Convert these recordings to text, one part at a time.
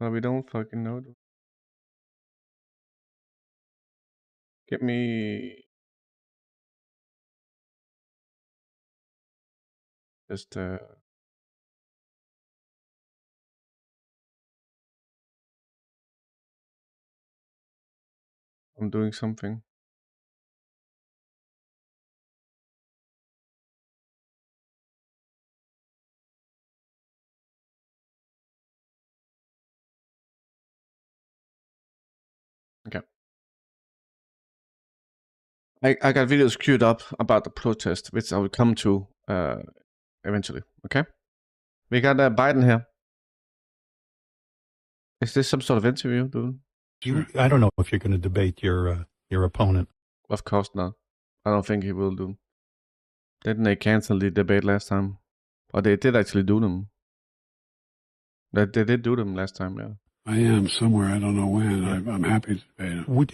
But we don't fucking know, dude. Give me... Just, I'm doing something. Okay. I got videos queued up about the protest, which I will come to eventually. Okay. We got Biden here. Is this some sort of interview, dude? I don't know if you're going to debate your opponent. Of course not. I don't think he will do. Didn't they cancel the debate last time? Or they did actually do them. They did do them last time, yeah. I am somewhere. I don't know when. Yeah. I'm happy to debate him.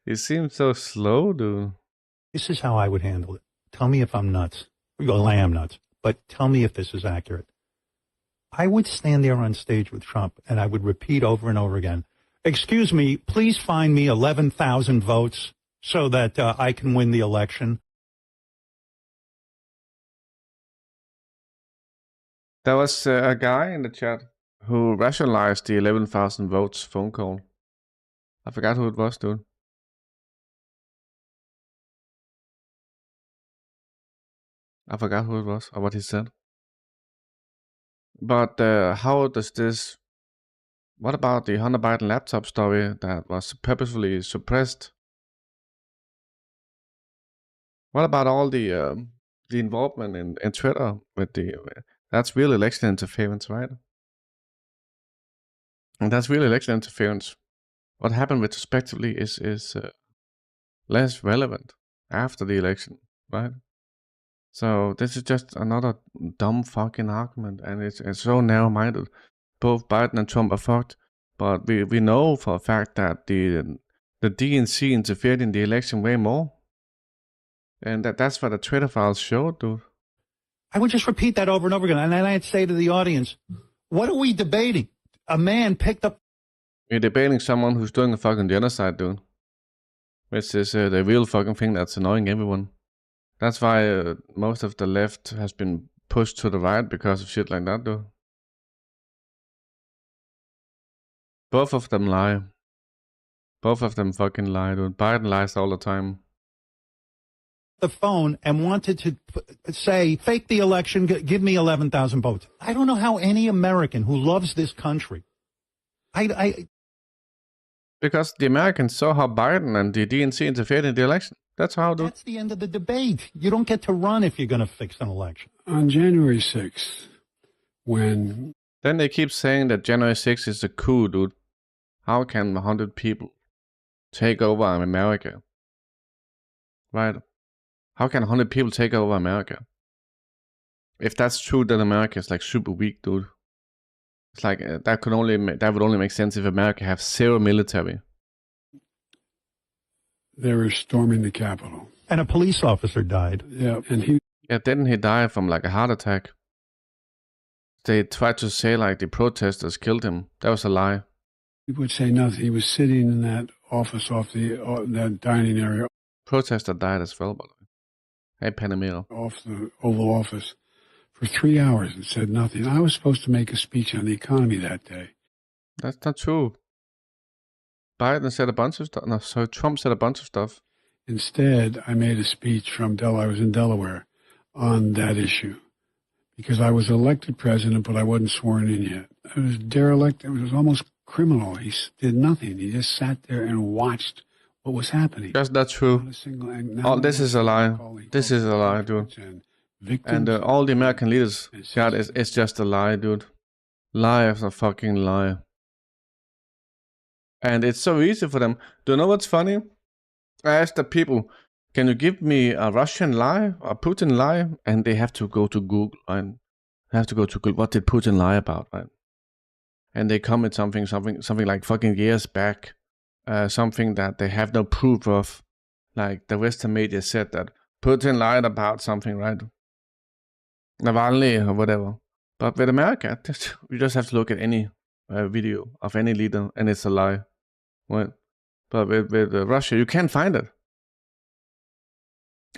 You seem so slow, dude. This is how I would handle it. Tell me if I'm nuts. Well, I am nuts. But tell me if this is accurate. I would stand there on stage with Trump, and I would repeat over and over again, excuse me, please find me 11,000 votes so that I can win the election. There was a guy in the chat who rationalized the 11,000 votes phone call. I forgot who it was, dude. I forgot who it was or what he said. But how does this... What about the Hunter Biden laptop story that was purposefully suppressed? What about all the involvement in Twitter with the... That's real election interference, right? And that's real election interference. What happened retrospectively is less relevant after the election, right? So this is just another dumb fucking argument, and it's so narrow-minded. Both Biden and Trump are fucked, but we know for a fact that the DNC interfered in the election way more, and that's what the Twitter files showed, dude. I would just repeat that over and over again, and then I'd say to the audience, "What are we debating? A man picked up." You're debating someone who's doing a fucking genocide, dude, which is the real fucking thing that's annoying everyone. That's why most of the left has been pushed to the right because of shit like that, dude. Both of them lie. Both of them fucking lie, dude. Biden lies all the time. The phone and wanted to say, fake the election, give me 11,000 votes. I don't know how any American who loves this country, because the Americans saw how Biden and the DNC interfered in the election. That's how. That's the end of the debate. You don't get to run if you're going to fix an election. On January 6th, when... Then they keep saying that January 6th is a coup, dude. How can 100 people take over America? Right? How can 100 people take over America? If that's true, then America is like super weak, dude. It's like that would only make sense if America have zero military. They were storming the Capitol. And a police officer died. Yeah, and didn't he die from like a heart attack? They tried to say like the protesters killed him. That was a lie. He would say nothing. He was sitting in that office off that dining area. Protester died as well, by the way. Hey, Panamera. Off the Oval Office for 3 hours and said nothing. I was supposed to make a speech on the economy that day. That's not true. Biden said a bunch of stuff. No, sorry, Trump said a bunch of stuff. Instead, I made a speech from I was in Delaware on that issue because I was elected president, but I wasn't sworn in yet. It was derelict. It was almost criminal. He did nothing. He just sat there and watched what was happening. That's not true. This is a lie. This is a lie, dude. And all the American leaders, God, it's just a lie, dude. Lie after fucking lie. And it's so easy for them. Do you know what's funny? I asked the people, can you give me a Russian lie, a Putin lie? And they have to go to Google, and have to go to Google. What did Putin lie about, right? And they come with something like fucking years back, something that they have no proof of. Like the Western media said that Putin lied about something, right? Navalny or whatever. But with America, you just have to look at any video of any leader, and it's a lie. Right? But with Russia, you can't find it.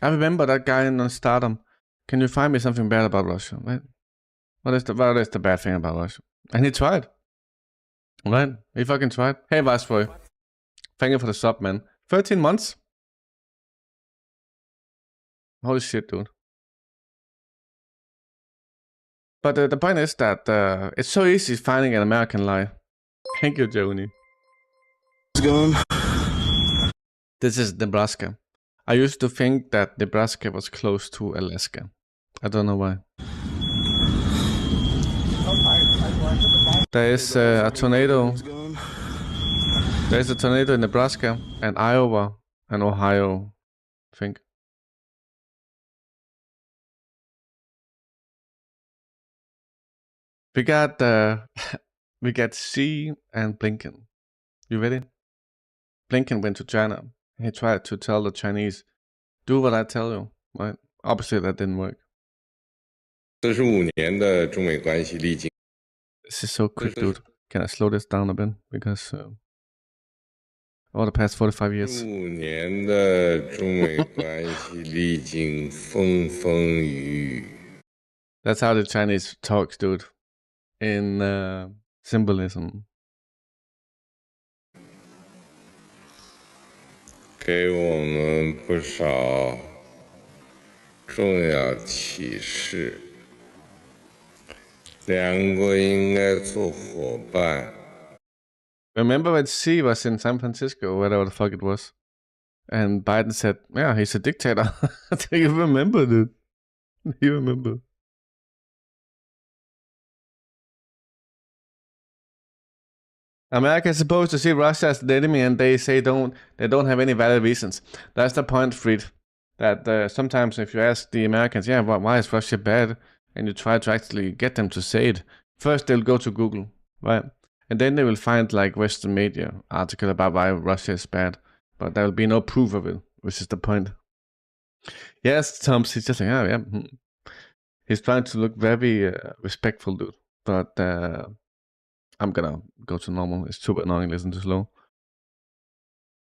I remember that guy in Stardom. Can you find me something bad about Russia? Right? What is the bad thing about Russia? And he tried. Right? He fucking tried. Hey, Viceroy. Thank you for the sub, man. 13 months? Holy shit, dude. But the point is that it's so easy finding an American lie. Thank you, Joni. This is Nebraska. I used to think that Nebraska was close to Alaska. I don't know why. There is a tornado. There's a tornado in Nebraska and Iowa and Ohio, I think. We got Xi and Blinken. You ready? Blinken went to China. He tried to tell the Chinese, do what I tell you. Right? Obviously, that didn't work. 45年的中美关系历经 This is so quick, dude. Can I slow this down a bit? Because over the past 45 years. 45年的中美关系历经风风雨雨 That's how the Chinese talks, dude. In symbolism. 给我们不少重要启示。两国应该做伙伴。 Remember when Xi was in San Francisco, whatever the fuck it was, and Biden said, "Yeah, he's a dictator." Do you remember, dude? You remember? America is supposed to see Russia as the enemy, and they say they don't have any valid reasons. That's the point, Fried. That sometimes if you ask the Americans, yeah, why is Russia bad, and you try to actually get them to say it, first they'll go to Google, right? And then they will find like Western media article about why Russia is bad, but there will be no proof of it, which is the point. Yes, Tom's, he's just like, oh yeah. He's trying to look very respectful, dude. But I'm gonna go to normal. It's super annoying, listen too slow.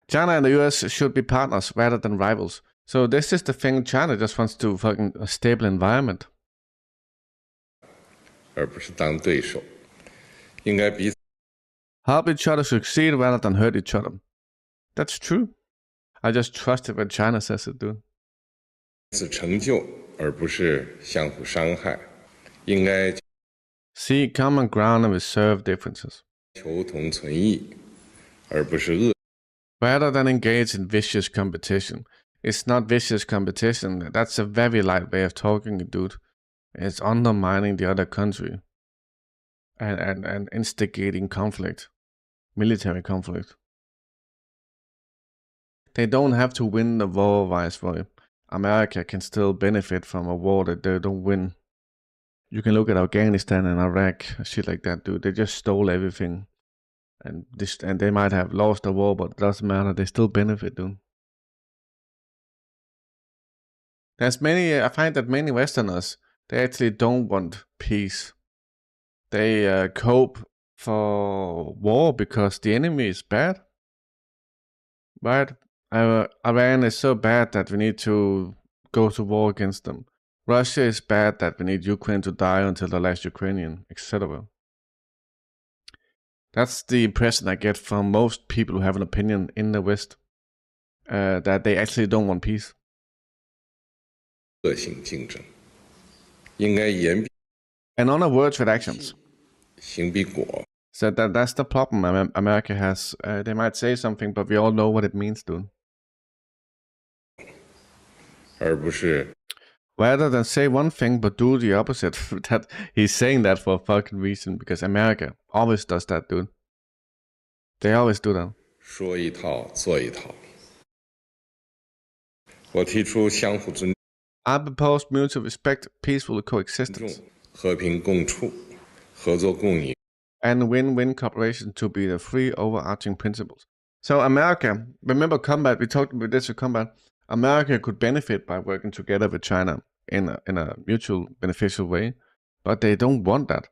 China and the US should be partners rather than rivals. So this is the thing, China just wants to fucking a stable environment. 而不是当对手，应该彼此 Help each other succeed rather than hurt each other. That's true. I just trust it when China says it, dude. 成就，而不是相互伤害。应该 See common ground and resolve differences. 求同存异，而不是恶。 Rather than engage in vicious competition. It's not vicious competition. That's a very light way of talking, dude. It's undermining the other country. And instigating conflict. Military conflict. They don't have to win the war, Viceroy. America can still benefit from a war that they don't win. You can look at Afghanistan and Iraq, shit like that, dude. They just stole everything. And they might have lost the war, but it doesn't matter. They still benefit, dude. I find that many Westerners, they actually don't want peace. They cope for war because the enemy is bad. Right? Iran is so bad that we need to go to war against them. Russia is bad that we need Ukraine to die until the last Ukrainian, etc. That's the impression I get from most people who have an opinion in the West. That they actually don't want peace. 恶性竞争，应该言 And on the words with actions. 行比果。 So that's the problem America has. They might say something, but we all know what it means, dude. 而不是 Rather than say one thing but do the opposite. That he's saying that for a fucking reason, because America always does that, dude. They always do that. 说一套做一套。我提出相互尊 I propose mutual respect, peaceful 重 coexistence, 和平共处、合作共赢。 and win-win cooperation to be the three overarching principles. So America, remember combat, we talked about this with combat. America could benefit by working together with China in a mutual beneficial way, But they don't want that.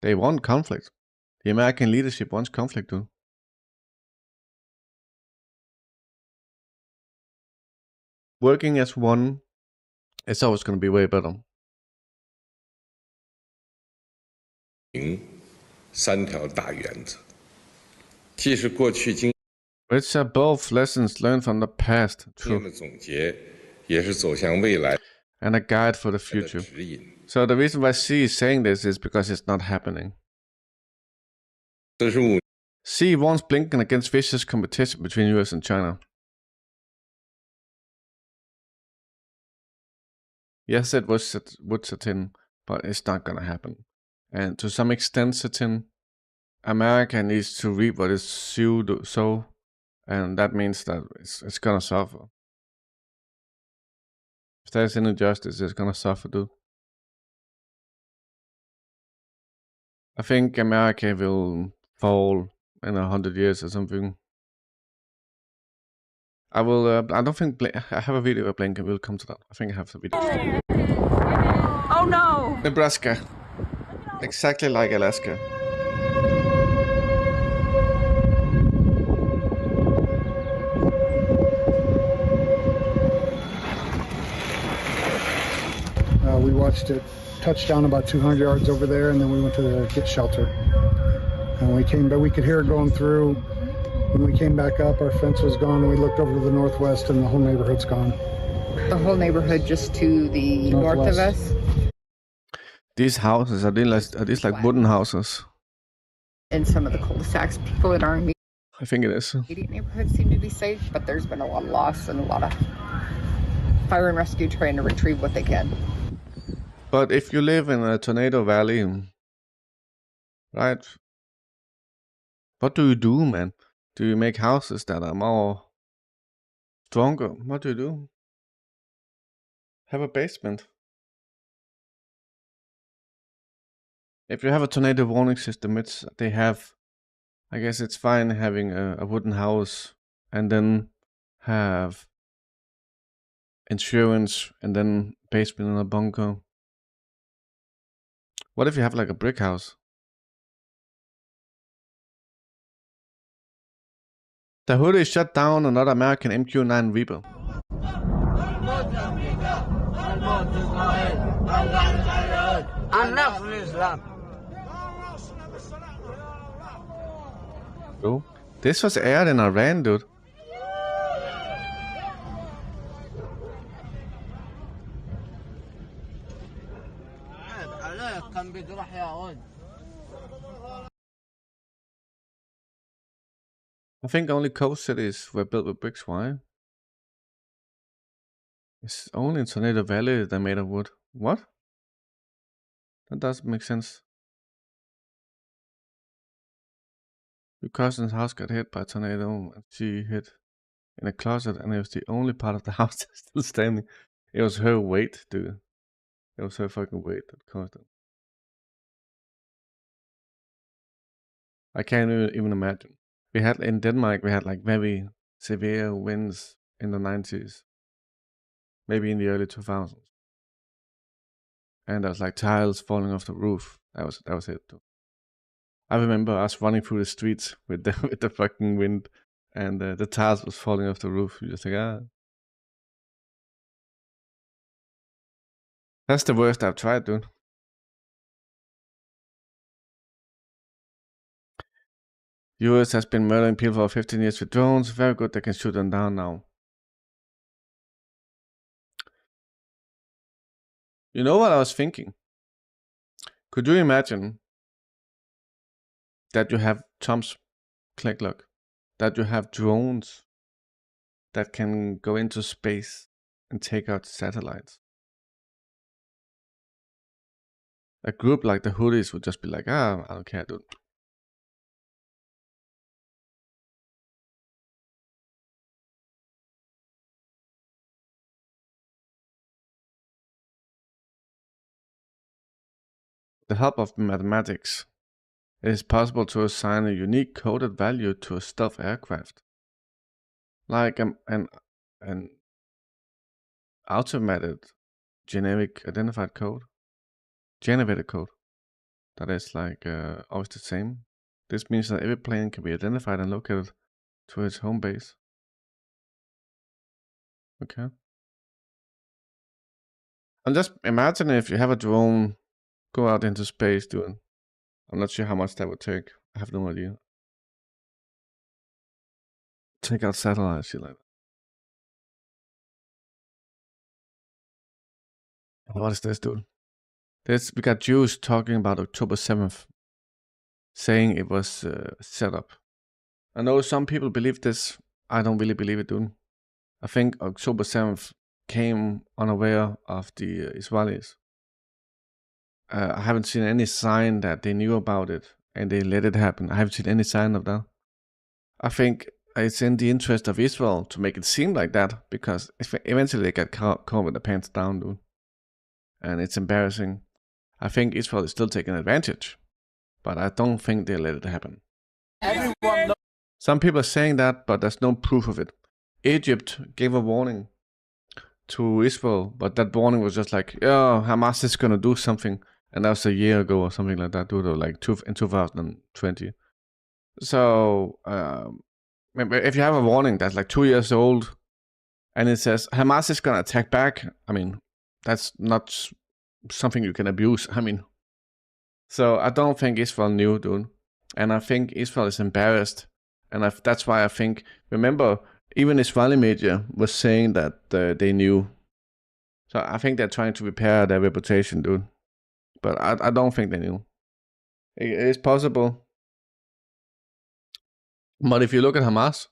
They want conflict. The American leadership wants conflict, dude. Working as one is always going to be way better. 三条大原则，既是过去经 Which are both lessons learned from the past, 验 true, 的总结，也是走向未来 and a guide for the 的 future. 指引。 So the reason why C is saying this is because it's not happening. 45 C warns Blinken against vicious competition between US and China. Yes, it would set in, but it's not gonna happen. And to some extent, set in, America needs to reap what is sow, and that means that it's gonna suffer. If there's any justice, it's gonna suffer too. I think America will fall in 100 years or something. I will. I don't think I have a video of Blinken. We'll come to that. I think I have the video. Oh no! Nebraska, exactly like Alaska. We watched it touch down about 200 yards over there, and then we went to get shelter. And we came back. We could hear it going through. When we came back up, our fence was gone. We looked over to the northwest, and the whole neighborhood's gone. The whole neighborhood just to the north of us. These houses are these like wooden houses? In some of the cul-de-sacs, people in our I think it is. immediate neighborhood seem to be safe, but there's been a lot of loss and a lot of fire and rescue trying to retrieve what they can. But if you live in a tornado valley, right? What do you do, man? Do you make houses that are more stronger? What do you do? Have a basement. If you have a tornado warning system, I guess it's fine having a wooden house and then have insurance and then basement in a bunker. What if you have like a brick house? The Houthis shut down another American MQ-9 Reaper. Bro, this was aired in Iran, dude. I think only coast cities were built with bricks. Why? It's only in Tornado Valley they're made of wood. What? That doesn't make sense. Your cousin's house got hit by a tornado and she hid in a closet and it was the only part of the house that's still standing. It was her weight, dude. It was her fucking weight that caused it. I can't even imagine. In Denmark, we had like very severe winds in the 90s. Maybe in the early 2000s. And there was like tiles falling off the roof. That was it too. I remember us running through the streets with the fucking wind, and the tiles was falling off the roof. You just like, ah. That's the worst I've tried, dude. US has been murdering people for 15 years with drones. Very good, they can shoot them down now. You know what I was thinking? Could you imagine that you have Trump's click lock, that you have drones that can go into space and take out satellites? A group like the Houthis would just be like, ah, I don't care, dude. With the help of mathematics, it is possible to assign a unique coded value to a stealth aircraft. Like an automated generic identified code. generated code that is like always the same. This means that every plane can be identified and located to its home base. Okay. And just imagine if you have a drone go out into space doing. I'm not sure how much that would take. I have no idea. Take out satellites, shit like that. What is this, dude? We got Jews talking about October 7th, saying it was set up. I know some people believe this. I don't really believe it, dude. I think October 7th came unaware of the Israelis. I haven't seen any sign that they knew about it and they let it happen. I haven't seen any sign of that. I think it's in the interest of Israel to make it seem like that, because eventually they get caught with the pants down, dude. And it's embarrassing. I think Israel is still taking advantage, but I don't think they let it happen. Some people are saying that, but there's no proof of it. Egypt gave a warning to Israel, but that warning was just like, yeah, Hamas is gonna do something, and that was a year ago or something like that, dude, or like in 2020. So if you have a warning that's like 2 years old, and it says Hamas is gonna attack back, I mean, that's not something you can abuse. I mean, so I don't think Israel knew, dude, and I think Israel is embarrassed, and that's why I think. Remember, even Israeli media was saying that they knew. So I think they're trying to repair their reputation, dude. But I don't think they knew. It is possible. But if you look at Hamas,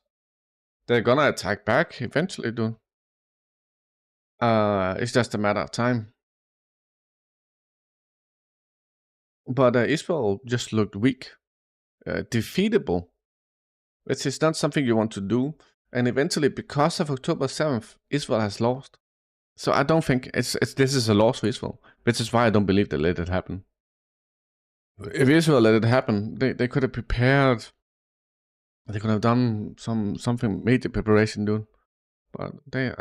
they're gonna attack back eventually, dude. It's just a matter of time. But Israel just looked weak, defeatable, which is not something you want to do. And eventually, because of October 7th, Israel has lost. So I don't think this is a loss for Israel, which is why I don't believe they let it happen. If Israel let it happen, they could have prepared. They could have done something major preparation, dude. But they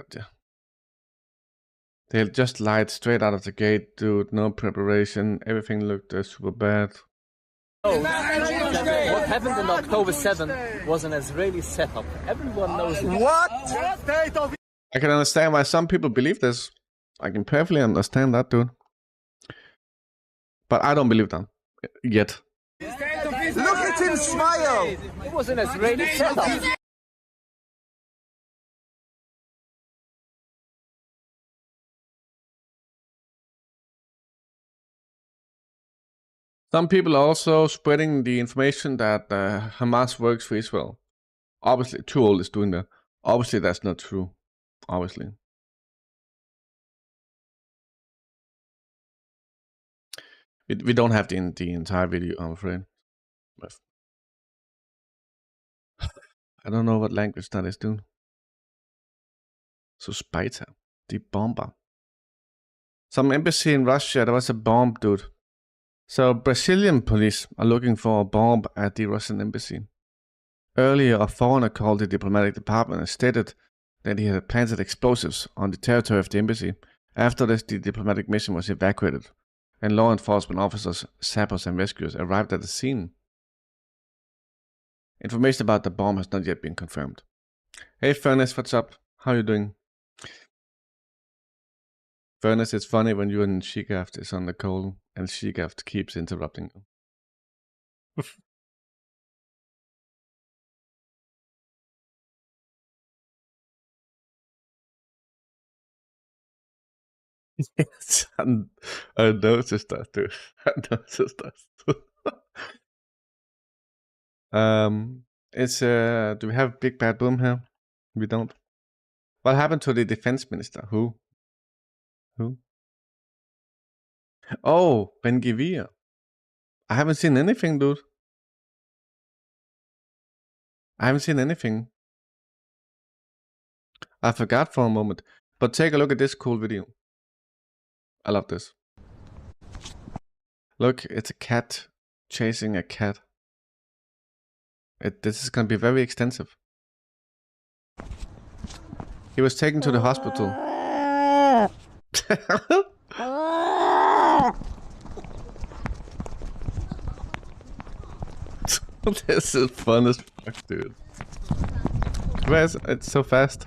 just lied straight out of the gate, dude. No preparation. Everything looked super bad. What happened on October 7th was an Israeli setup. Everyone knows what? I can understand why some people believe this. I can perfectly understand that, dude. But I don't believe that yet. Look at him smile! It was an Israeli setup. Some people are also spreading the information that Hamas works for Israel. Obviously, too old is doing that. Obviously, that's not true. Obviously. We don't have the entire video, I'm afraid. I don't know what language that is, dude. So Spita, the bomber. Some embassy in Russia, there was a bomb, dude. So Brazilian police are looking for a bomb at the Russian embassy. Earlier, a foreigner called the diplomatic department and stated that he had planted explosives on the territory of the embassy. After this, the diplomatic mission was evacuated, and law enforcement officers, sappers, and rescuers arrived at the scene. Information about the bomb has not yet been confirmed. Hey Furnace, what's up? How are you doing? Furnace, it's funny when you and Shikaft is on the call and Shikaft keeps interrupting you. Yes, I noticed that, dude. I noticed that. Do we have Big Bad Boom here? We don't. What happened to the defense minister? Who? Oh, Ben Gvir. I haven't seen anything, dude. I haven't seen anything. I forgot for a moment. But take a look at this cool video. I love this. Look, it's a cat chasing a cat. This is gonna be very extensive. He was taken to the hospital. This is fun as fuck, dude. Where's it's so fast?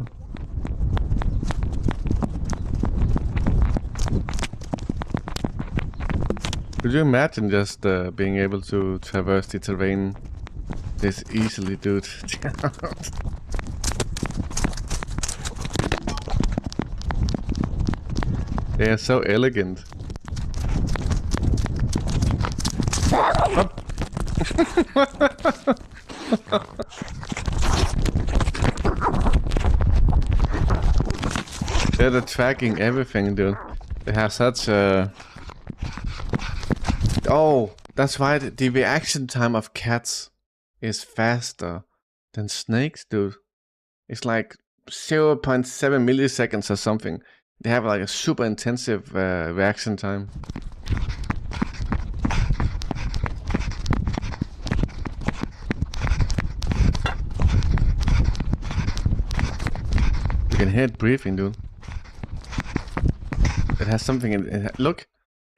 Could you imagine just being able to traverse the terrain this easily, dude? They are so elegant. They're tracking everything, dude. They have such a... Oh, that's right. The reaction time of cats is faster than snakes, dude. It's like 0.7 milliseconds or something. They have like a super intensive reaction time. You can hear it breathing, dude. It has something in it. Look,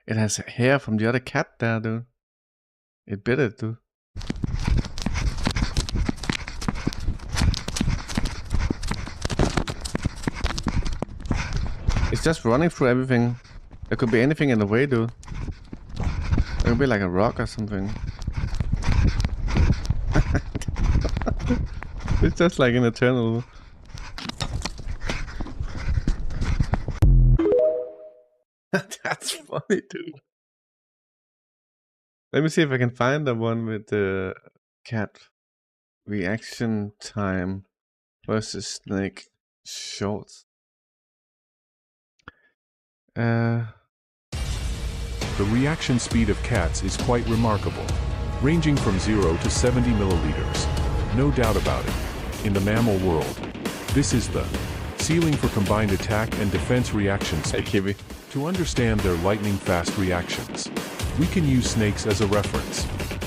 it has hair from the other cat there, dude. It bit it, dude. It's just running through everything. There could be anything in the way, dude. It could be like a rock or something. It's just like an eternal. That's funny, dude. Let me see if I can find the one with the cat reaction time versus snake shorts. The reaction speed of cats is quite remarkable, ranging from 0 to 70 milliliters. No doubt about it. In the mammal world, this is the ceiling for combined attack and defense reaction speed. Hey, to understand their lightning-fast reactions, we can use snakes as a reference.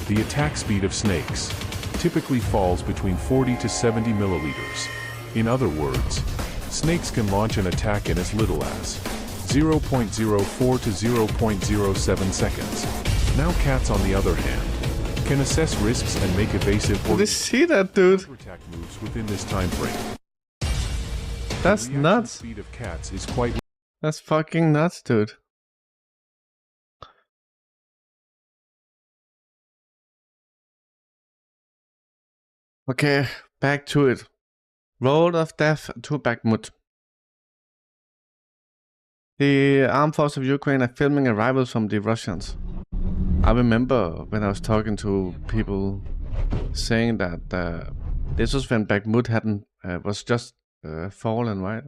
The attack speed of snakes typically falls between 40 to 70 milliliters. In other words, snakes can launch an attack in as little as 0.04 to 0.07 seconds. Now cats, on the other hand, can assess risks and make evasive or did you see that, dude? attack moves within this time frame. That's The reaction nuts. speed of cats is quite... That's fucking nuts, dude. Okay, back to it. Road of death to Bakhmut. The armed forces of Ukraine are filming arrivals from the Russians. I remember when I was talking to people saying that this was when Bakhmut hadn't was just fallen, right?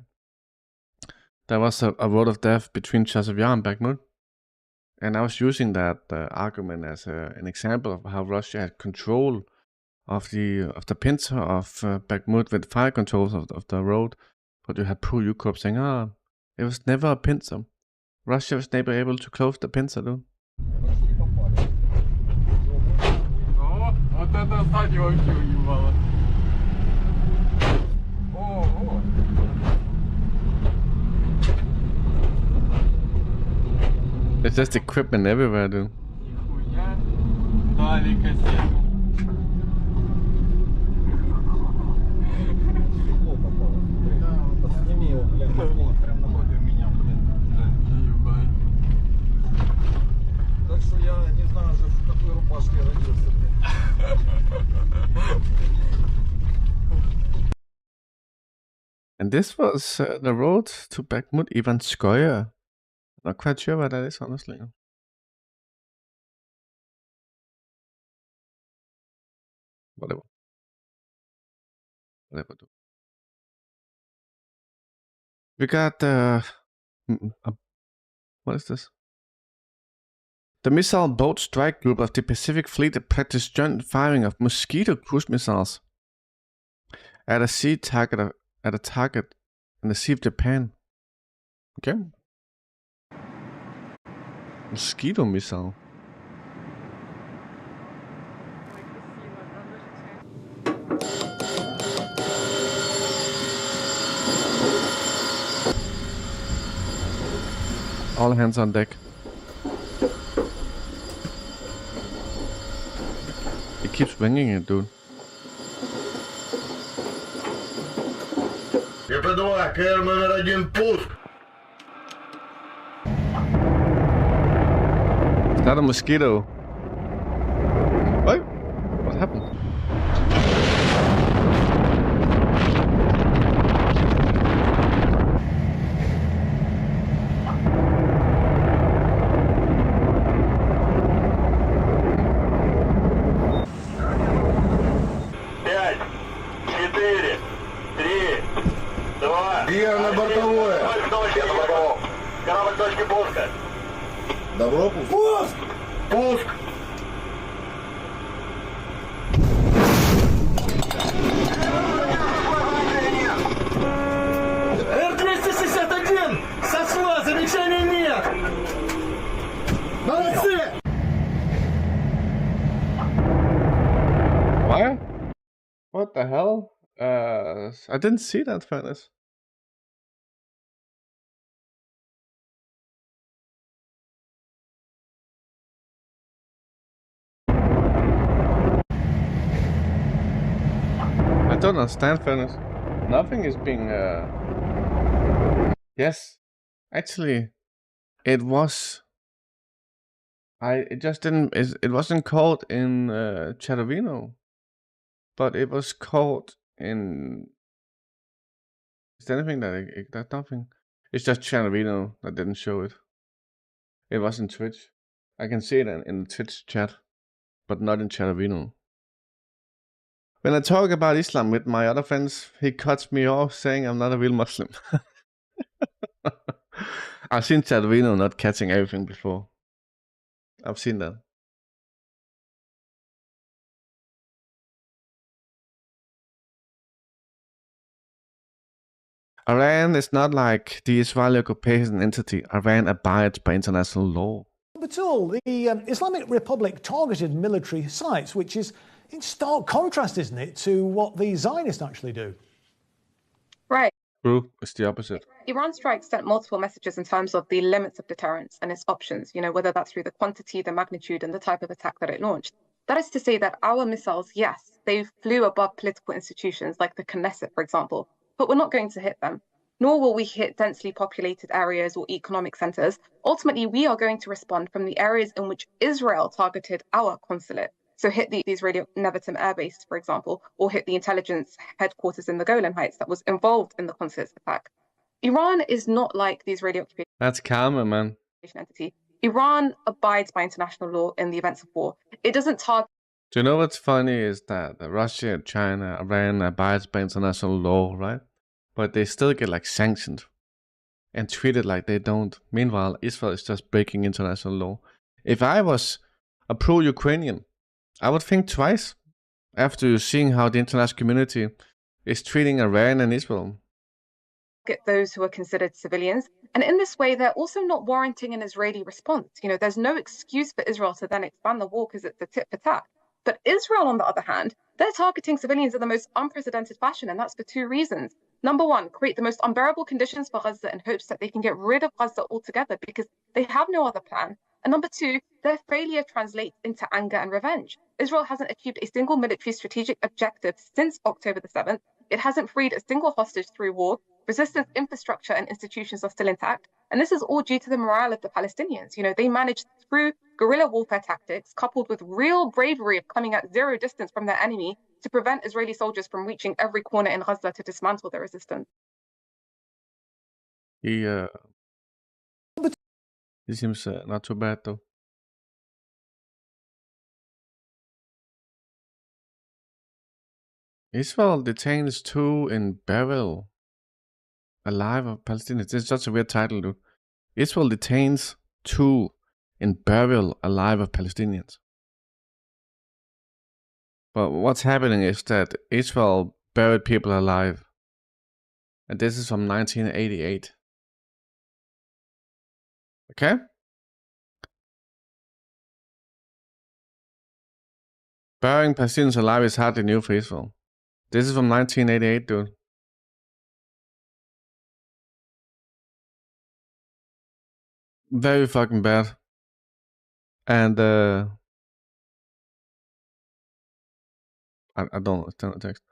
There was a road of death between Chasiv and Bakhmut, and I was using that argument as an example of how Russia had control of the pincer of Bakhmut with fire controls of the road, but you had poor Ukraine saying, it was never a pincer. Russia was never able to close the pincer, dude. There's just equipment everywhere, dude. And this was the road to Bakhmut Ivanskoye. Not quite sure what that is, honestly. Whatever. Whatever. We got what is this? The missile boat strike group of the Pacific Fleet practiced joint firing of Mosquito cruise missiles at a sea target in the Sea of Japan. Okay. Mosquito missile. All hands on deck. The keeps ringing it, dude. Is that a mosquito? What? What happened? Я на бортовое. Корабль точки пуска. Добро, пуск. Пуск! Пуск! Р-261! Сошла! Замечаний нет! Молодцы! What? What the hell? I didn't see that, fairness. I don't understand, fairness. Nothing is being. Yes, actually, it was. It just didn't. It wasn't called in Chatavino, but it was called in. Is there anything that nothing? It's just Chatavino that didn't show it. It was in Twitch. I can see it in the Twitch chat, but not in Chatavino. When I talk about Islam with my other friends, he cuts me off saying I'm not a real Muslim. I've seen Chatavino not catching everything before. I've seen that. Iran is not like the Israeli occupation entity. Iran abides by international law. But all the Islamic Republic targeted military sites, which is in stark contrast, isn't it, to what the Zionists actually do? Right. True, it's the opposite. Iran strikes sent multiple messages in terms of the limits of deterrence and its options, whether that's through the quantity, the magnitude, and the type of attack that it launched. That is to say that our missiles, yes, they flew above political institutions like the Knesset, for example, but we're not going to hit them. Nor will we hit densely populated areas or economic centers. Ultimately, we are going to respond from the areas in which Israel targeted our consulate. So hit the Israeli Nevatim Air Base, for example, or hit the intelligence headquarters in the Golan Heights that was involved in the consulate's attack. Iran is not like the Israeli occupation. That's karma, man. Entity. Iran abides by international law in the events of war. It doesn't target. Do you know what's funny is that Russia, China, Iran abides by international law, right? But they still get like sanctioned and treated like they don't. Meanwhile, Israel is just breaking international law. If I was a pro-Ukrainian, I would think twice after seeing how the international community is treating Iran and Israel. Get those who are considered civilians. And in this way, they're also not warranting an Israeli response. There's no excuse for Israel to then expand the war because it's a tit for tat. But Israel, on the other hand, they're targeting civilians in the most unprecedented fashion, and that's for two reasons. Number one, create the most unbearable conditions for Gaza in hopes that they can get rid of Gaza altogether because they have no other plan. And number two, their failure translates into anger and revenge. Israel hasn't achieved a single military strategic objective since October the 7th. It hasn't freed a single hostage through war. Resistance infrastructure and institutions are still intact. And this is all due to the morale of the Palestinians. They managed through guerrilla warfare tactics, coupled with real bravery of coming at zero distance from their enemy, to prevent Israeli soldiers from reaching every corner in Gaza to dismantle their resistance. He seems not too bad, though. Israel detains 2 in burial alive of Palestinians. It's such a weird title, dude. Israel detains 2 in burial alive of Palestinians. But what's happening is that Israel buried people alive. And this is from 1988. Okay? Burying Palestinians alive is hardly new for Israel. This is from 1988, dude. Very fucking bad. And I don't understand the text.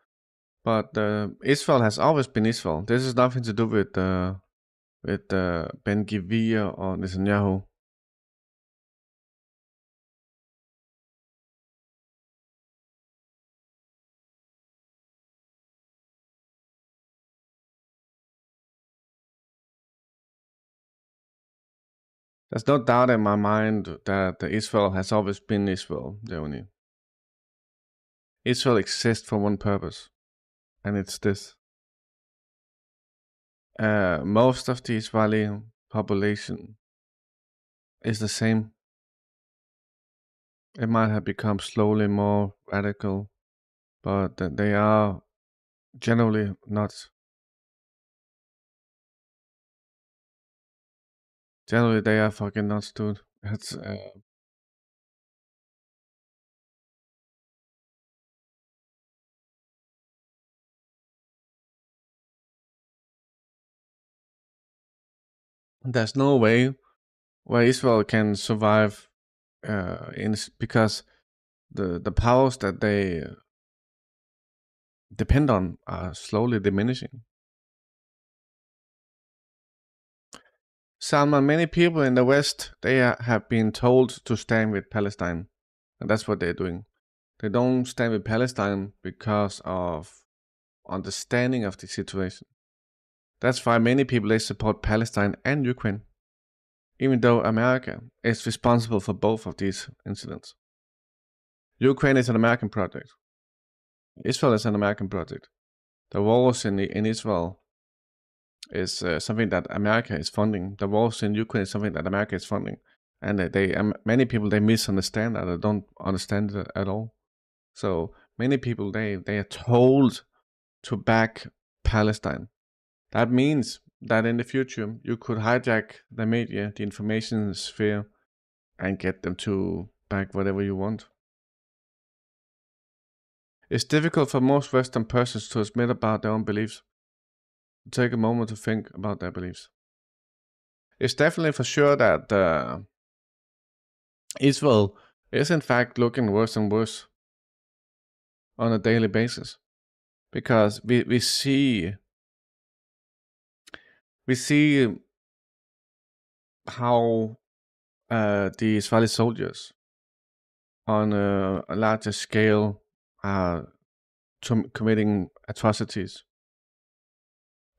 But Israel has always been Israel. This has nothing to do with Ben Gvir or Netanyahu. There's no doubt in my mind that Israel has always been Israel, Germany. Israel exists for one purpose, and it's this. Most of the Israeli population is the same. It might have become slowly more radical, but they are generally not. Generally, they are fucking nuts, dude. It's there's no way where Israel can survive because the powers that they depend on are slowly diminishing. Salman, many people in the West, they have been told to stand with Palestine, and that's what they're doing. They don't stand with Palestine because of understanding of the situation. That's why many people, they support Palestine and Ukraine, even though America is responsible for both of these incidents. Ukraine is an American project. Israel is an American project. The wars in Israel is something that America is funding. The wars in Ukraine is something that America is funding. And many people, they misunderstand that. They don't understand it at all. So many people, they are told to back Palestine. That means that in the future, you could hijack the media, the information sphere, and get them to back whatever you want. It's difficult for most Western persons to admit about their own beliefs. Take a moment to think about their beliefs. It's definitely for sure that Israel is in fact looking worse and worse on a daily basis, because we see how the Israeli soldiers on a larger scale are committing atrocities.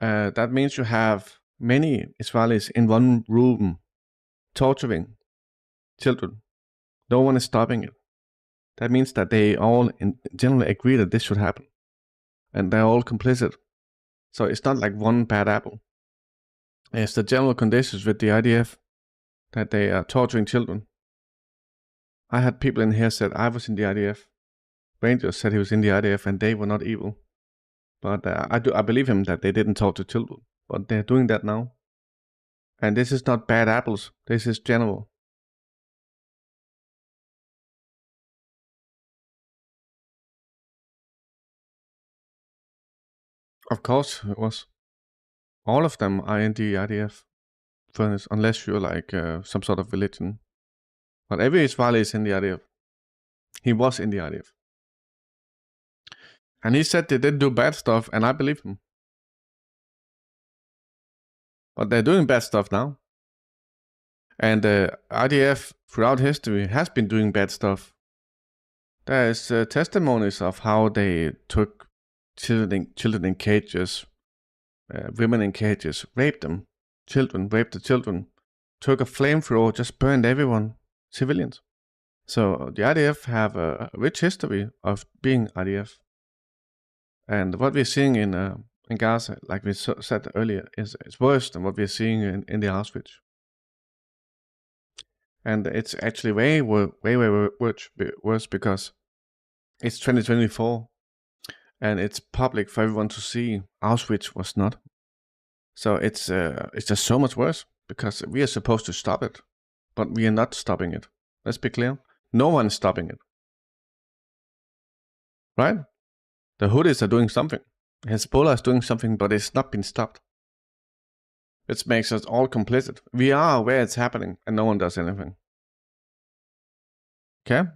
That means you have many Israelis in one room torturing children. No one is stopping it. That means that they all generally agree that this should happen. And they're all complicit. So it's not like one bad apple. It's the general conditions with the IDF that they are torturing children. I had people in here said I was in the IDF. Rangers said he was in the IDF and they were not evil. But I believe him that they didn't torture children. But they're doing that now. And this is not bad apples. This is general. Of course it was. All of them are in the IDF furnace, unless you're like some sort of religion. But every Israeli is in the IDF. He was in the IDF. And he said they didn't do bad stuff, and I believe him. But they're doing bad stuff now. And the IDF throughout history has been doing bad stuff. There is testimonies of how they took children in cages, women in cages, raped them, raped the children, took a flamethrower, just burned everyone, civilians. So the IDF have a rich history of being IDF. And what we're seeing in Gaza, like we said earlier, is worse than what we're seeing in the Auschwitz. And it's actually way worse because it's 2024 and it's public for everyone to see. Auschwitz was not. So it's just so much worse because we are supposed to stop it, but we are not stopping it. Let's be clear. No one is stopping it. Right? The Houthis are doing something. Hezbollah is doing something, but it's not been stopped. It makes us all complicit. We are aware it's happening, and no one does anything. Okay?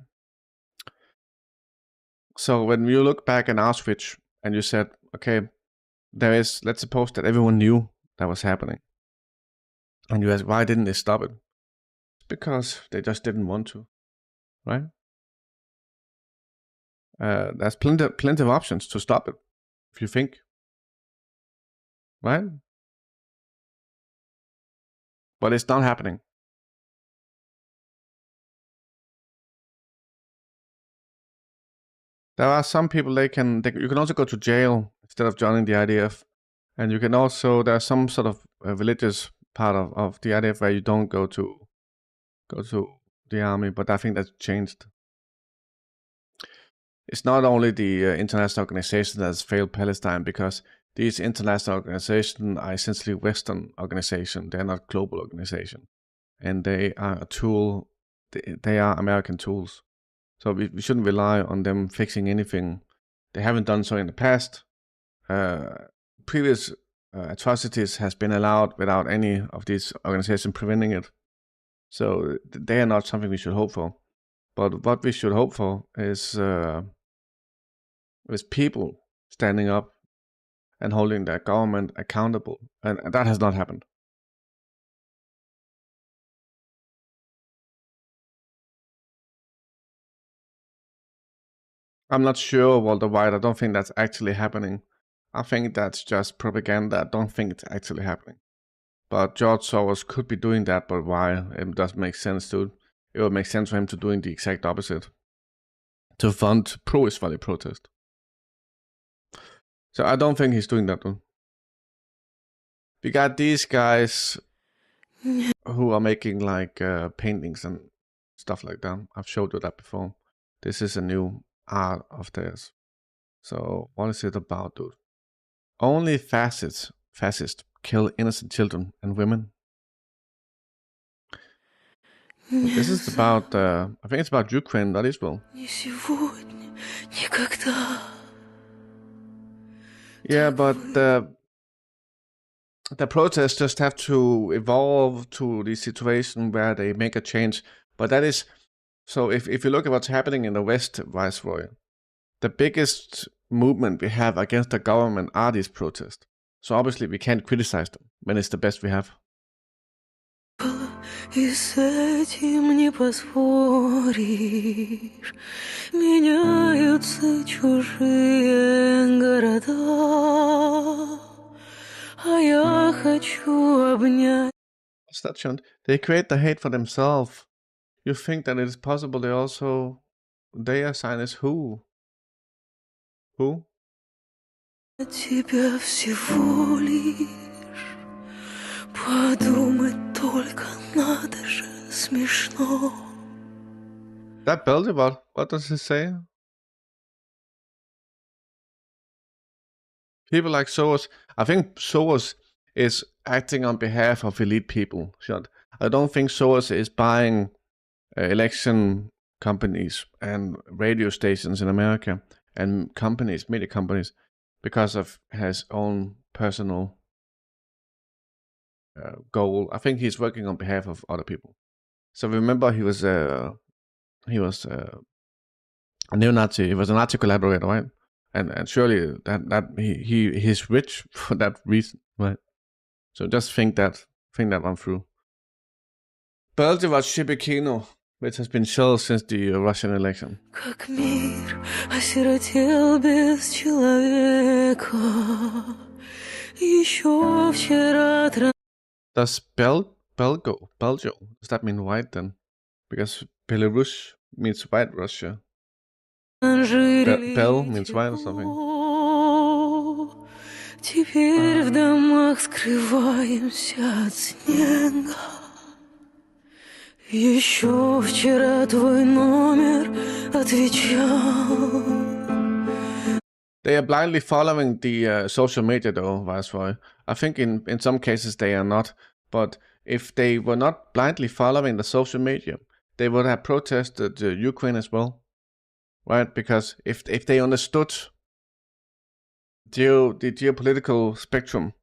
So when you look back in Auschwitz and you said, okay, let's suppose that everyone knew that was happening. And you ask, why didn't they stop it? Because they just didn't want to, right? There's plenty of options to stop it, if you think, right? But it's not happening. There are some people you can also go to jail instead of joining the IDF, and you can also, there's some sort of religious part of the IDF where you don't go to the army, but I think that's changed. It's not only the international organization that has failed Palestine, because these international organizations are essentially Western organizations. They're not global organizations, and they are a tool. They are American tools. So we shouldn't rely on them fixing anything. They haven't done so in the past. Previous atrocities has been allowed without any of these organizations preventing it. So they are not something we should hope for. But what we should hope for is people standing up and holding their government accountable. And that has not happened. I'm not sure, Walter White. I don't think that's actually happening. I think that's just propaganda. I don't think it's actually happening. But George Soros could be doing that, but why? It doesn't make sense, dude. It would make sense for him to doing the exact opposite. To fund pro-Israeli protest. So I don't think he's doing that, dude. We got these guys who are making like paintings and stuff like that. I've showed you that before. This is a new art of theirs. So what is it about, dude? Only fascists kill innocent children and women. This is about, I think it's about Ukraine, not Israel. Yeah, but the protests just have to evolve to the situation where they make a change. But that is, so if you look at what's happening in the West, Viceroy, the biggest movement we have against the government are these protests. So obviously we can't criticize them when it's the best we have. И с этим не поспоришь. Меняются чужие города, а я хочу обнять. What's that, Sean? They create the hate for themselves. You think that it is possible they assign as who? Who? Тебя всего лишь подумать только надо же смешно. That Belzebub, what does it say? People like Soros, I think Soros is acting on behalf of elite people, Sean. I don't think Soros is buying election companies and radio stations in America and companies, media companies, because of his own personal goal. I think he's working on behalf of other people. So remember, he was a neo-Nazi. He was a Nazi collaborator, right? And surely that he's rich for that reason, right? So just think that one through. Belzebub Shibikino, which has been shelled since the Russian election. Как мир осиротел без человека. Еще вчера. Does Belgio, does that mean white then? Because Belarus means white Russia. Bel means white or something. Теперь в домах скрываемся от снега. Еще вчера твой номер отвечал. They are blindly following the social media though, Viceroy. I think in some cases they are not. But if they were not blindly following the social media, they would have protested Ukraine as well. Right? Because if they understood the geopolitical spectrum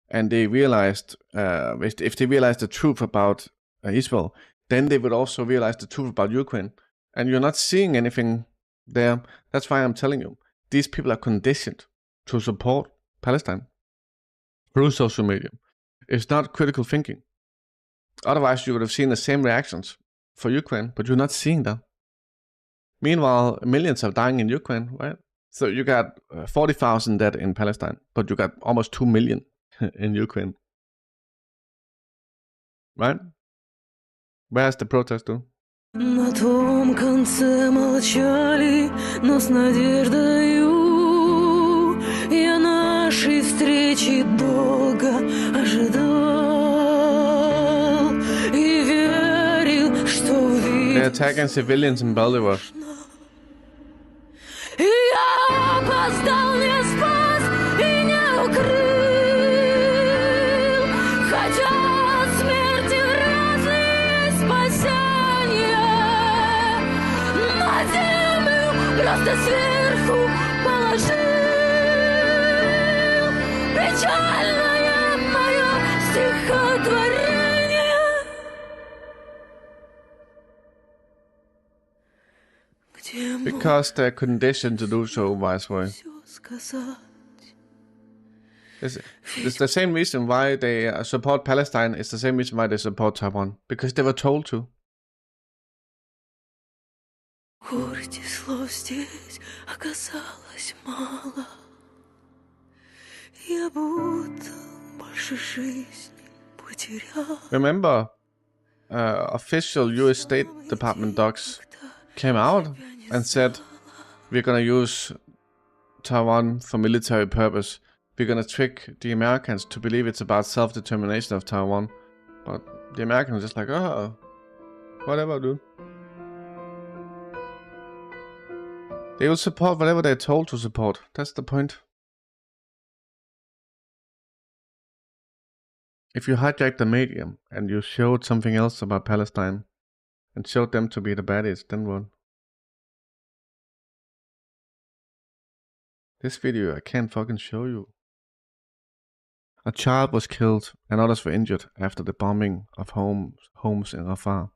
and they realized, if they realized the truth about Israel, then they would also realize the truth about Ukraine. And you're not seeing anything That's why I'm telling you, these people are conditioned to support Palestine through social media. It's not critical thinking. Otherwise, you would have seen the same reactions for Ukraine, but you're not seeing that. Meanwhile, millions are dying in Ukraine, right? So you got 40,000 dead in Palestine, but you got almost 2 million in Ukraine. Right? Where's the protest, dude? На том конце молчали, но с надеждою я нашей встречи долго ожидал и верил, что увидел. They're attacking civilians in Bolivar. Я опоздал, не спас и не укрыл, хотя от смерти вряд ли спасение. На землю просто сверху положил печальное мое стихотворение. Because they're conditioned to do so, Viceroy. It's the same reason why they support Palestine. It's the same reason why they support Taiwan. Because they were told to. Remember, official US State Department docs came out and said, we're gonna use Taiwan for military purpose. We're gonna trick the Americans to believe it's about self-determination of Taiwan. But the Americans are just like, oh, whatever, dude. They will support whatever they're told to support. That's the point. If you hijacked the medium and you showed something else about Palestine and showed them to be the baddies, then what? This video I can't fucking show you. A child was killed and others were injured after the bombing of homes in Rafah.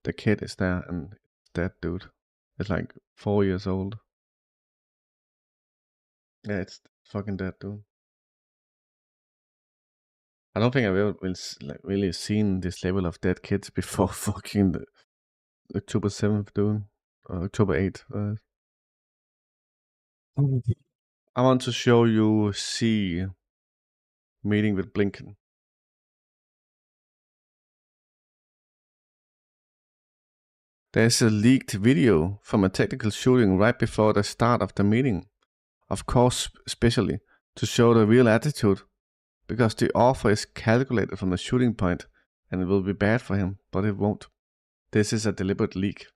The kid is there and it's dead, dude. It's like 4 years old. Yeah, it's fucking dead, dude. I don't think I've ever really seen this level of dead kids before fucking the October 7th, dude. Or October 8th. I want to show you Xi meeting with Blinken. There's a leaked video from a technical shooting right before the start of the meeting. Of course, especially to show the real attitude, because the offer is calculated from the shooting point and it will be bad for him, but it won't. This is a deliberate leak.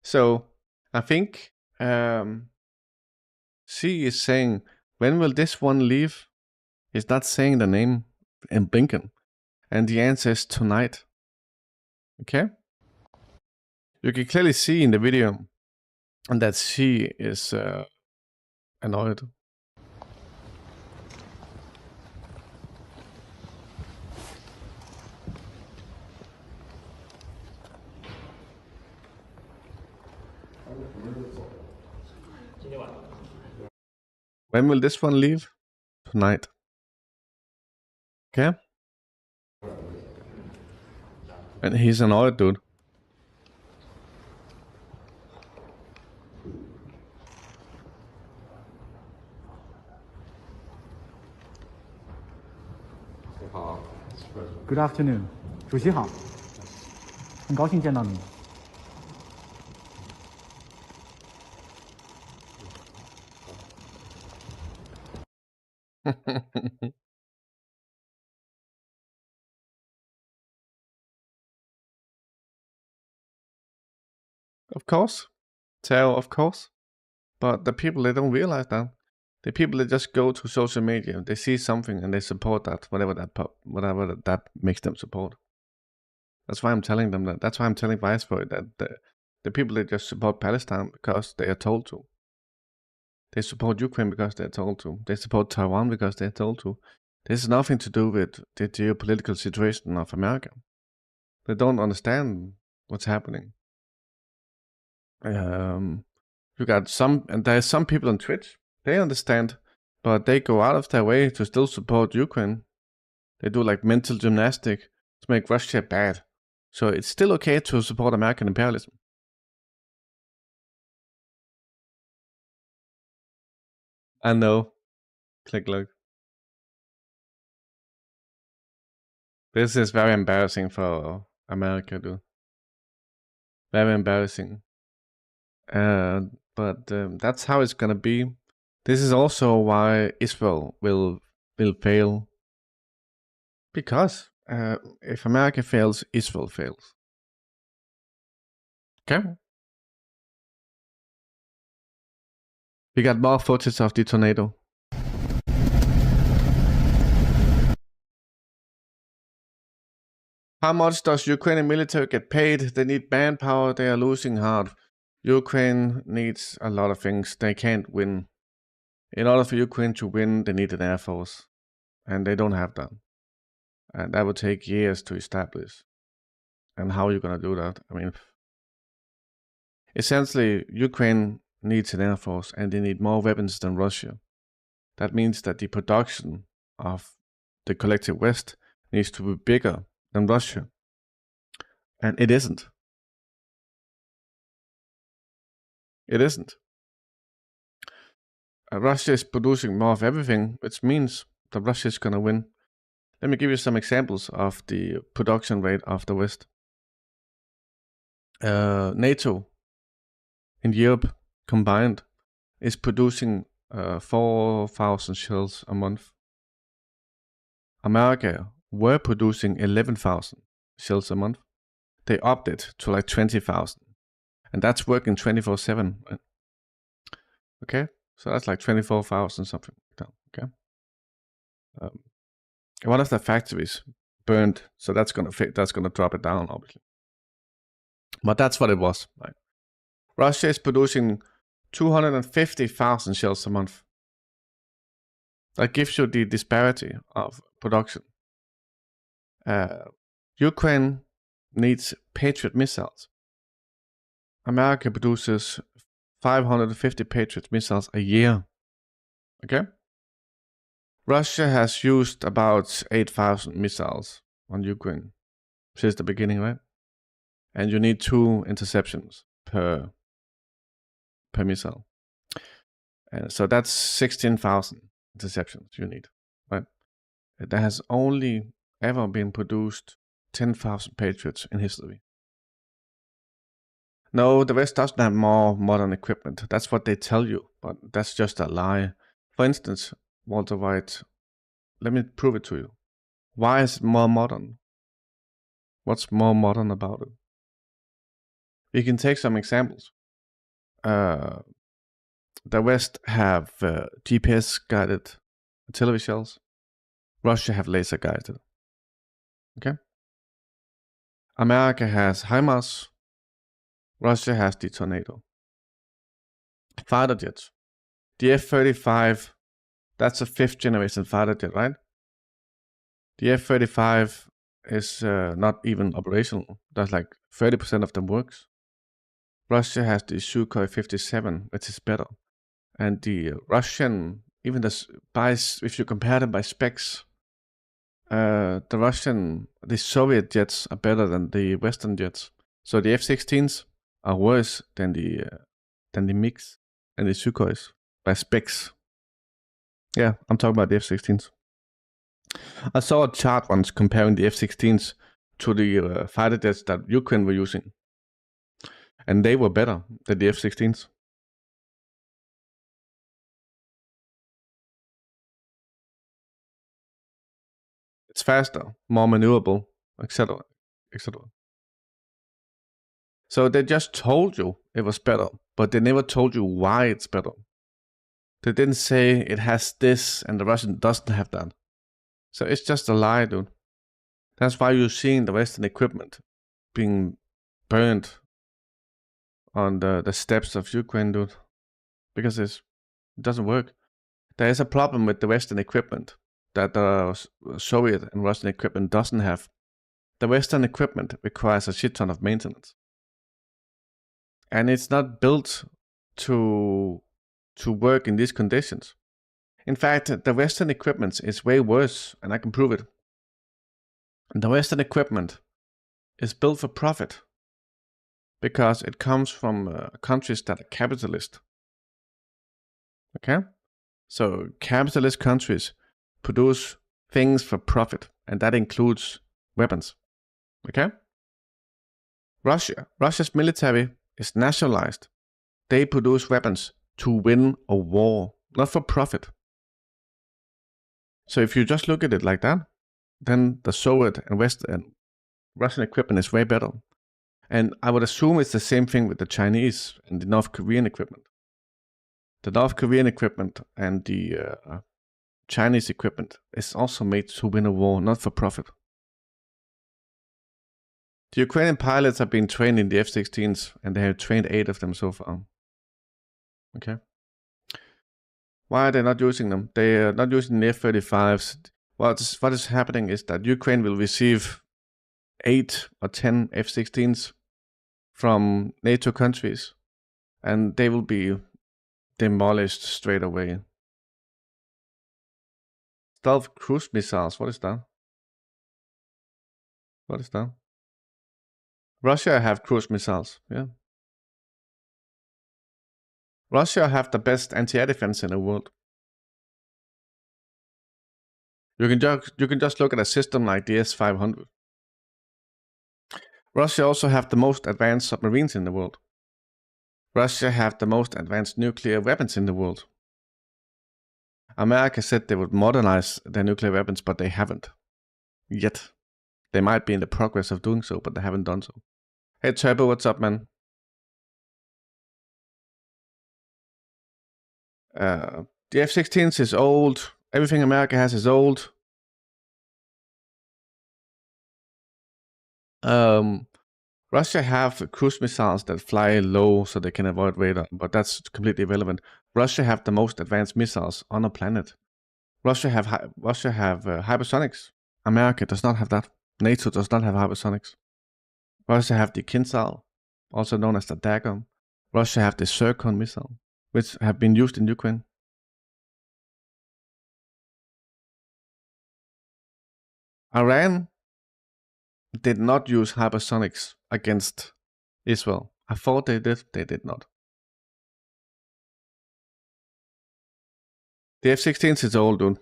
So, I think Xi is saying, when will this one leave? He's not saying the name in Blinken. And the answer is tonight. Okay? You can clearly see in the video that Xi is annoyed. When will this one leave? Tonight. Okay? And he's annoyed, dude. Good afternoon. 主席好，很高兴见到你。Of course. Tell, of course. But the people, they don't realize that. The people that just go to social media, they see something and they support that, whatever that makes them support. That's why I'm telling them that. That's why I'm telling Viceroy that the people that just support Palestine because they are told to. They support Ukraine because they're told to. They support Taiwan because they're told to. This has nothing to do with the geopolitical situation of America. They don't understand what's happening. You got some, and there's some people on Twitch, they understand, but they go out of their way to still support Ukraine. They do like mental gymnastics to make Russia bad. So it's still okay to support American imperialism. I know. Click look. This is very embarrassing for America, dude. Very embarrassing. But that's how it's gonna be. This is also why Israel will fail. Because if America fails, Israel fails. Okay? We got more footage of the tornado. How much does Ukrainian military get paid? They need manpower. They are losing hard. Ukraine needs a lot of things. They can't win. In order for Ukraine to win, they need an air force. And they don't have that. And that would take years to establish. And how are you going to do that? I mean, essentially, Ukraine needs an air force and they need more weapons than Russia. That means that the production of the collective West needs to be bigger than Russia. And it isn't. It isn't. Russia is producing more of everything, which means that Russia is going to win. Let me give you some examples of the production rate of the West. NATO in Europe combined is producing 4,000 shells a month. America were producing 11,000 shells a month. They upped it to like 20,000. And that's working 24/7. Right? Okay? So that's like 24,000 something. Okay? One of the factories burned, so that's gonna drop it down, obviously. But that's what it was. Right? Russia is producing 250,000 shells a month. That gives you the disparity of production. Ukraine needs Patriot missiles. America produces 550 Patriot missiles a year. Okay? Russia has used about 8,000 missiles on Ukraine since the beginning, right? And you need 2 interceptions per missile. So that's 16,000 interceptions you need, right? There has only ever been produced 10,000 Patriots in history. No, the West doesn't have more modern equipment. That's what they tell you, but that's just a lie. For instance, Walter White, let me prove it to you. Why is it more modern? What's more modern about it? We can take some examples. The West have GPS-guided artillery shells. Russia have laser-guided. Okay? America has HIMARS. Russia has the Tornado. Fighter jets. The F-35, that's a 5th generation fighter jet, right? The F-35 is not even operational. That's like 30% of them works. Russia has the Sukhoi 57, which is better. And the Russian, even if you compare them by specs, the Soviet jets are better than the Western jets. So the F-16s are worse than the MiGs and the Sukhois by specs. Yeah, I'm talking about the F-16s. I saw a chart once comparing the F-16s to the fighter jets that Ukraine were using. And they were better than the F-16s. It's faster, more maneuverable, etc., etc. So they just told you it was better, but they never told you why it's better. They didn't say it has this and the Russian doesn't have that. So it's just a lie, dude. That's why you're seeing the Western equipment being burned on the steppes of Ukraine, dude. Because it doesn't work. There is a problem with the Western equipment that the Soviet and Russian equipment doesn't have. The Western equipment requires a shit ton of maintenance. And it's not built to work in these conditions. In fact, the Western equipment is way worse, and I can prove it. The Western equipment is built for profit because it comes from countries that are capitalist. Okay? So capitalist countries produce things for profit, and that includes weapons. Okay? Russia's military is nationalized. They produce weapons to win a war, not for profit. So if you just look at it like that, then the Soviet and West and Russian equipment is way better. And I would assume it's the same thing with the Chinese and the North Korean equipment. The North Korean equipment and the Chinese equipment is also made to win a war, not for profit. The Ukrainian pilots have been trained in the F-16s, and they have trained 8 of them so far. Okay. Why are they not using them? They are not using the F-35s. What is happening is that Ukraine will receive 8 or 10 F-16s from NATO countries, and they will be demolished straight away. Stealth cruise missiles, what is that? What is that? Russia have cruise missiles, yeah. Russia have the best anti-air defense in the world. You can just look at a system like the S-500. Russia also have the most advanced submarines in the world. Russia have the most advanced nuclear weapons in the world. America said they would modernize their nuclear weapons, but they haven't. Yet. They might be in the progress of doing so, but they haven't done so. Hey Turbo, what's up, man? The F-16s is old. Everything America has is old. Russia have cruise missiles that fly low so they can avoid radar, but that's completely irrelevant. Russia have the most advanced missiles on the planet. Russia have hypersonics. America does not have that. NATO does not have hypersonics. Russia have the Kinzhal, also known as the Dagger. Russia have the Zircon missile, which have been used in Ukraine. Iran did not use hypersonics against Israel. I thought they did. They did not. The F-16s is old, dude.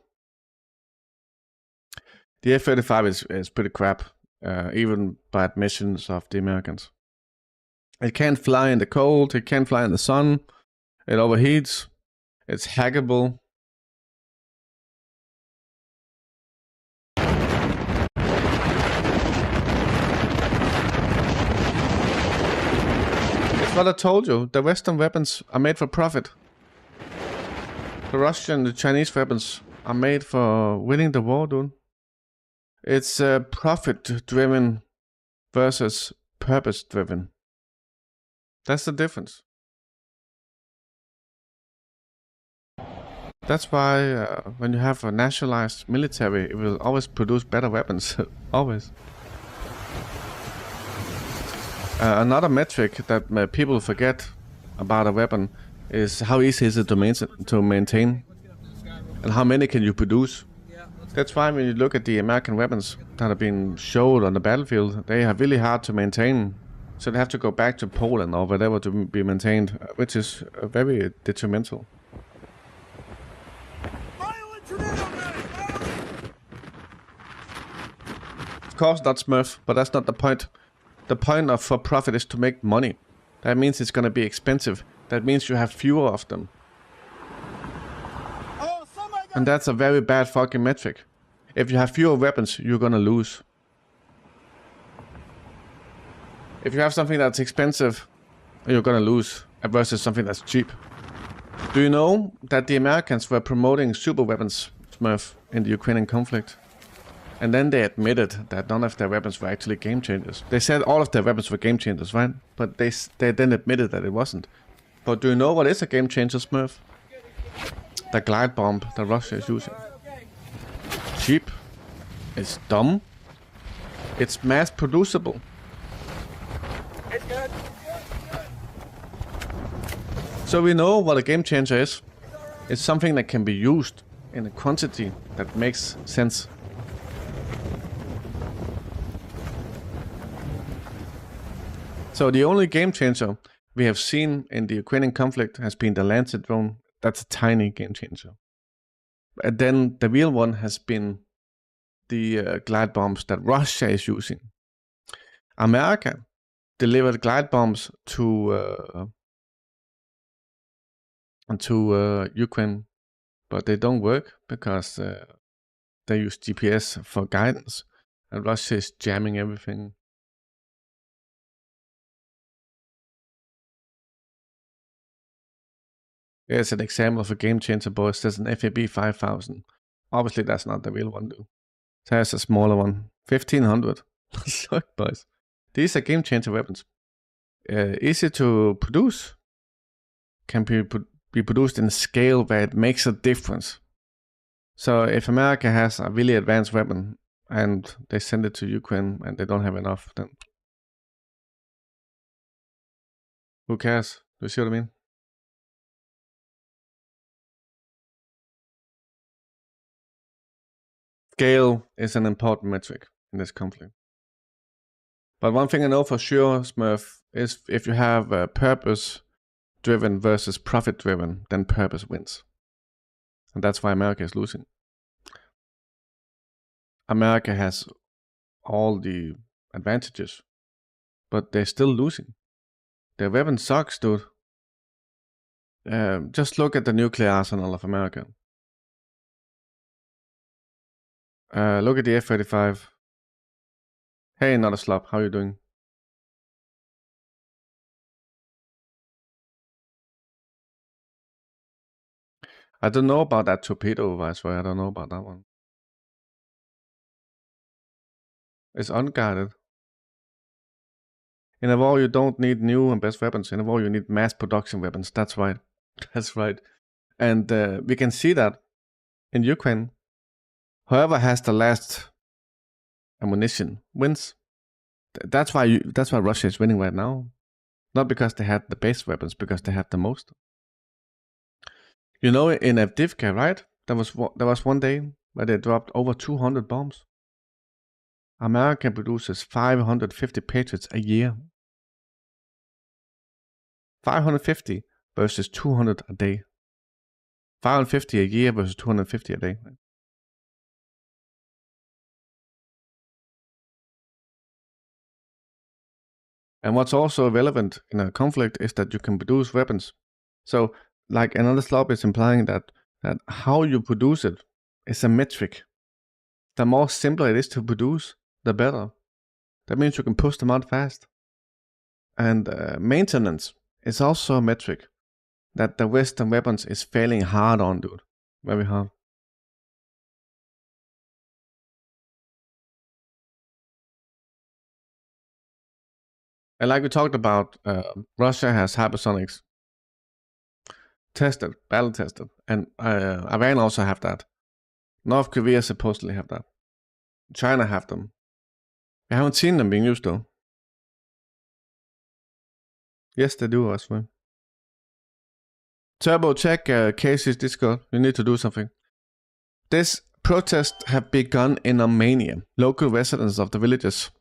The F-35 is pretty crap, even by admissions of the Americans. It can't fly in the cold. It can't fly in the sun. It overheats. It's hackable. It's what I told you. The Western weapons are made for profit. The Russian, the Chinese weapons are made for winning the war, dude. It's profit-driven versus purpose-driven. That's the difference. That's why when you have a nationalized military, it will always produce better weapons. Always. Another metric that people forget about a weapon is how easy is it to maintain, and how many can you produce. That's why when you look at the American weapons that have been showed on the battlefield, they are really hard to maintain. So they have to go back to Poland or whatever to be maintained, which is very detrimental. Of course not Smurf, but that's not the point. The point of for profit is to make money. That means it's going to be expensive. That means you have fewer of them. And that's a very bad fucking metric. If you have fewer weapons, you're going to lose. If you have something that's expensive, you're going to lose versus something that's cheap. Do you know that the Americans were promoting super weapons, Smurf, in the Ukrainian conflict? And then they admitted that none of their weapons were actually game changers. They said all of their weapons were game changers, right? But they then admitted that it wasn't. But do you know what is a game changer, Smurf? The glide bomb that Russia is using. Cheap. It's dumb. It's mass producible. So we know what a game changer is. It's something that can be used in a quantity that makes sense. So the only game changer we have seen in the Ukrainian conflict has been the Lancet drone. That's a tiny game changer. And then the real one has been the glide bombs that Russia is using. America delivered glide bombs to Ukraine, but they don't work because they use GPS for guidance, and Russia is jamming everything. Here's an example of a game changer, boys. There's an FAB 5000. Obviously, that's not the real one, though. There's a smaller one, 1500. Look, boys. These are game changer weapons. Easy to produce. Can be produced in a scale where it makes a difference. So if America has a really advanced weapon and they send it to Ukraine and they don't have enough, then who cares? Do you see what I mean? Scale is an important metric in this conflict. But one thing I know for sure, Smurf, is if you have purpose-driven versus profit-driven, then purpose wins. And that's why America is losing. America has all the advantages, but they're still losing. Their weapon sucks, dude. Just look at the nuclear arsenal of America. Look at the F-35. Hey, not a slop. How you doing? I don't know about that torpedo, Viceroy. I don't know about that one. It's unguarded. In a war, you don't need new and best weapons. In a war, you need mass production weapons. That's right. That's right. And we can see that in Ukraine. Whoever has the last ammunition wins. That's why Russia is winning right now. Not because they had the best weapons, because they had the most. You know, in Avdiivka, right? There was one day where they dropped over 200 bombs. America produces 550 Patriots a year. 550 versus 200 a day. 550 a year versus 250 a day. And what's also relevant in a conflict is that you can produce weapons. So, like another slop is implying that how you produce it is a metric. The more simpler it is to produce, the better. That means you can push them out fast. And maintenance is also a metric that the Western weapons is failing hard on, dude. Very hard. And like we talked about, Russia has hypersonics tested, battle tested, and Iran also have that. North Korea supposedly have that. China have them. I haven't seen them being used though. Yes, they do as well. Turbo, check Casey's Discord. You need to do something. This protest have begun in Armenia. Local residents of the villages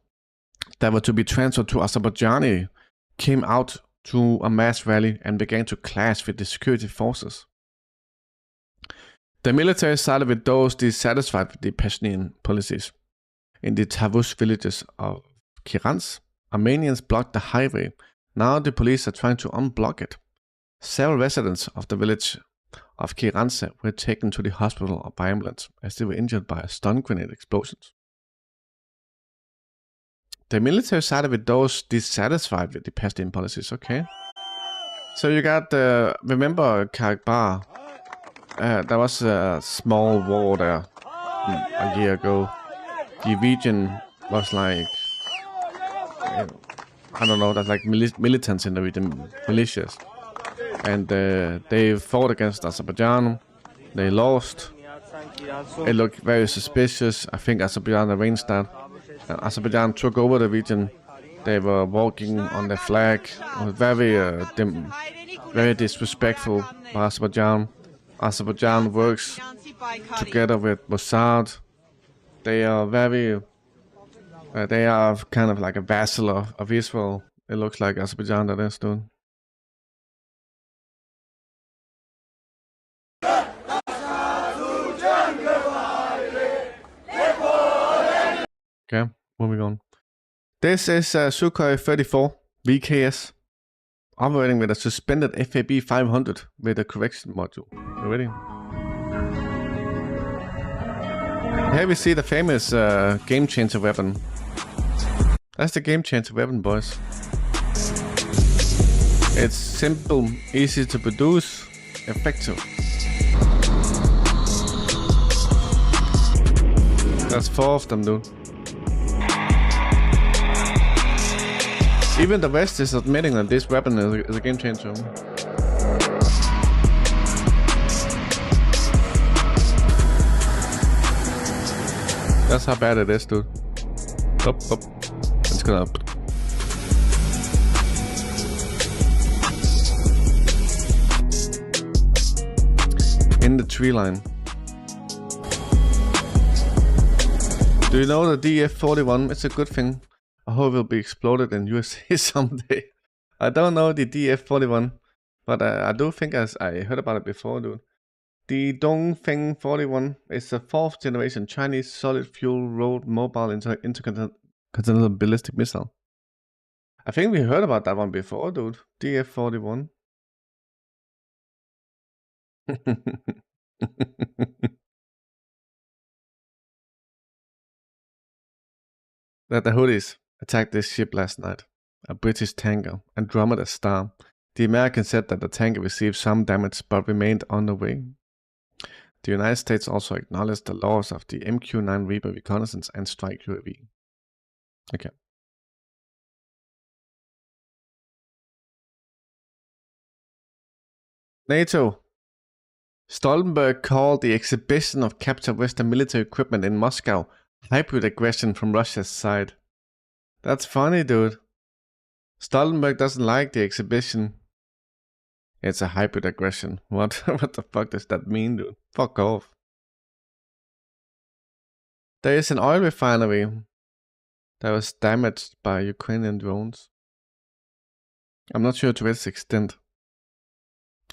that were to be transferred to Azerbaijan came out to a mass rally and began to clash with the security forces. The military sided with those dissatisfied with the Pashtun policies. In the Tavush villages of Kirans, Armenians blocked the highway. Now the police are trying to unblock it. Several residents of the village of Kirans were taken to the hospital by ambulance as they were injured by stun grenade explosions. The military sided with those dissatisfied with the Pashtun policies. Okay. So you got, remember Karabakh? There was a small war there a year ago. The region was like, I don't know, that's like militants in the region, militias. And they fought against Azerbaijan. They lost. It looked very suspicious. I think Azerbaijan arranged that. Azerbaijan took over the region. They were walking on their flag. It was very very disrespectful by Azerbaijan. Azerbaijan works together with Mossad. They are very, they are kind of like a vassal of Israel. It looks like Azerbaijan, that is, dude. Okay, moving on. This is Sukhoi 34 VKS operating with a suspended FAB 500 with a correction module. You ready? Here we see the famous game changer weapon. That's the game changer weapon, boys. It's simple, easy to produce, effective. That's 4 of them, dude. Even the West is admitting that this weapon is a game changer. That's how bad it is, dude. Up. It's gonna up. In the tree line. Do you know the DF-41? It's a good thing. I hope it will be exploded in USA someday. I don't know the DF-41, but I do think I heard about it before, dude. The Dongfeng 41 is a 4th generation Chinese solid fuel road mobile intercontinental ballistic missile. I think we heard about that one before, dude. DF-41. That the Houthis attacked this ship last night, a British tanker, Andromeda Star. The Americans said that the tanker received some damage but remained on the way. The United States also acknowledged the loss of the MQ-9 Reaper reconnaissance and strike UAV. Okay. NATO. Stoltenberg called the exhibition of captured Western military equipment in Moscow hybrid aggression from Russia's side. That's funny, dude. Stoltenberg doesn't like the exhibition. It's a hybrid aggression. What the fuck does that mean, dude? Fuck off. There is an oil refinery that was damaged by Ukrainian drones. I'm not sure to which extent.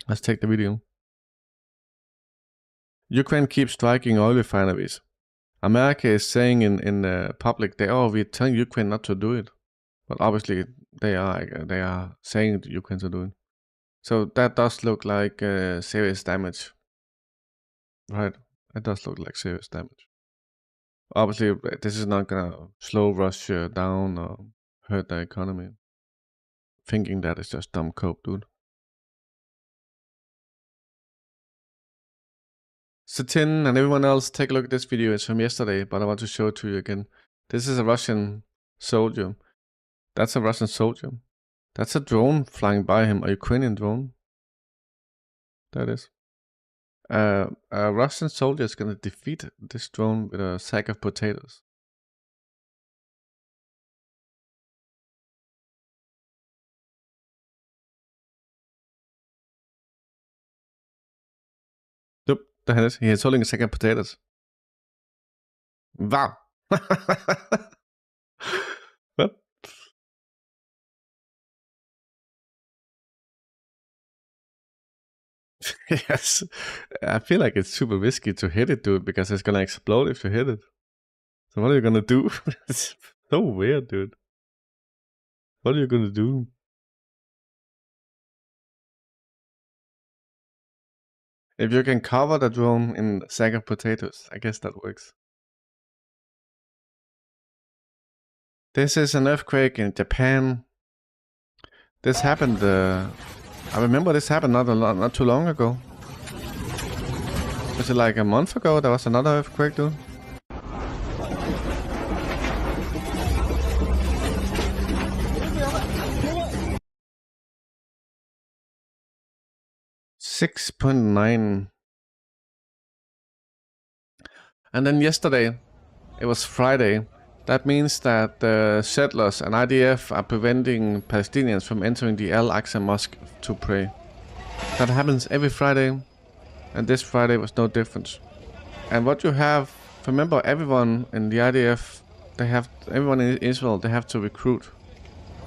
Let's take the video. Ukraine keeps striking oil refineries. America is saying in public, we're telling Ukraine not to do it, but obviously they are saying to Ukraine to do it. So that does look like serious damage, right? It does look like serious damage. Obviously, this is not gonna slow Russia down or hurt the economy. Thinking that is just dumb cope, dude. Satin and everyone else, take a look at this video. It's from yesterday, but I want to show it to you again. This is a Russian soldier. That's a Russian soldier. That's a drone flying by him, a Ukrainian drone. There it is. A Russian soldier is going to defeat this drone with a sack of potatoes. Yep, there it is. He is holding a sack of potatoes. Wow. What? Yes, I feel like it's super risky to hit it, dude, because it's gonna explode if you hit it. So what are you gonna do? It's so weird, dude. What are you gonna do? If you can cover the drone in a sack of potatoes, I guess that works. This is an earthquake in Japan. This happened, I remember this happened not too long ago. Was it like a month ago? There was another earthquake, dude. $6.9. And then yesterday, it was Friday. That means that the settlers and IDF are preventing Palestinians from entering the Al-Aqsa Mosque to pray. That happens every Friday, and this Friday was no different. And what you have, remember, everyone in the IDF, everyone in Israel, they have to recruit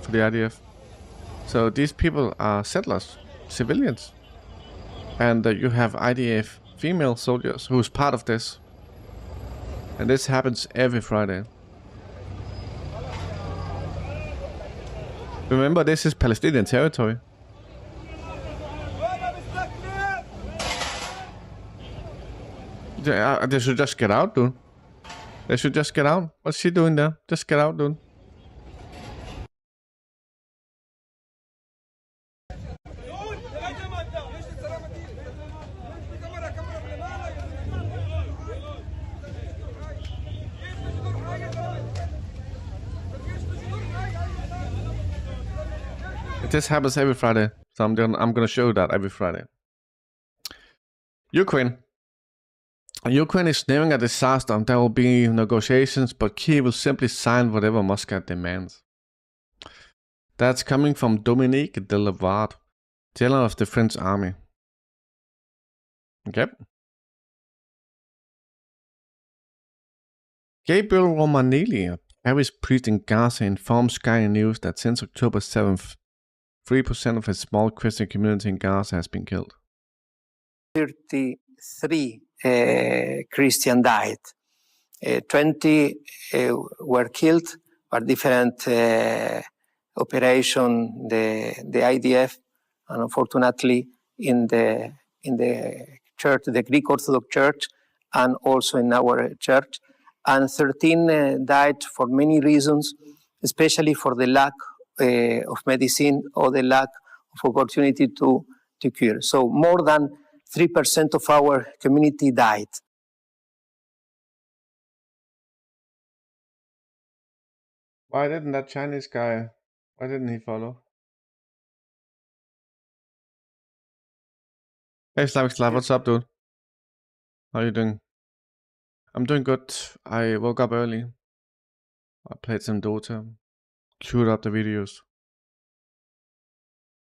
for the IDF. So these people are settlers, civilians. And you have IDF female soldiers who's part of this. And this happens every Friday. Remember, this is Palestinian territory. They should just get out, dude. They should just get out. What's she doing there? Just get out, dude. This happens every Friday, so I'm gonna show you that every Friday. Ukraine is nearing a disaster. There will be negotiations, but Kyiv will simply sign whatever Moscow demands. That's coming from Dominique de Lavard, general of the French army. Okay. Gabriel Romanelli, a Paris priest in Gaza, informed Sky News that since October 7th, 3% of a small Christian community in Gaza has been killed. 33 Christians died. 20 were killed by different operation. The IDF, and unfortunately, in the church, the Greek Orthodox Church, and also in our church. And 13 died for many reasons, especially for the lack of medicine or the lack of opportunity to cure. So more than 3% of our community died. Why didn't that Chinese guy, why didn't he follow? Hey Slav, what's up, dude? How are you doing? I'm doing good. I woke up early. I played some Dota, queued up the videos,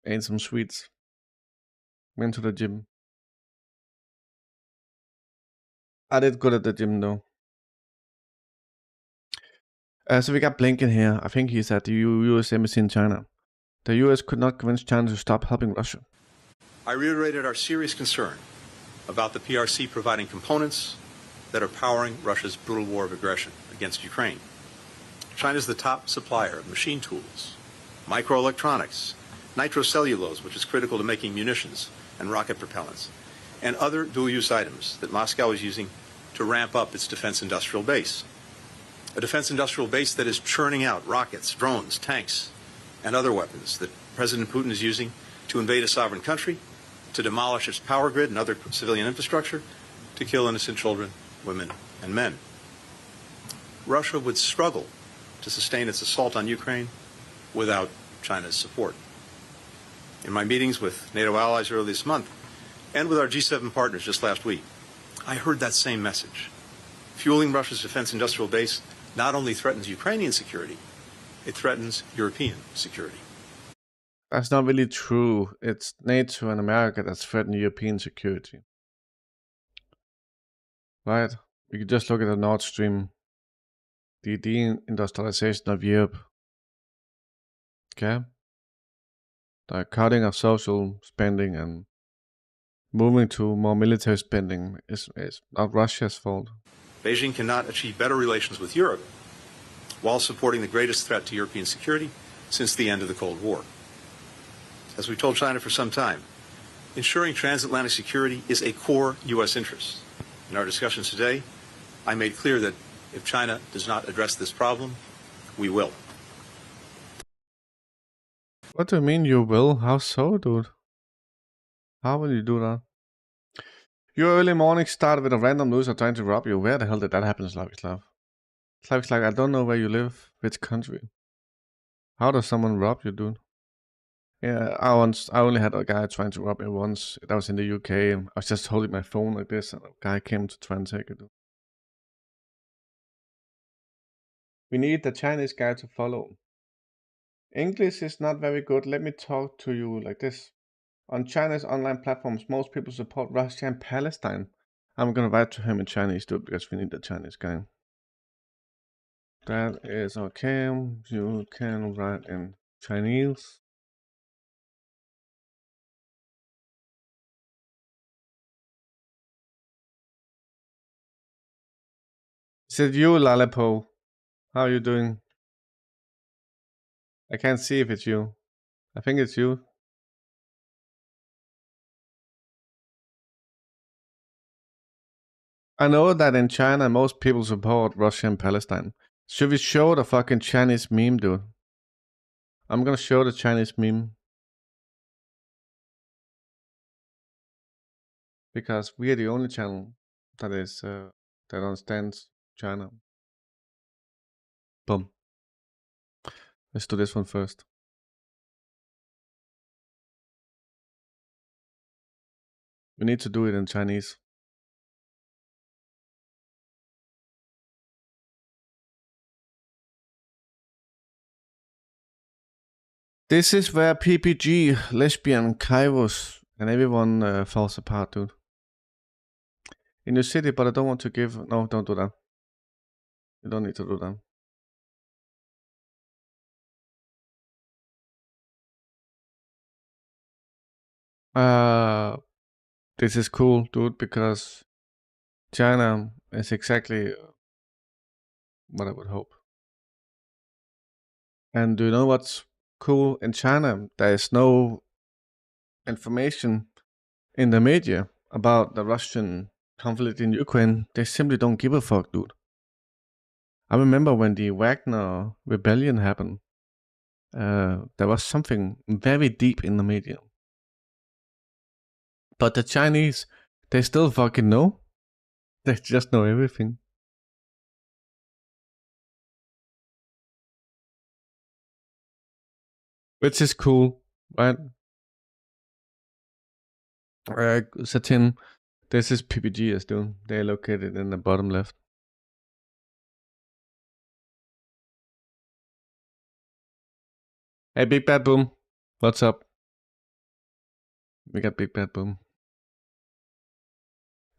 ate some sweets, went to the gym. I did good at the gym though. So we got Blinken here. I think he's at the US Embassy in China. The US could not convince China to stop helping Russia. I reiterated our serious concern about the PRC providing components that are powering Russia's brutal war of aggression against Ukraine. China is the top supplier of machine tools, microelectronics, nitrocellulose, which is critical to making munitions and rocket propellants, and other dual-use items that Moscow is using to ramp up its defense industrial base. A defense industrial base that is churning out rockets, drones, tanks, and other weapons that President Putin is using to invade a sovereign country, to demolish its power grid and other civilian infrastructure, to kill innocent children, women, and men. Russia would struggle to sustain its assault on Ukraine without China's support. In my meetings with NATO allies earlier this month, and with our G7 partners just last week, I heard that same message. Fueling Russia's defense industrial base not only threatens Ukrainian security, it threatens European security. That's not really true. It's NATO and America that's threatening European security. Right? We could just look at the Nord Stream, the deindustrialization of Europe. Okay? The cutting of social spending and moving to more military spending is not Russia's fault. Beijing cannot achieve better relations with Europe while supporting the greatest threat to European security since the end of the Cold War. As we've told China for some time, ensuring transatlantic security is a core U.S. interest. In our discussions today, I made clear that if China does not address this problem, we will. What do you mean you will? How so, dude? How will you do that? Your early morning started with a random loser trying to rob you. Where the hell did that happen, Slavislav? Slavislav, I don't know where you live, which country. How does someone rob you, dude? Yeah, I only had a guy trying to rob me once. That was in the UK. I was just holding my phone like this, and a guy came to try and take it. We need the Chinese guy to follow. English is not very good. Let me talk to you like this. On China's online platforms, most people support Russia and Palestine. I'm gonna write to him in Chinese too, because we need the Chinese guy. That is okay. You can write in Chinese. Is it you, Lalepo? How are you doing? I can't see if it's you. I think it's you. I know that in China, most people support Russia and Palestine. Should we show the fucking Chinese meme, dude? I'm gonna show the Chinese meme. Because we are the only channel that is that understands China. Boom. Let's do this one first. We need to do it in Chinese. This is where PPG, Lesbian, Kairos, and everyone falls apart, dude. In your city, but I don't want to give... No, don't do that. You don't need to do that. This is cool, dude, because China is exactly what I would hope. And do you know what's cool in China? There is no information in the media about the Russian conflict in Ukraine. They simply don't give a fuck, dude. I remember when the Wagner rebellion happened, there was something very deep in the media. But the Chinese, they still fucking know. They just know everything. Which is cool, right? Satin, this is PPGs, dude. They're located in the bottom left. Hey, Big Bad Boom. What's up? We got Big Bad Boom.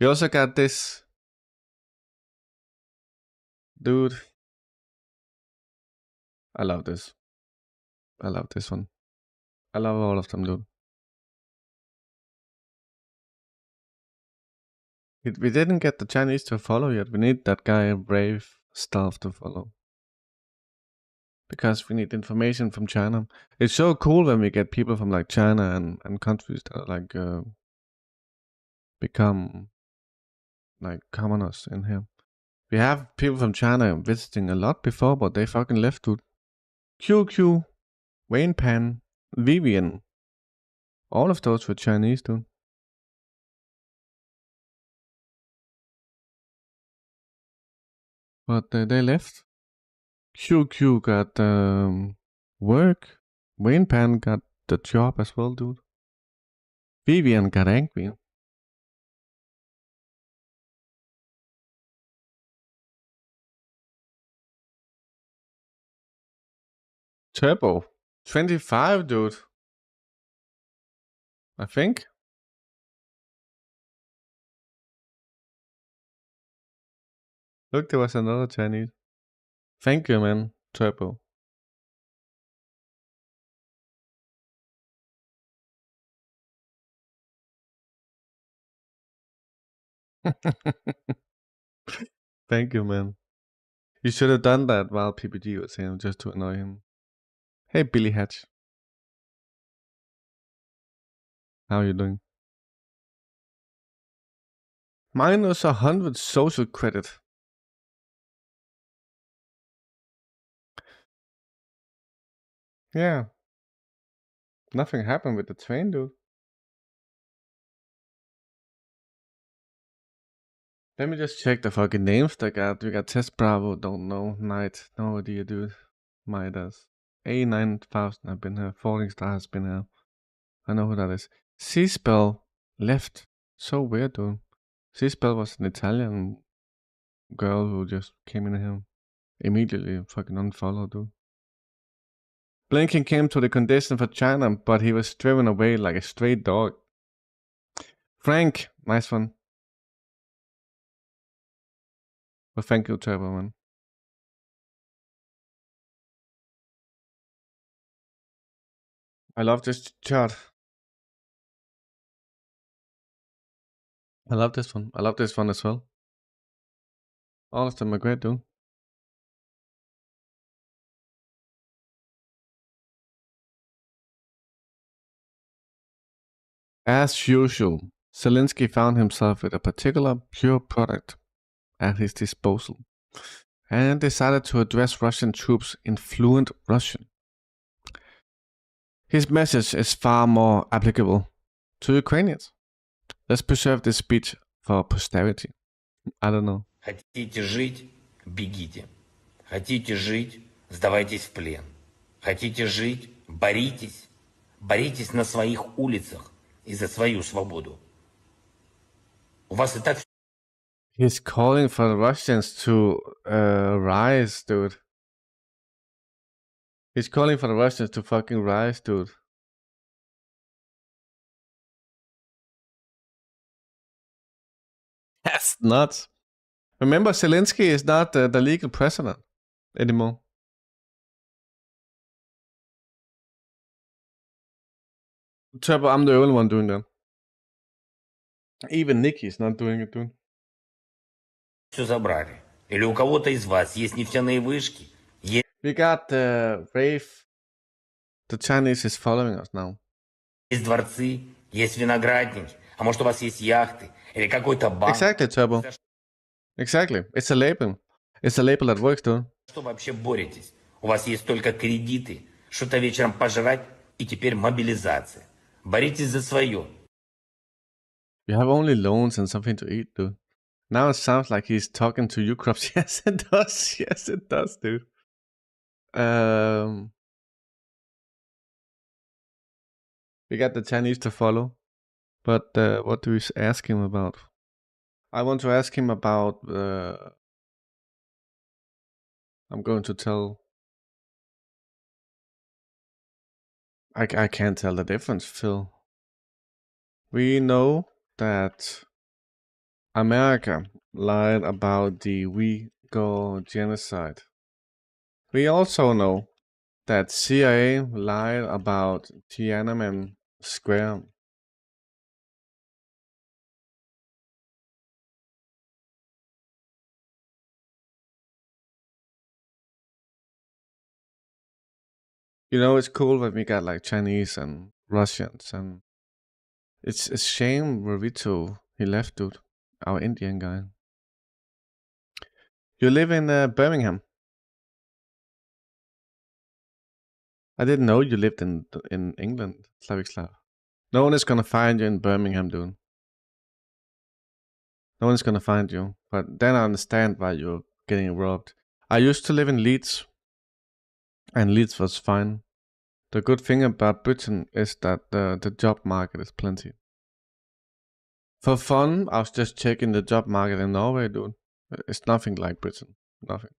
We also got this dude. I love this. I love this one. I love all of them, dude. We didn't get the Chinese to follow yet. We need that guy Brave Stuff to follow. Because we need information from China. It's so cool when we get people from like China and countries that like become like commoners in here. We have people from China visiting a lot before, but they fucking left, dude. QQ, Wayne Pan, Vivian. All of those were Chinese, dude. But they left. QQ got work. Wayne Pan got the job as well, dude. Vivian got angry. Turbo. 25, dude. I think. Look, there was another Chinese. Thank you, man. Turbo. Thank you, man. You should have done that while PPG was here, just to annoy him. Hey, Billy Hatch. How are you doing? Minus 100 social credit. Yeah. Nothing happened with the train, dude. Let me just check the fucking names they got. We got Test Bravo, don't know. Knight, no idea, dude. Midas. A9000, I've been here. Falling Star has been here. I know who that is. C-Spell left. So weird, dude. C-Spell was an Italian girl who just came in here. Immediately fucking unfollowed, dude. Blinken came to the condition for China, but he was driven away like a stray dog. Frank, nice one. Well, thank you, Trevor, man. I love this chart. I love this one. I love this one as well. All of them are great, dude. As usual, Zelensky found himself with a particular pure product at his disposal and decided to address Russian troops in fluent Russian. His message is far more applicable to Ukrainians. Let's preserve this speech for posterity. I don't know. Хотите жить? Бегите. Хотите жить? Сдавайтесь в плен. Хотите жить? Боритесь. Боритесь на своих улицах и за свою свободу. У вас и так... He's calling for the Russians to rise, dude. He's calling for the Russians to fucking rise, dude. That's nuts. Remember, Zelensky is not the legal president anymore. Turbo, I'm the only one doing that. Even Nikki's not doing it, dude. Все забрали. Или у кого-то из вас есть нефтяные вышки? We got Rafe. The Chinese is following us now. Есть дворцы, есть виноградники. А может, у вас есть яхты? Или какой-то банк? Exactly, Turbo. Exactly. It's a label. It's a label that works, dude. Что вообще боретесь? У вас есть только кредиты, что-то вечером пожрать и теперь мобилизация. Боритесь за свое. You have only loans and something to eat, dude. Now it sounds like he's talking to you, Crops. Yes, it does. Yes, it does, dude. We got the Chinese to follow. But what do we ask him about? I want to ask him about... I'm going to tell... I can't tell the difference, Phil. We know that America lied about the Uyghur genocide. We also know that CIA lied about Tiananmen Square. You know, it's cool when we got like Chinese and Russians, and it's a shame Ravito, he left, dude. Our Indian guy. You live in Birmingham. I didn't know you lived in England, Slavic Slav. No one is gonna find you in Birmingham, dude. No one is gonna find you. But then I understand why you're getting robbed. I used to live in Leeds. And Leeds was fine. The good thing about Britain is that the job market is plenty. For fun, I was just checking the job market in Norway, dude. It's nothing like Britain. Nothing.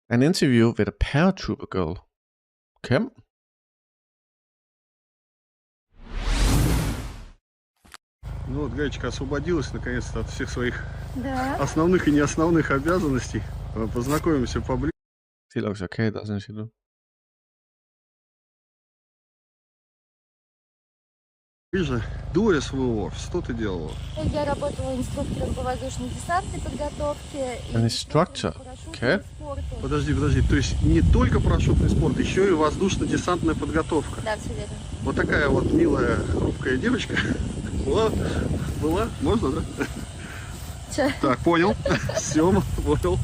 An interview with a paratrooper girl. Kim? Ну вот, Гаечка освободилась наконец-то от всех своих основных и неосновных обязанностей. Познакомимся поближе. She looks okay, doesn't she, do? До СВО, что ты делала? Я работала инструктором по воздушно-десантной подготовке. An instructor? Okay. Подожди, то есть не только парашютный спорт, еще и воздушно-десантная подготовка. Да, все верно. Вот такая вот милая, хрупкая девочка. Была? Можно, да? Че? Так, понял. Все, понял.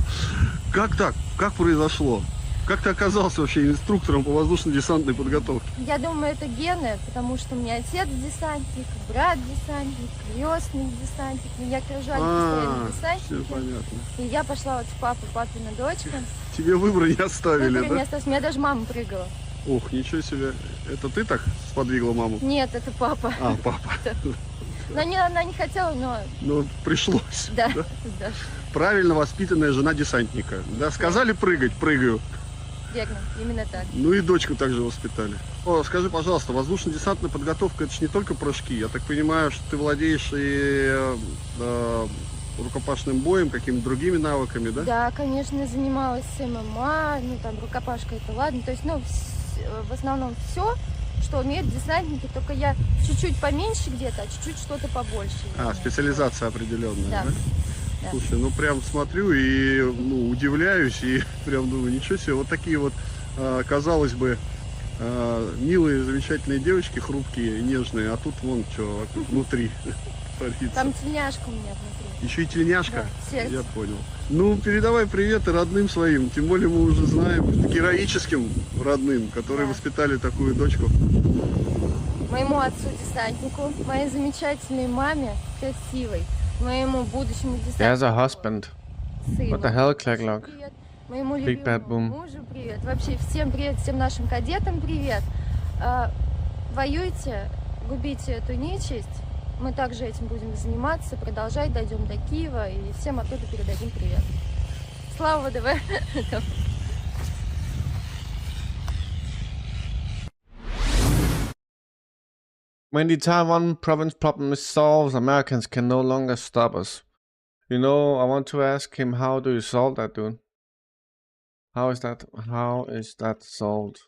Как так? Как произошло? Как ты оказался вообще инструктором по воздушно-десантной подготовке? Я думаю, это гены, потому что у меня отец десантник, брат десантник, крестный десантник. Меня окружали постоянно десантники. Все понятно. И я пошла вот с папой, папина дочка. Тебе выбора не оставили, выбора не осталось. У меня даже мама прыгала. Ох, ничего себе. Это ты так сподвигла маму? Нет, это папа. А, папа. Но она не хотела, но... Ну, пришлось. Да, да. Правильно воспитанная жена десантника. Да, сказали прыгать, прыгаю. Верно, именно так. Ну и дочку также воспитали. О, скажи, пожалуйста, воздушно-десантная подготовка — это же не только прыжки. Я так понимаю, что ты владеешь и рукопашным боем, какими-то другими навыками, да? Да, конечно, я занималась ММА, ну там рукопашка это ладно. То есть, ну, в основном все, что умеют десантники, только я чуть-чуть поменьше где-то, а чуть-чуть что-то побольше. Специализация определенная, да? Да. Слушай, ну прям смотрю и удивляюсь, и прям думаю, ничего себе, вот такие вот, казалось бы, милые, замечательные девочки, хрупкие, нежные, а тут вон что внутри творится. Там тельняшка у меня внутри. Еще и тельняшка? Да, я понял. Ну, передавай приветы родным своим, тем более мы уже знаем, героическим родным, которые воспитали такую дочку. Моему отцу-десантнику, моей замечательной маме, красивой, моему будущему десантнику. There's a husband. Сыну. What the hell, Clacklock? Моему Big Bad любимому Boom. мужу привет. Вообще всем привет, всем нашим кадетам привет. Воюйте, губите эту нечисть. Мы также этим будем заниматься, продолжать, дойдем до Киева и всем оттуда передадим привет. Слава ВДВ! When the Taiwan province problem is solved, Americans can no longer stop us. You know, I want to ask him, how do you solve that, dude? How is that solved?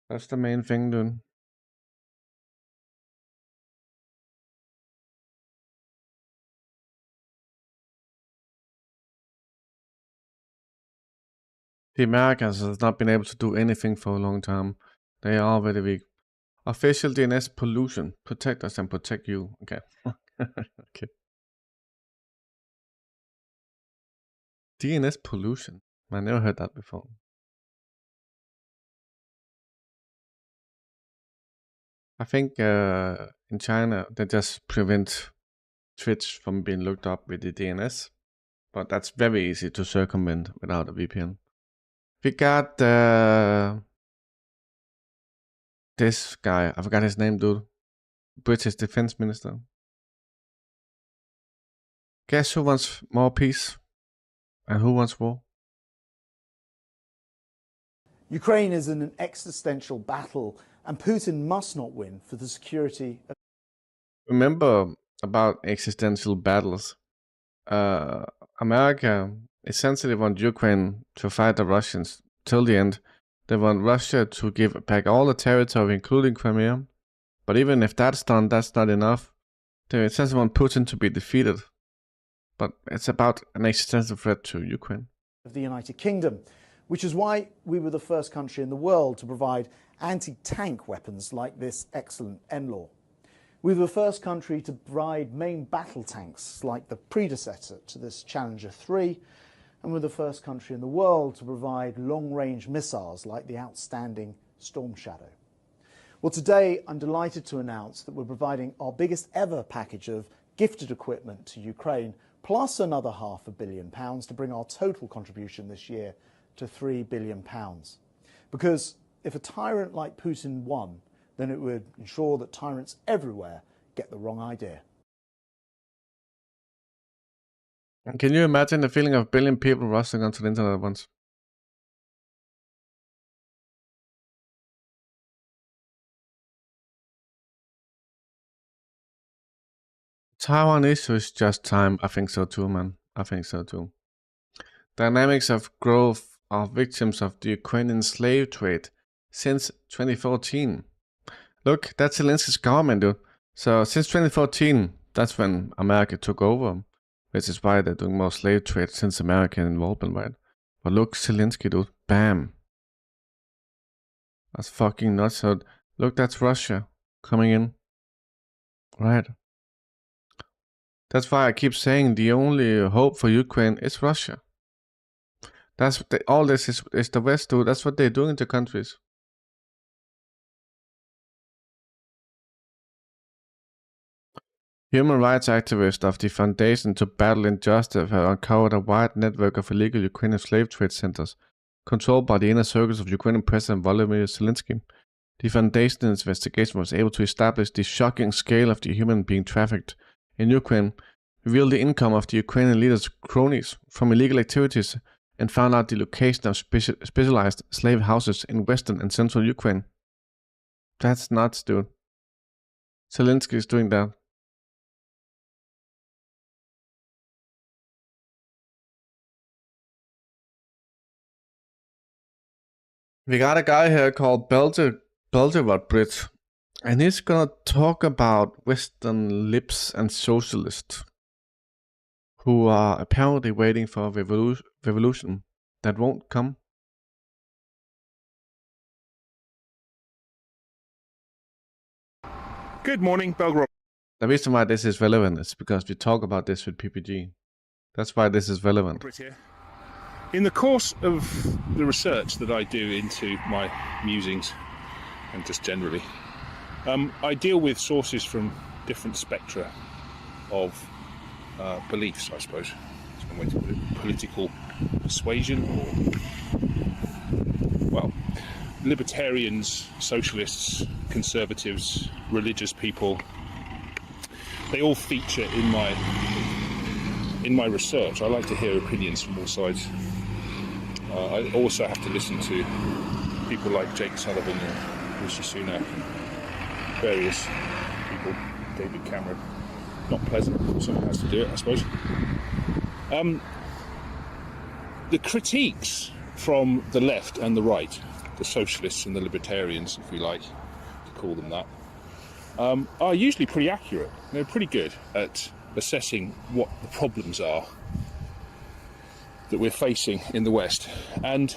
That's the main thing, dude. The Americans have not been able to do anything for a long time. They are very weak. Official DNS pollution. Protect us and protect you. Okay. Okay. DNS pollution. I never heard that before. I think in China they just prevent Twitch from being looked up with the DNS. But that's very easy to circumvent without a VPN. We got this guy, I forgot his name, dude. British Defense Minister. Guess who wants more peace? And who wants war? Ukraine is in an existential battle, and Putin must not win for the security of... Remember about existential battles. America essentially want Ukraine to fight the Russians till the end. They want Russia to give back all the territory, including Crimea. But even if that's done, that's not enough. They essentially want Putin to be defeated. But it's about an existential threat to Ukraine. Of the United Kingdom, which is why we were the first country in the world to provide anti-tank weapons like this excellent NLAW. We were the first country to provide main battle tanks like the predecessor to this Challenger 3, and we're the first country in the world to provide long-range missiles like the outstanding Storm Shadow. Well, today I'm delighted to announce that we're providing our biggest ever package of gifted equipment to Ukraine, plus another £500 million to bring our total contribution this year to £3 billion. Because if a tyrant like Putin won, then it would ensure that tyrants everywhere get the wrong idea. Can you imagine the feeling of a billion people rushing onto the internet at once? Taiwan issue is just time. I think so too, man. I think so too. Dynamics of growth of victims of the Ukrainian slave trade since 2014. Look, that's Zelensky's government, dude. So since 2014, that's when America took over, which is why they're doing more slave trade since American involvement, right? But look, Zelensky, dude, bam. That's fucking nuts. So look, that's Russia coming in, right? That's why I keep saying the only hope for Ukraine is Russia. That's what all this is the West, dude. That's what they're doing to countries. Human rights activists of the Foundation to Battle Injustice have uncovered a wide network of illegal Ukrainian slave trade centers controlled by the inner circles of Ukrainian President Volodymyr Zelensky. The Foundation investigation was able to establish the shocking scale of the human being trafficked in Ukraine, revealed the income of the Ukrainian leaders' cronies from illegal activities, and found out the location of specialized slave houses in western and central Ukraine. That's nuts, dude. Zelensky is doing that. We got a guy here called Belgerod Brit, and he's gonna talk about Western libs and socialists who are apparently waiting for a revolution that won't come. Good morning, Belgrade. The reason why this is relevant is because we talk about this with PPG. That's why this is relevant. In the course of the research that I do into my musings, and just generally, I deal with sources from different spectra of beliefs, I suppose. Some way to put it, political persuasion, or, well, libertarians, socialists, conservatives, religious people. They all feature in my research. I like to hear opinions from all sides. I also have to listen to people like Jake Sullivan and Rishi Sunak, various people, David Cameron. Not pleasant, someone has to do it, I suppose. The critiques from the left and the right, the socialists and the libertarians, if we like to call them that, are usually pretty accurate. They're pretty good at assessing what the problems are that we're facing in the West, and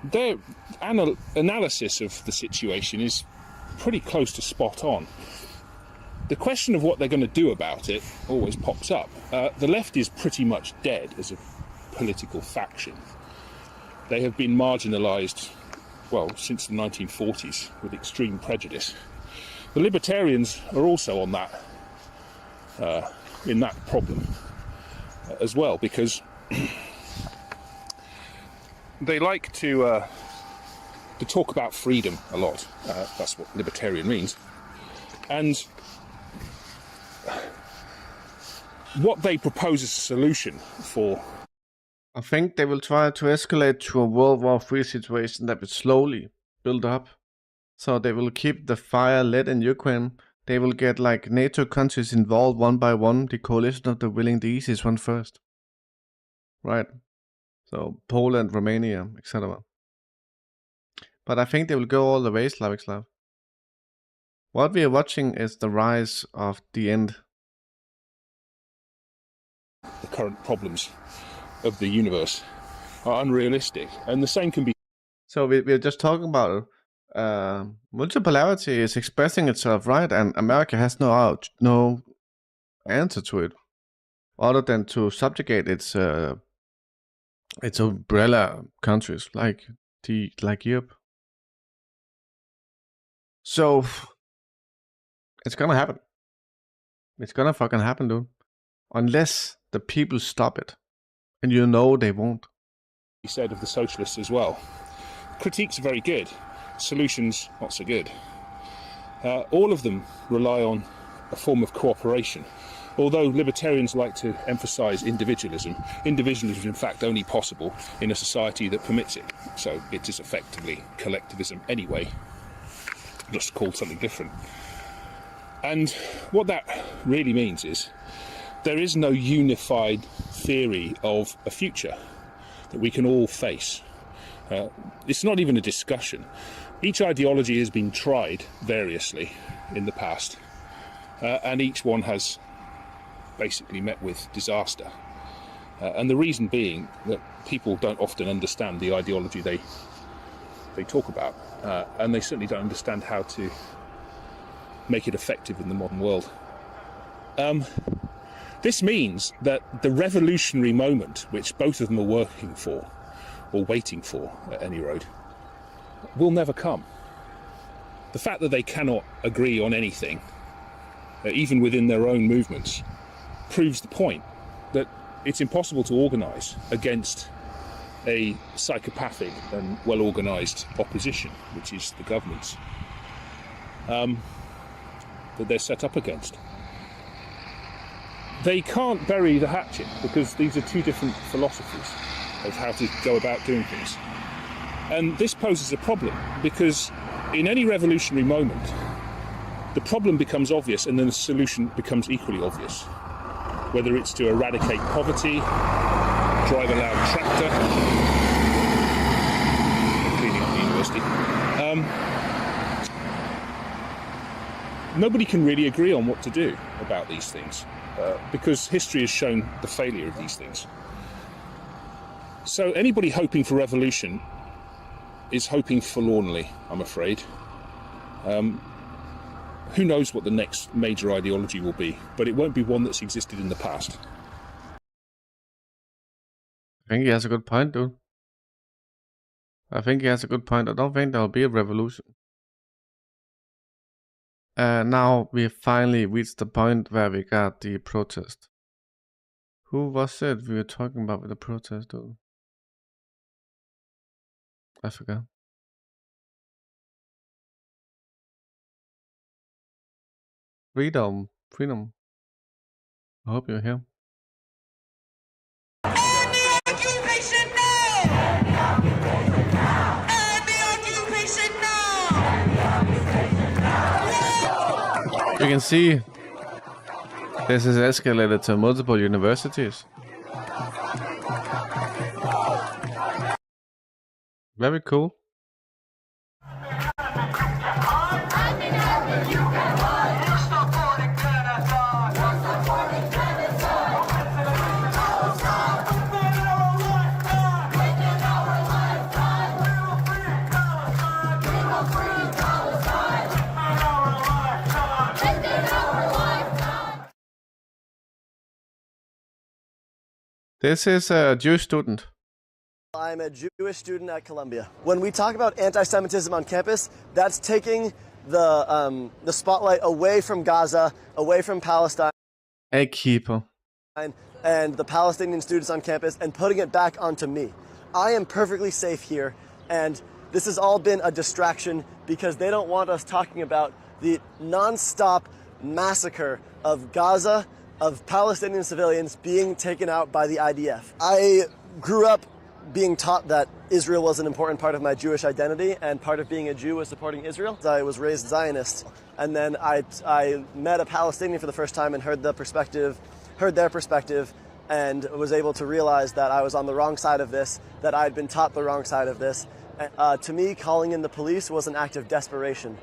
their analysis of the situation is pretty close to spot on. The question of what they're going to do about it always pops up. The left is pretty much dead as a political faction. They have been marginalised, well, since the 1940s with extreme prejudice. The libertarians are also on that, in that problem as well, because they like to talk about freedom a lot. That's what libertarian means. And what they propose as a solution for... I think they will try to escalate to a World War III situation that will slowly build up. So they will keep the fire lit in Ukraine. They will get like NATO countries involved one by one. The coalition of the willing, the easiest one first. Right? So Poland, Romania, etc. But I think they will go all the way, Slavic Slav. What we are watching is the rise of the end. The current problems of the universe are unrealistic, and the same can be... So we're just talking about multipolarity is expressing itself, right? And America has no answer to it, other than to subjugate its umbrella countries like Europe. So it's gonna happen. It's gonna fucking happen, dude. Unless the people stop it, and you know they won't. He said of the socialists as well. Critiques are very good. Solutions not so good. All of them rely on a form of cooperation. Although libertarians like to emphasise individualism, individualism is in fact only possible in a society that permits it. So it is effectively collectivism anyway, just called something different. And what that really means is there is no unified theory of a future that we can all face. It's not even a discussion. Each ideology has been tried variously in the past, and each one has basically met with disaster. And the reason being that people don't often understand the ideology they talk about, and they certainly don't understand how to make it effective in the modern world. This means that the revolutionary moment, which both of them are working for, or waiting for at any rate, will never come. The fact that they cannot agree on anything, even within their own movements, proves the point that it's impossible to organise against a psychopathic and well-organised opposition, which is the government's, that they're set up against. They can't bury the hatchet because these are two different philosophies of how to go about doing things. And this poses a problem because in any revolutionary moment, the problem becomes obvious and then the solution becomes equally obvious. Whether it's to eradicate poverty, drive a loud tractor, cleaning up the university. Nobody can really agree on what to do about these things because history has shown the failure of these things. So anybody hoping for revolution is hoping forlornly, I'm afraid. Who knows what the next major ideology will be, but it won't be one that's existed in the past. I think he has a good point, dude. I think he has a good point. I don't think there'll be a revolution. Now we finally reached the point where we got the protest. Who was it we were talking about with the protest, dude? I forgot. Freedom. I hope you're here. You can see this has escalated to multiple universities. Very cool. This is a Jewish student. I'm a Jewish student at Columbia. When we talk about anti-Semitism on campus, that's taking the spotlight away from Gaza, away from Palestine, A keeper. and the Palestinian students on campus, and putting it back onto me. I am perfectly safe here, and this has all been a distraction because they don't want us talking about the non-stop massacre of Gaza, of Palestinian civilians being taken out by the IDF. I grew up being taught that Israel was an important part of my Jewish identity, and part of being a Jew was supporting Israel. I was raised Zionist, and then I met a Palestinian for the first time and heard their perspective, and was able to realize that I was on the wrong side of this, that I'd been taught the wrong side of this. To me, calling in the police was an act of desperation.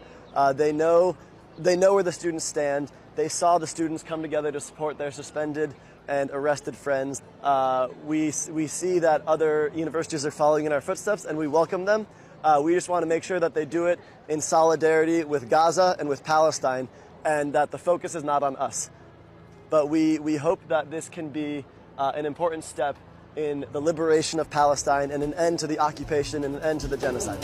They know where the students stand. They saw the students come together to support their suspended and arrested friends. We see that other universities are following in our footsteps, and we welcome them. We just want to make sure that they do it in solidarity with Gaza and with Palestine, and that the focus is not on us. But we hope that this can be an important step in the liberation of Palestine and an end to the occupation and an end to the genocide.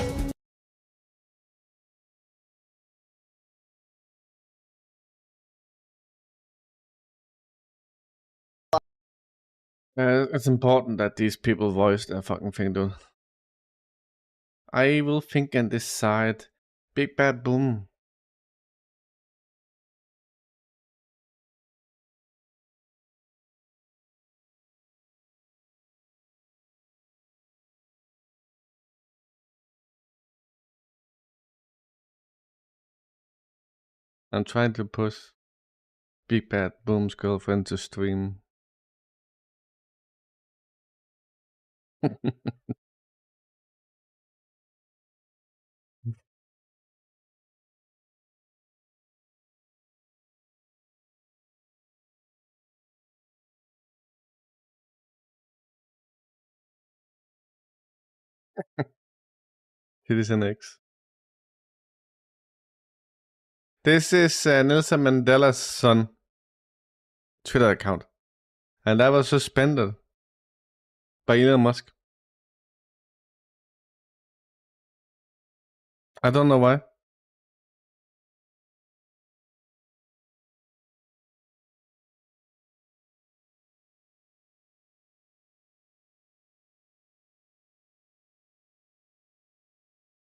It's important that these people voice their fucking thing, dude. I will think and decide. Big bad boom. I'm trying to push Big Bad Boom's girlfriend to stream. Citizen X. This is Nelson Mandela's son Twitter account, and that was suspended by Elon Musk. I don't know why.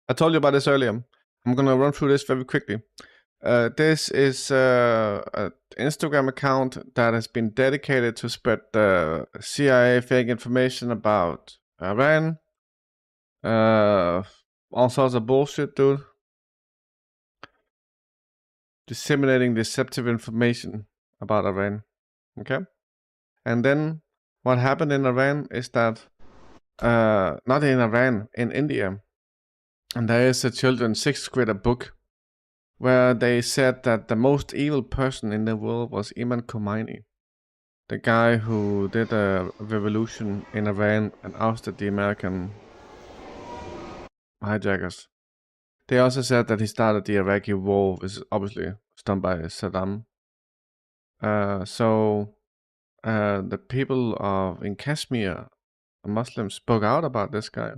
I told you about this earlier. I'm gonna run through this very quickly. This is an Instagram account that has been dedicated to spread the CIA fake information about Iran. All sorts of bullshit, dude. Disseminating deceptive information about Iran. Okay? And then what happened in Iran is that, not in Iran, in India, and there is a children's 6th grader book where they said that the most evil person in the world was Imam Khomeini, the guy who did a revolution in Iran and ousted the American hijackers. They also said that he started the Iraqi war, which is obviously done by Saddam. So the people in Kashmir, Muslims, spoke out about this guy,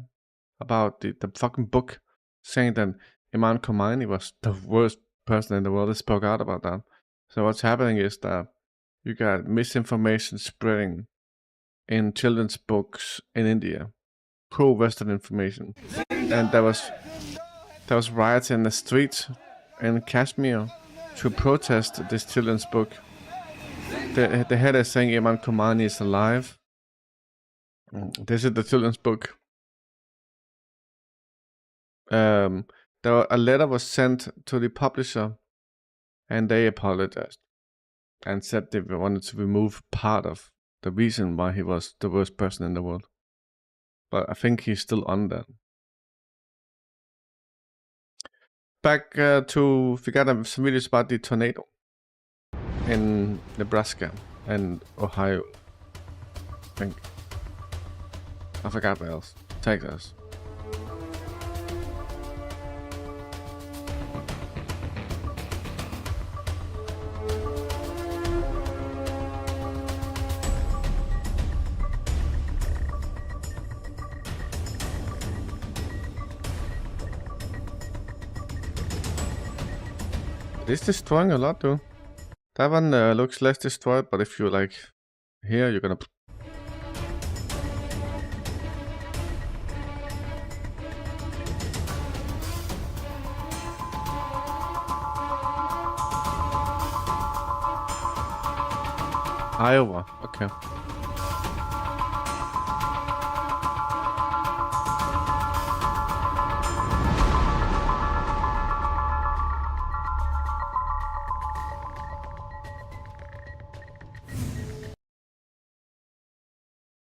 about the fucking book, saying that Imam Khomeini was the worst person in the world. They spoke out about that. So what's happening is that you got misinformation spreading in children's books in India, pro-Western information, and there was riots in the streets in Kashmir to protest this children's book. The head is saying Imam Khomeini is alive. This is the children's book. A letter was sent to the publisher, and they apologized and said they wanted to remove part of the reason why he was the worst person in the world. But I think he's still on that. Back to, we got some videos about the tornado in Nebraska and Ohio. I think. I forgot where else. Texas. It's destroying a lot, though. That one looks less destroyed, but if you like here, you're gonna. Iowa, okay.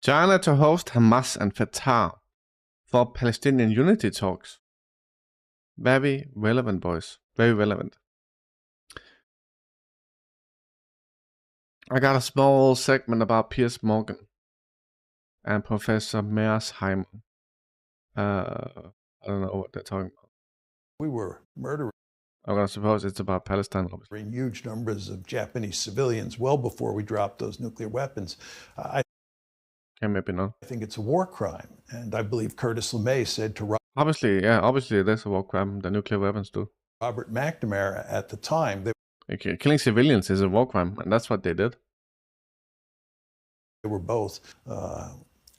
China to host Hamas and Fatah for Palestinian unity talks. Very relevant, boys. Very relevant. I got a small segment about Piers Morgan and Professor Mearsheimer. I don't know what they're talking about. We were murdering. I'm going to suppose it's about Palestine, obviously. Huge numbers of Japanese civilians well before we dropped those nuclear weapons. Maybe not. I think it's a war crime, and I believe Curtis LeMay said to obviously it is a war crime. The nuclear weapons do. Robert McNamara at the time. Killing civilians is a war crime, and that's what they did. They were both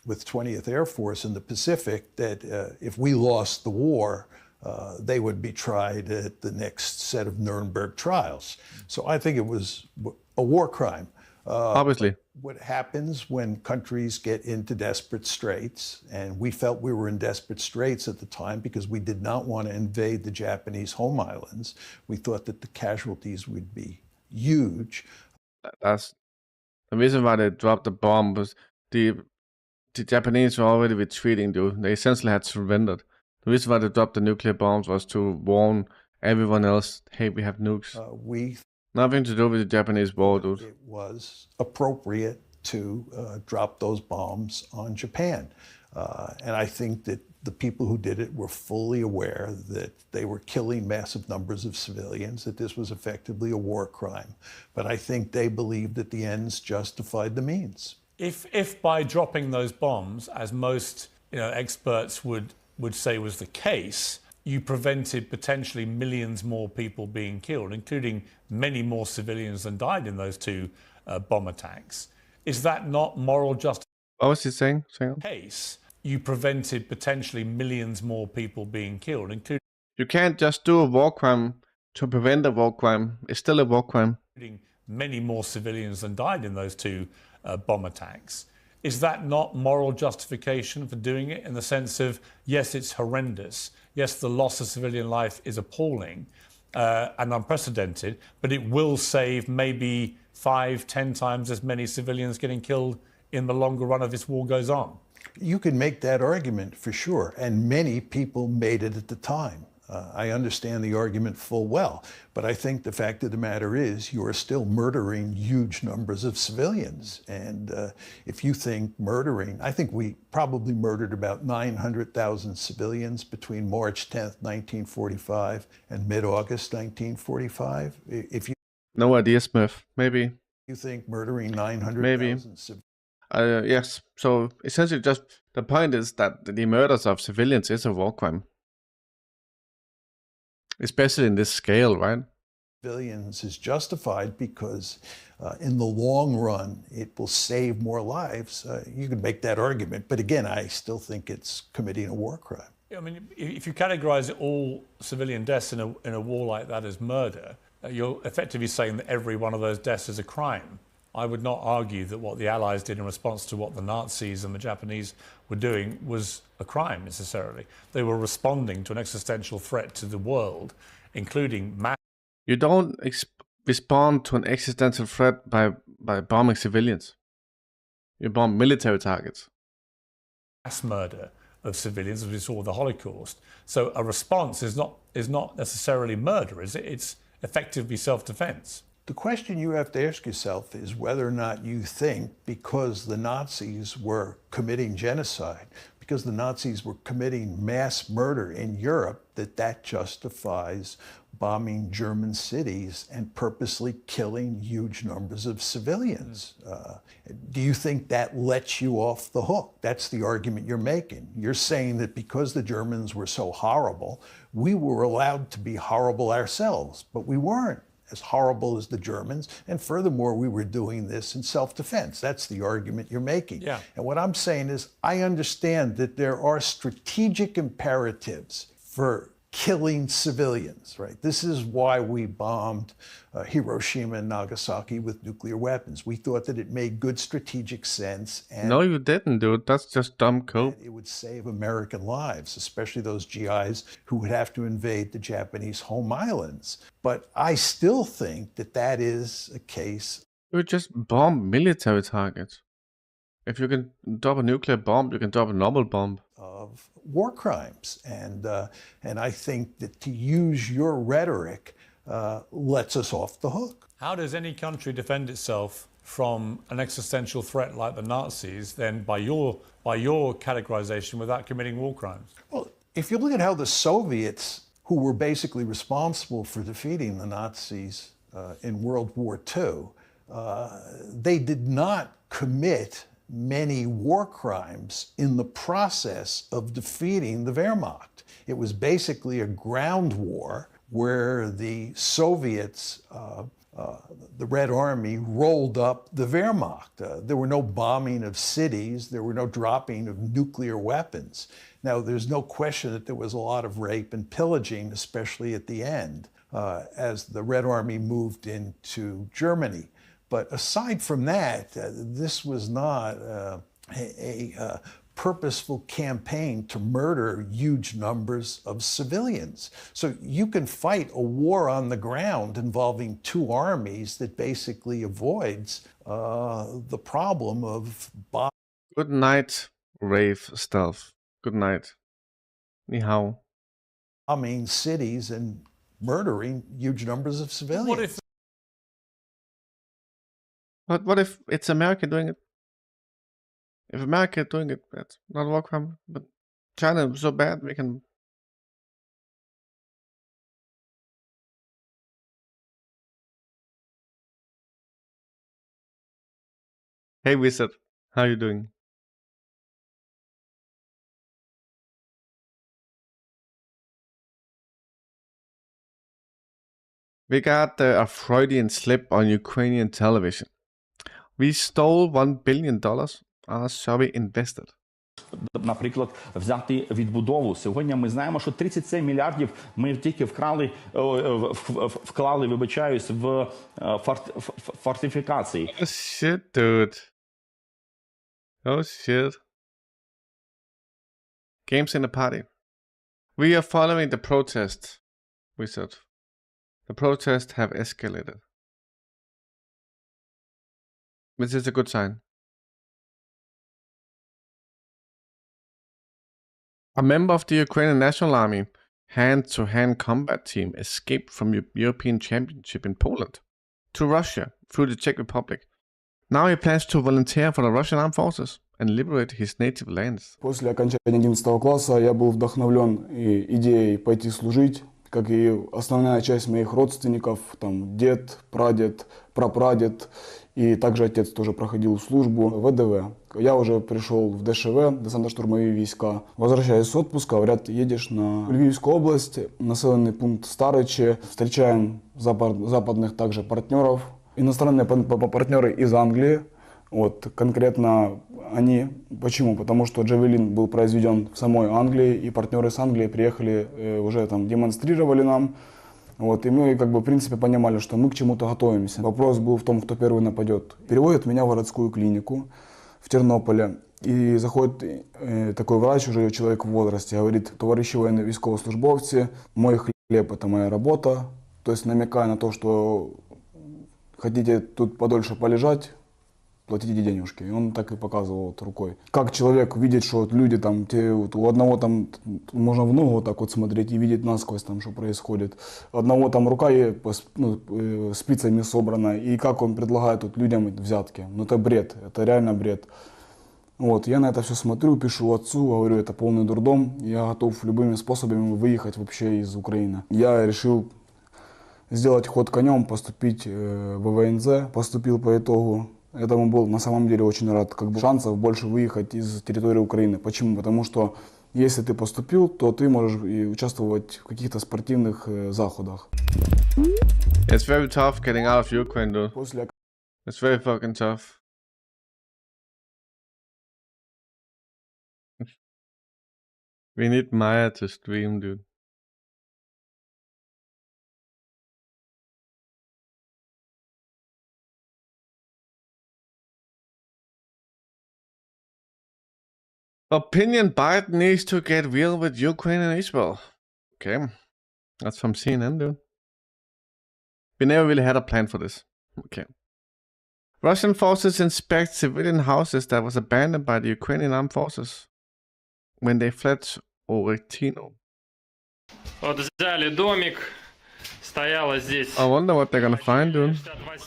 with 20th Air Force in the Pacific, that if we lost the war, they would be tried at the next set of Nuremberg trials. So I think it was a war crime. Obviously. What happens when countries get into desperate straits, and we felt we were in desperate straits at the time because we did not want to invade the Japanese home islands. We thought that the casualties would be huge. That's the reason why they dropped the bomb. Was the Japanese were already retreating, dude. They essentially had surrendered. The reason why they dropped the nuclear bombs was to warn everyone else, hey, we have nukes. Nothing to do with the Japanese war, dude. It was appropriate to drop those bombs on Japan. And I think that the people who did it were fully aware that they were killing massive numbers of civilians, that this was effectively a war crime. But I think they believed that the ends justified the means. If by dropping those bombs, as most experts would say was the case, you prevented potentially millions more people being killed, including many more civilians than died in those two bomb attacks. Is that not moral justice? What was he saying? Case, you prevented potentially millions more people being killed, including You can't just do a war crime to prevent a war crime. It's still a war crime. many more civilians than died in those two bomb attacks. Is that not moral justification for doing it, in the sense of, yes, it's horrendous, yes, the loss of civilian life is appalling and unprecedented, but it will save maybe 5-10 times as many civilians getting killed in the longer run of this war goes on? You can make that argument for sure, and many people made it at the time. I understand the argument full well, but I think the fact of the matter is you are still murdering huge numbers of civilians. And if you think murdering, I think we probably murdered about 900,000 civilians between March 10th, 1945 and mid-August 1945. If you No idea, Smith. Maybe. You think murdering 900,000 civilians? Yes. So essentially, just the point is that the murders of civilians is a war crime. Especially in this scale, right? Civilians is justified because in the long run, it will save more lives. You can make that argument. But again, I still think it's committing a war crime. I mean, if you categorize all civilian deaths in a war like that as murder, you're effectively saying that every one of those deaths is a crime. I would not argue that what the Allies did in response to what the Nazis and the Japanese were doing was a crime, necessarily. They were responding to an existential threat to the world, including mass... You don't respond to an existential threat by bombing civilians. You bomb military targets. Mass murder of civilians, as we saw with the Holocaust. So a response is not necessarily murder, is it? It's effectively self-defense. The question you have to ask yourself is whether or not you think, because the Nazis were committing genocide, because the Nazis were committing mass murder in Europe, that justifies bombing German cities and purposely killing huge numbers of civilians. Do you think that lets you off the hook? That's the argument you're making. You're saying that because the Germans were so horrible, we were allowed to be horrible ourselves, but we weren't as horrible as the Germans, and furthermore, we were doing this in self-defense. That's the argument you're making. Yeah. And what I'm saying is, I understand that there are strategic imperatives for killing civilians, right? This is why we bombed Hiroshima and Nagasaki with nuclear weapons. We thought that it made good strategic sense. And no, you didn't, dude. That's just dumb code. It would save American lives, especially those GIs who would have to invade the Japanese home islands. But I still think that is a case. You just bomb military targets. If you can drop a nuclear bomb, you can drop a normal bomb. Of war crimes. And I think that to use your rhetoric lets us off the hook. How does any country defend itself from an existential threat like the Nazis, then by your categorization, without committing war crimes? Well, if you look at how the Soviets, who were basically responsible for defeating the Nazis in World War II, they did not commit many war crimes in the process of defeating the Wehrmacht. It was basically a ground war where the Soviets, the Red Army, rolled up the Wehrmacht. There were no bombing of cities. There were no dropping of nuclear weapons. Now, there's no question that there was a lot of rape and pillaging, especially at the end, as the Red Army moved into Germany. But aside from that, this was not a purposeful campaign to murder huge numbers of civilians. So you can fight a war on the ground involving two armies that basically avoids the problem of bombing. Good night, Rave Stealth. Good night. Ni hao. Bombing cities and murdering huge numbers of civilians. What if it's America doing it? If America doing it, that's not a war crime. But China is so bad, we can. Hey Wizard, how you doing? We got a Freudian slip on Ukrainian television. We stole $1 billion. Sorry, invested. наприклад, взяти відбудову. Сьогодні ми знаємо, що 37 мільярдів ми тільки вклали, вибачаюсь, в фортифікації. Oh shit, dude. Oh shit. Games in the party. We are following the protest, we said. The protests have escalated. Which is a good sign. A member of the Ukrainian National Army hand-to-hand combat team escaped from the European Championship in Poland to Russia through the Czech Republic. Now he plans to volunteer for the Russian armed forces and liberate his native lands. После окончания 11 класса я был вдохновлен идеей пойти служить, как и основная часть моих родственников, там дед, прадед, прапрадед, и также отец тоже проходил службу в ВДВ. Я уже пришел в ДШВ, десантно-штурмовые войска. Возвращаясь с отпуска, говорят, едешь на Львивскую область, населенный пункт Старичи. Встречаем западных также партнеров. Иностранные партнеры из Англии. Вот, конкретно они. Почему? Потому что Джавелин был произведен в самой Англии, и партнеры с Англии приехали, уже там демонстрировали нам. Вот, и мы, как бы, в принципе, понимали, что мы к чему-то готовимся. Вопрос был в том, кто первый нападет. Переводят меня в городскую клинику в Тернополе. И заходит такой врач, уже человек в возрасте, говорит: товарищи военные військовослужбовцы, мой хлеб – это моя работа. То есть намекая на то, что хотите тут подольше полежать, платите денежки. И он так и показывал вот рукой. Как человек видит, что вот люди там, у одного там можно в ногу вот так вот смотреть и видеть насквозь там, что происходит. У одного там рука спицами собрана, и как он предлагает вот людям взятки. Ну это бред, это реально бред. Вот, я на это все смотрю, пишу отцу, говорю, это полный дурдом, я готов любыми способами выехать вообще из Украины. Я решил сделать ход конем, поступить в ВНЗ, поступил по итогу. Этому был на самом деле очень рад, как бы шансов больше выехать из территории Украины. Почему? Потому что если ты поступил, то ты можешь и участвовать в каких-то спортивных заходах. It's very tough getting out of Ukraine, dude. It's very fucking tough. We need Maya to stream, dude. Opinion: Biden needs to get real with Ukraine and Israel. Okay. That's from CNN, dude. We never really had a plan for this. Okay. Russian forces inspect civilian houses that was abandoned by the Ukrainian armed forces when they fled Oretino. Вот взяли домик, стояла здесь. I wonder what they're gonna find, dude.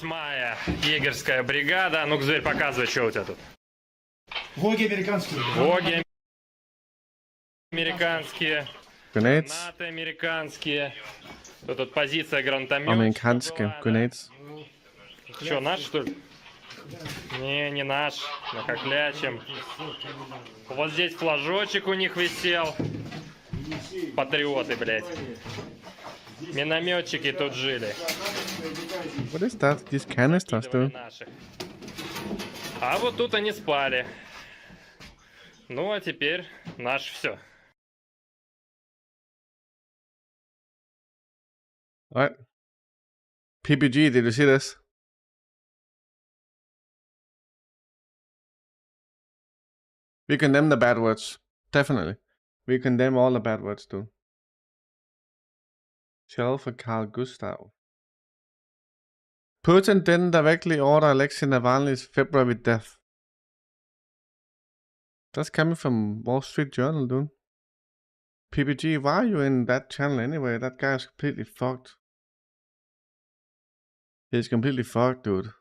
68-я егерская бригада. Ну-ка, зверь, показывай, что у тебя тут. Воги американские. Воги американские. Grenades. Гранаты американские. Тут позиция гранатометчика. Американские grenades. Что, наш, что ли? Не наш. Нахохлячим. Вот здесь флажочек у них висел. Патриоты, блядь. Минометчики тут жили. What is that? These canisters, dude. А вот тут они спали. Ну, а теперь наш все. What? PPG, did you see this? We condemn the bad words. Definitely. We condemn all the bad words, too. Shell for Carl Gustav. Putin didn't directly order Alexei Navalny's February death. That's coming from Wall Street Journal, dude. PPG, why are you in that channel anyway? That guy's completely fucked. He's completely fucked, dude.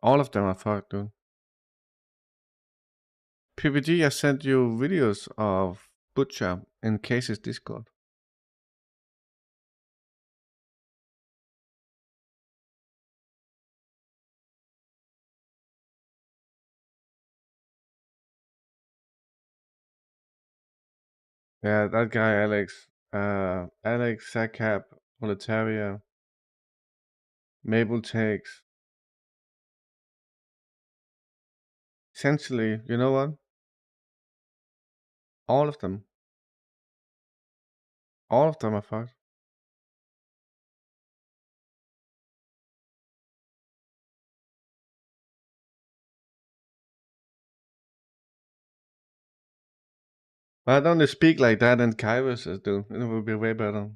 All of them are fucked, dude. PPG, I sent you videos of Butcher in Case's Discord. Yeah, that guy Alex. Alex Sakap, Proletaria, Mabel Takes. essentially, you know what? All of them are fucked. Why don't they speak like that and Kairos is doing? It would be way better.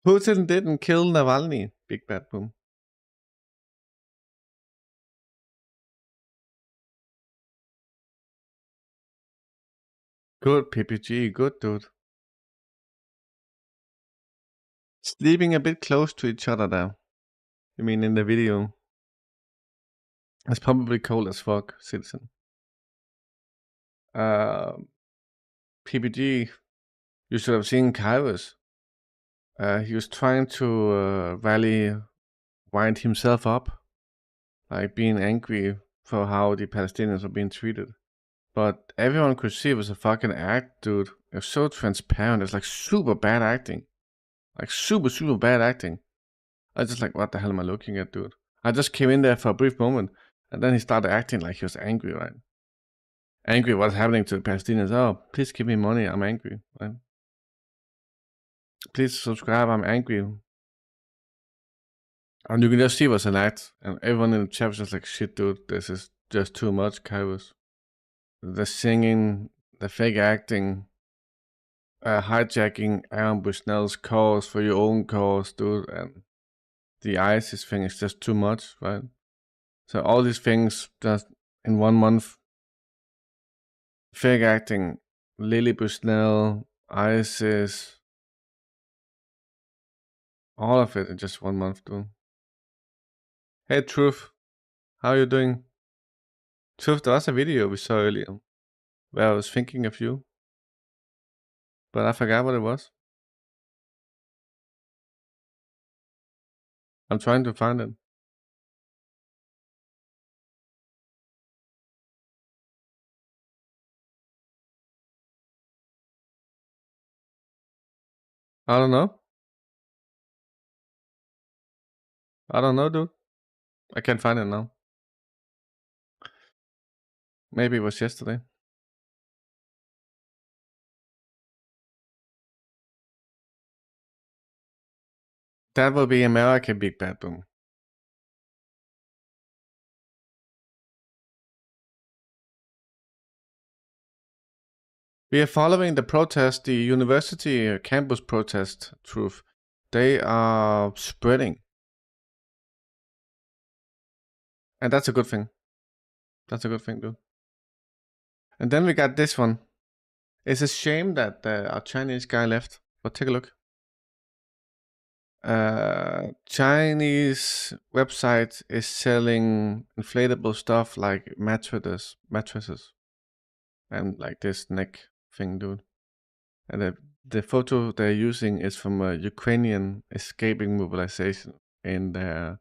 Putin didn't kill Navalny, Big Bad Boom. Good, PPG, good, dude. Sleeping a bit close to each other there. You mean in the video? It's probably cold as fuck, citizen. PPG, you should have seen Kairos. He was trying to wind himself up, like being angry for how the Palestinians are being treated. But everyone could see it was a fucking act, dude. It was so transparent. It's like super bad acting. Like super, super bad acting. I was just like, what the hell am I looking at, dude? I just came in there for a brief moment, and then he started acting like he was angry, right? Angry what's happening to the Palestinians. Oh, please give me money. I'm angry, right? Please subscribe. I'm angry. And you can just see it was an act. And everyone in the chat was just like, shit, dude, this is just too much, Kairos. The singing, the fake acting, hijacking Aaron Bushnell's cause for your own cause, dude, and the ISIS thing is just too much, right? So all these things just in 1 month. Fake acting, Lily Bushnell, ISIS, all of it in just 1 month, dude. Hey, Truth, how you doing? Truth, there was a video we saw earlier where I was thinking of you, but I forgot what it was. I'm trying to find it. I don't know. I don't know, dude. I can't find it now. Maybe it was yesterday. That will be America, Big Bad Boom. We are following the protest, the university campus protest, Truth. They are spreading. And that's a good thing. That's a good thing, dude. And then we got this one. It's a shame that our Chinese guy left, but take a look. Chinese website is selling inflatable stuff like mattresses, and like this neck thing, dude. And the photo they're using is from a Ukrainian escaping mobilization on their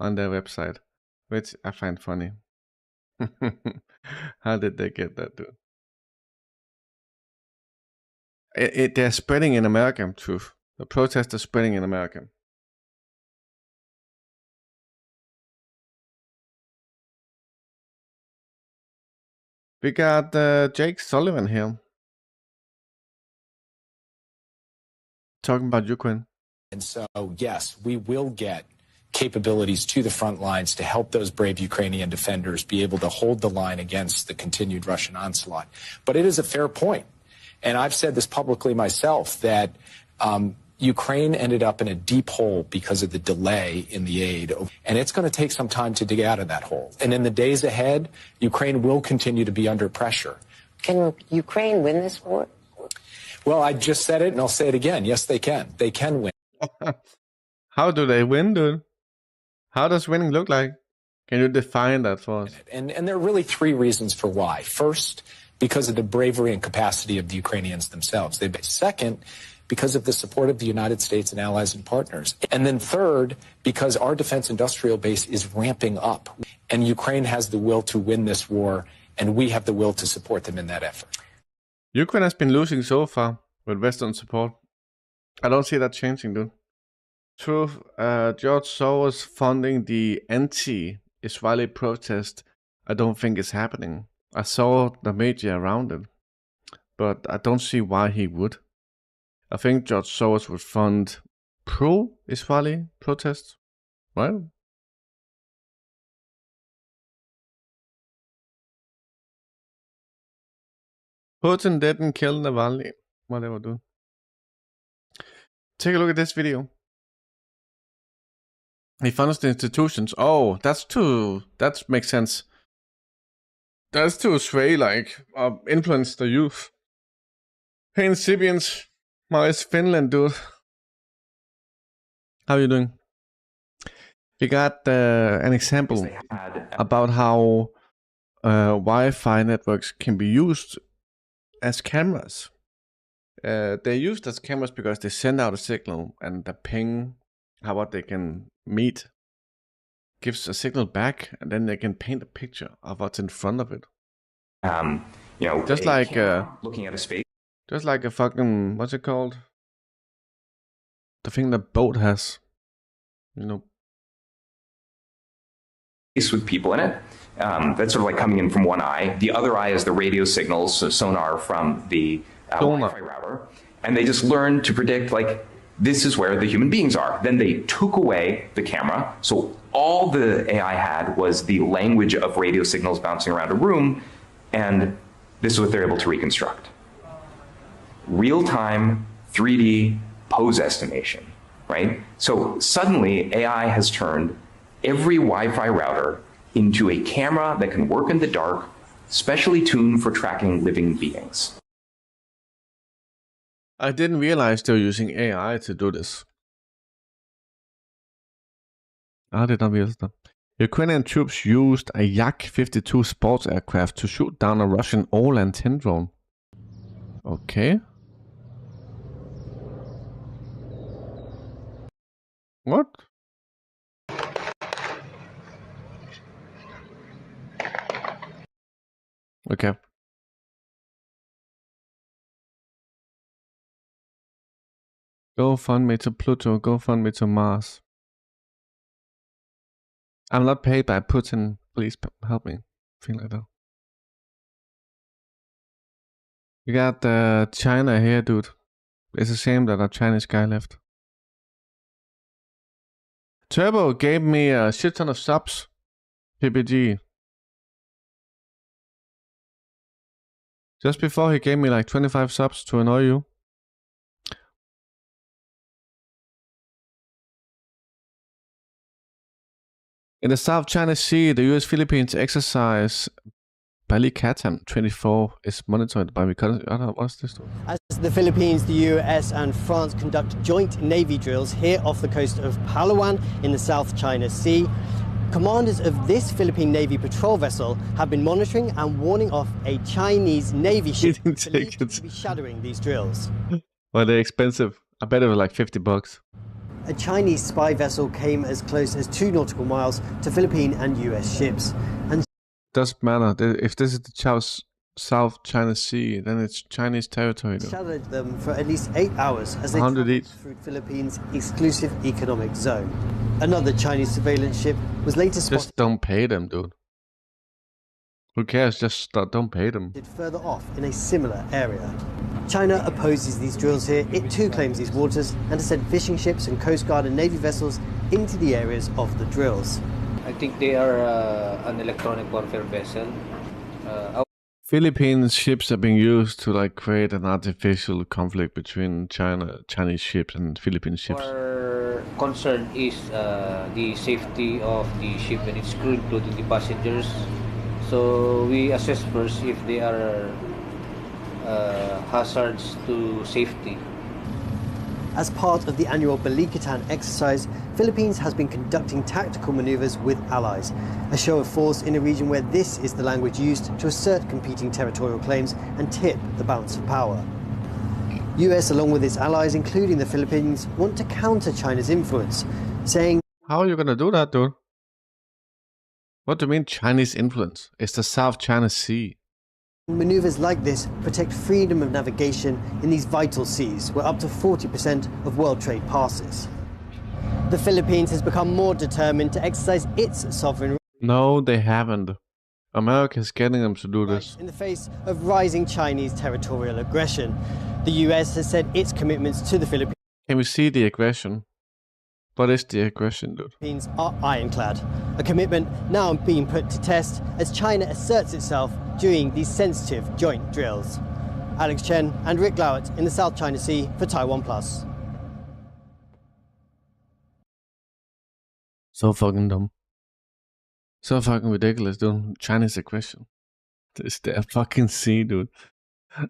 website, which I find funny. How did they get that, dude? They're spreading in America, Truth. The protests are spreading in America. We got Jake Sullivan here. Talking about Ukraine. And so, yes, we will get capabilities to the front lines to help those brave Ukrainian defenders be able to hold the line against the continued Russian onslaught. But it is a fair point. And I've said this publicly myself, that Ukraine ended up in a deep hole because of the delay in the aid. And it's going to take some time to dig out of that hole. And in the days ahead, Ukraine will continue to be under pressure. Can Ukraine win this war? Well, I just said it, and I'll say it again. Yes, they can. They can win. How do they win, dude? How does winning look like? Can you define that for us? And there are really 3 reasons for why. First, because of the bravery and capacity of the Ukrainians themselves. Second, because of the support of the United States and allies and partners. And then third, because our defense industrial base is ramping up. And Ukraine has the will to win this war, and we have the will to support them in that effort. Ukraine has been losing so far with Western support. I don't see that changing, dude. Truth, George Soros funding the anti-Israeli protest, I don't think is happening. I saw the media around it, but I don't see why he would. I think George Soros would fund pro-Israeli protests, right? Putin didn't kill Navalny. Whatever, dude. Take a look at this video. He funds the institutions. Oh, that makes sense. That's to sway, like, influence the youth. Hey, Sibians. Nice Finland, dude. How are you doing? We got an example about how Wi-Fi networks can be used as cameras. They're used as cameras because they send out a signal, and the ping, how they can meet, gives a signal back, and then they can paint a picture of what's in front of it. Just like looking at a space, just like a fucking, what's it called? The thing that boat has, with people in it. That's sort of like coming in from one eye. The other eye is the radio signals, so sonar from the Wi-Fi router. And they just learned to predict, like, this is where the human beings are. Then they took away the camera. So all the AI had was the language of radio signals bouncing around a room. And this is what they're able to reconstruct. Real-time 3D pose estimation, right? So suddenly AI has turned every Wi-Fi router into a camera that can work in the dark, specially tuned for tracking living beings. I didn't realize they were using AI to do this. I did not realize that. Ukrainian troops used a Yak-52 sports aircraft to shoot down a Russian All-10 drone. Okay. What? Okay. Go fund me to Pluto, go fund me to Mars. I'm not paid by Putin, please help me. Thing like that. You got China here, dude. It's a shame that a Chinese guy left. Turbo gave me a shit ton of subs. PPG. Just before he gave me like 25 subs to annoy you. In the South China Sea, the US-Philippines exercise Balikatan 24 is monitored by reconnaissance. I don't know, what's this? As the Philippines, the US and France conduct joint Navy drills here off the coast of Palawan in the South China Sea, commanders of this Philippine Navy patrol vessel have been monitoring and warning off a Chinese Navy ship believed to be shadowing these drills. Well, they're expensive. I bet it was like $50. A Chinese spy vessel came as close as 2 nautical miles to Philippine and US ships. And doesn't matter. If this is the South China Sea, then it's Chinese territory. Shadowed them for at least 8 hours as they traveled through Philippines' exclusive economic zone. Another Chinese surveillance ship was later spotted. Just don't pay them, dude. Who cares? Just don't pay them. Further off in a similar area. China opposes these drills here. It too claims these waters and has sent fishing ships and Coast Guard and Navy vessels into the areas of the drills. I think they are an electronic warfare vessel. Philippines ships are being used to like create an artificial conflict between Chinese ships and Philippine ships. Our concern is the safety of the ship and its crew, including the passengers. So we assess first if they are hazards to safety. As part of the annual Balikatan exercise, Philippines has been conducting tactical maneuvers with allies, a show of force in a region where this is the language used to assert competing territorial claims and tip the balance of power. US, along with its allies, including the Philippines, want to counter China's influence, saying, "How are you going to do that, dude? What do you mean Chinese influence? It's the South China Sea." Maneuvers like this protect freedom of navigation in these vital seas where up to 40% of world trade passes. the Philippines has become more determined to exercise its sovereign No, they haven't. America is getting them to do this. in the face of rising Chinese territorial aggression. The US has said its commitments to the Philippines Can we see the aggression? What is the aggression, dude? are ironclad, a commitment now being put to test as China asserts itself during these sensitive joint drills. Alex Chen and Rick Lowett in the South China Sea for Taiwan Plus. So fucking dumb. So fucking ridiculous, dude. Chinese aggression. This their fucking sea, dude.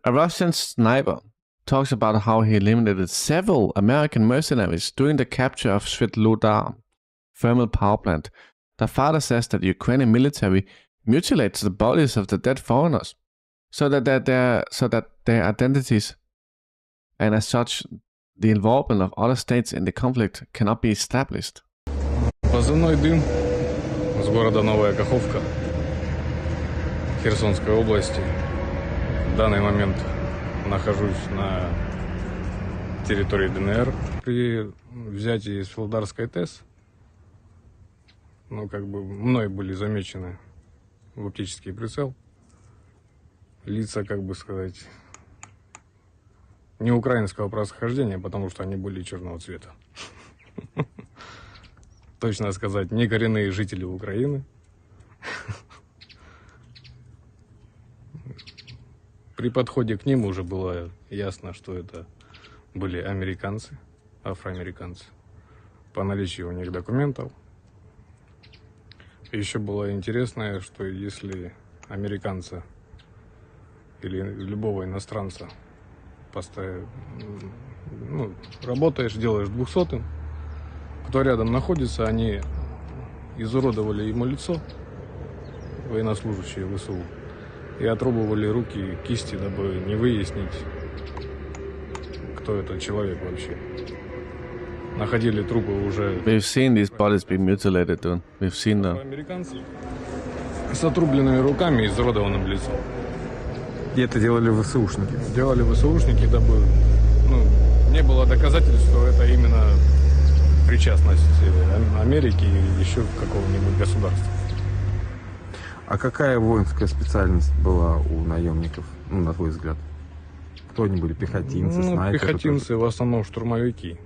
A Russian sniper talks about how he eliminated several American mercenaries during the capture of Svetlodar thermal power plant. The father says that the Ukrainian military mutilates the bodies of the dead foreigners so that their identities and as such the involvement of other states in the conflict cannot be established. Позывной «Дым» с города Новая Каховка Херсонской области. В данный момент нахожусь на территории ДНР. При взятии Светлодарской ТЭС, мной были замечены в оптический прицел лица, не украинского происхождения, потому что они были черного цвета. Точно сказать, не коренные жители Украины. При подходе к ним уже было ясно, что это были американцы, афроамериканцы, по наличию у них документов. Еще было интересное, что если американца или любого иностранца работаешь, делаешь 200-м, кто рядом находится, они изуродовали ему лицо, военнослужащие ВСУ, и отрубывали руки и кисти, дабы не выяснить, кто этот человек вообще. Находили трупы уже... We've seen these bodies be mutilated, dude. We've seen them. Американцы с отрубленными руками и изуродованным лицом. И это делали ВСУшники? Делали ВСУшники, дабы не было доказательств, что это именно причастность Америки или еще какого-нибудь государства. А какая воинская специальность была у наемников, на твой взгляд? Кто они были? Пехотинцы, снайперы? Пехотинцы, в основном штурмовики.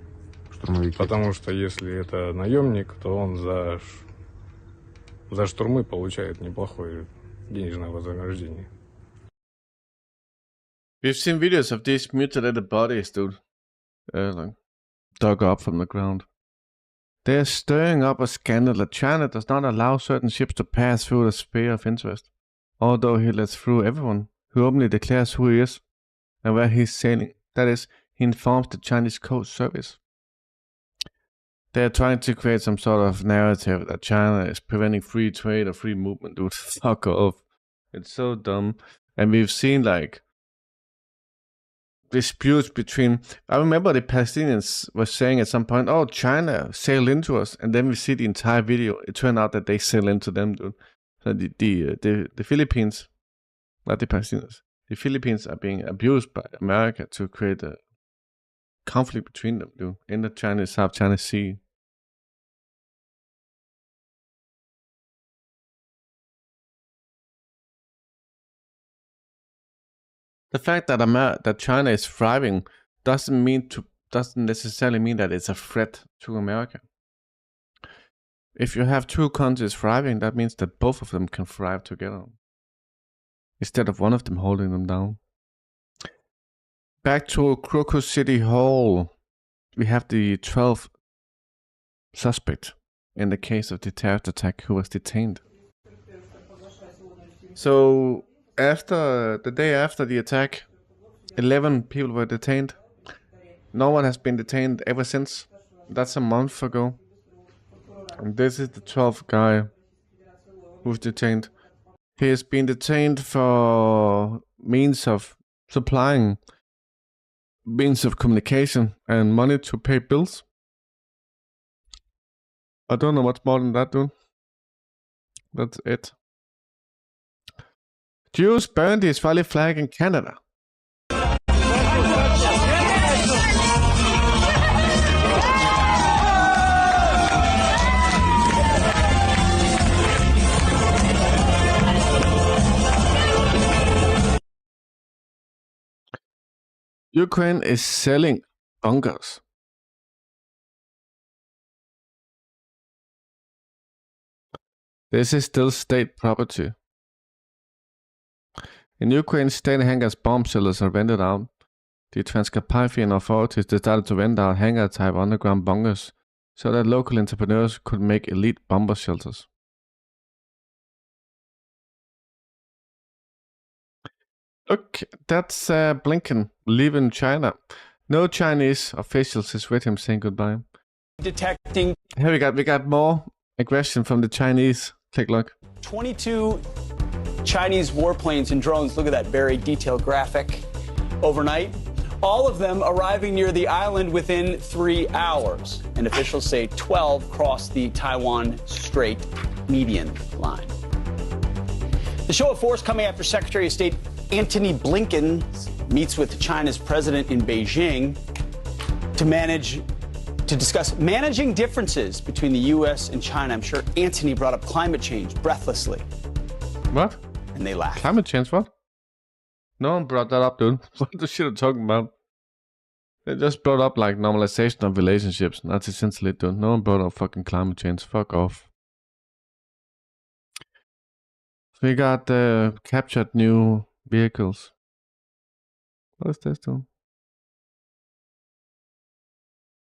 Потому что если это наемник, то он за штурмы получает неплохое денежное вознаграждение. We've seen videos of these mutilated bodies, dude, dug up from the ground. They're stirring up a scandal that China does not allow certain ships to pass through the sphere of interest, although he lets through everyone who openly declares who he is and where he's sailing. That is, he informs the Chinese Coast Service. They're trying to create some sort of narrative that China is preventing free trade or free movement, dude. Fuck off. It's so dumb. And we've seen, disputes between... I remember the Palestinians were saying at some point, oh, China sailed into us. And then we see the entire video. It turned out that they sailed into them, dude. So the Philippines, not the Palestinians, the Philippines are being abused by America to create a conflict between them, dude, in the South China Sea. The fact that China is thriving doesn't necessarily mean that it's a threat to America. If you have two countries thriving, that means that both of them can thrive together, instead of one of them holding them down. Back to Crocus City Hall, we have the 12th suspect in the case of the terrorist attack who was detained. So, the day after the attack, 11 people were detained. No one has been detained ever since. That's a month ago. And this is the 12th guy who's detained. He has been detained for means of supplying means of communication and money to pay bills. I don't know much more than that, dude. That's it. Jews burned the Israeli flag in Canada. Ukraine is selling bunkers. This is still state property. In Ukraine, state hangars bomb shelters are rented out. The Transcarpathian authorities decided to rent out hangar-type underground bunkers so that local entrepreneurs could make elite bomber shelters. Look, that's Blinken leaving China. No Chinese officials is with him saying goodbye. Detecting. Here we got more aggression from the Chinese. Take a look. 22 Chinese warplanes and drones. Look at that very detailed graphic. Overnight, all of them arriving near the island within 3 hours. And officials say 12 crossed the Taiwan Strait median line. The show of force coming after Secretary of State Antony Blinken meets with China's president in Beijing to discuss managing differences between the U.S. and China. I'm sure Antony brought up climate change breathlessly. What? And they laughed. Climate change, what? No one brought that up, dude. What the shit are you talking about? They just brought up like normalization of relationships. That's essentially it, dude. No one brought up fucking climate change. Fuck off. We got captured new vehicles. What is this, dude?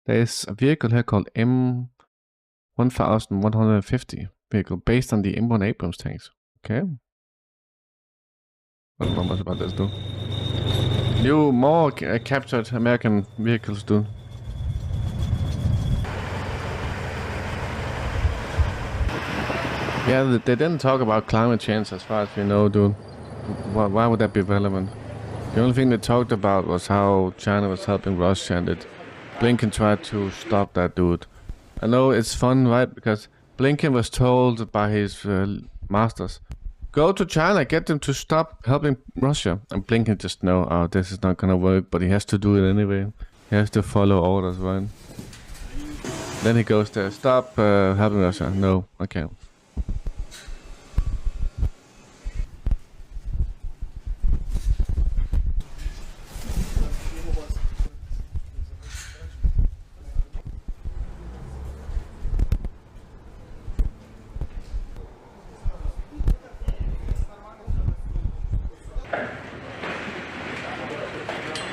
There's a vehicle here called M1150 vehicle based on the M1 Abrams tanks. Okay. I don't know much about this, dude. New, more captured American vehicles, dude. Yeah, they didn't talk about climate change as far as we know, dude. Why would that be relevant? The only thing they talked about was how China was helping Russia and that Blinken tried to stop that dude. I know it's fun, right? Because Blinken was told by his masters, go to China, get them to stop helping Russia. And Blinken just know, oh, this is not gonna work, but he has to do it anyway. He has to follow orders, right? Then he goes there, stop helping Russia. No, okay.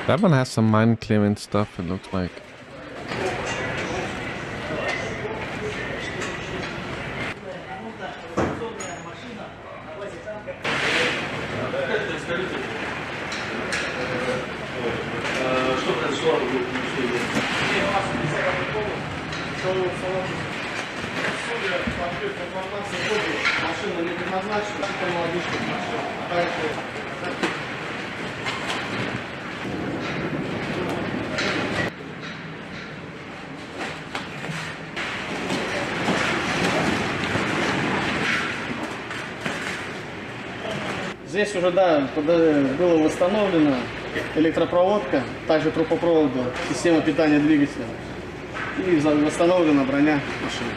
That one has some mine clearing stuff, it looks like. Здесь уже, да, была восстановлена электропроводка, также трубопровода, система питания двигателя и восстановлена броня машины.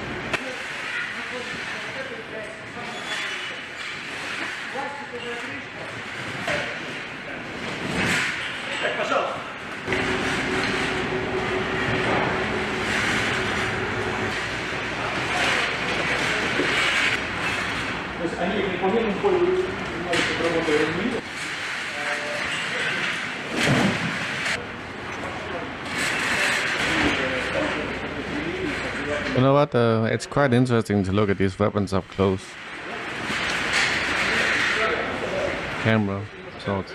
То есть они не повинны пользоваться. You know what? It's quite interesting to look at these weapons up close. Camera, shot.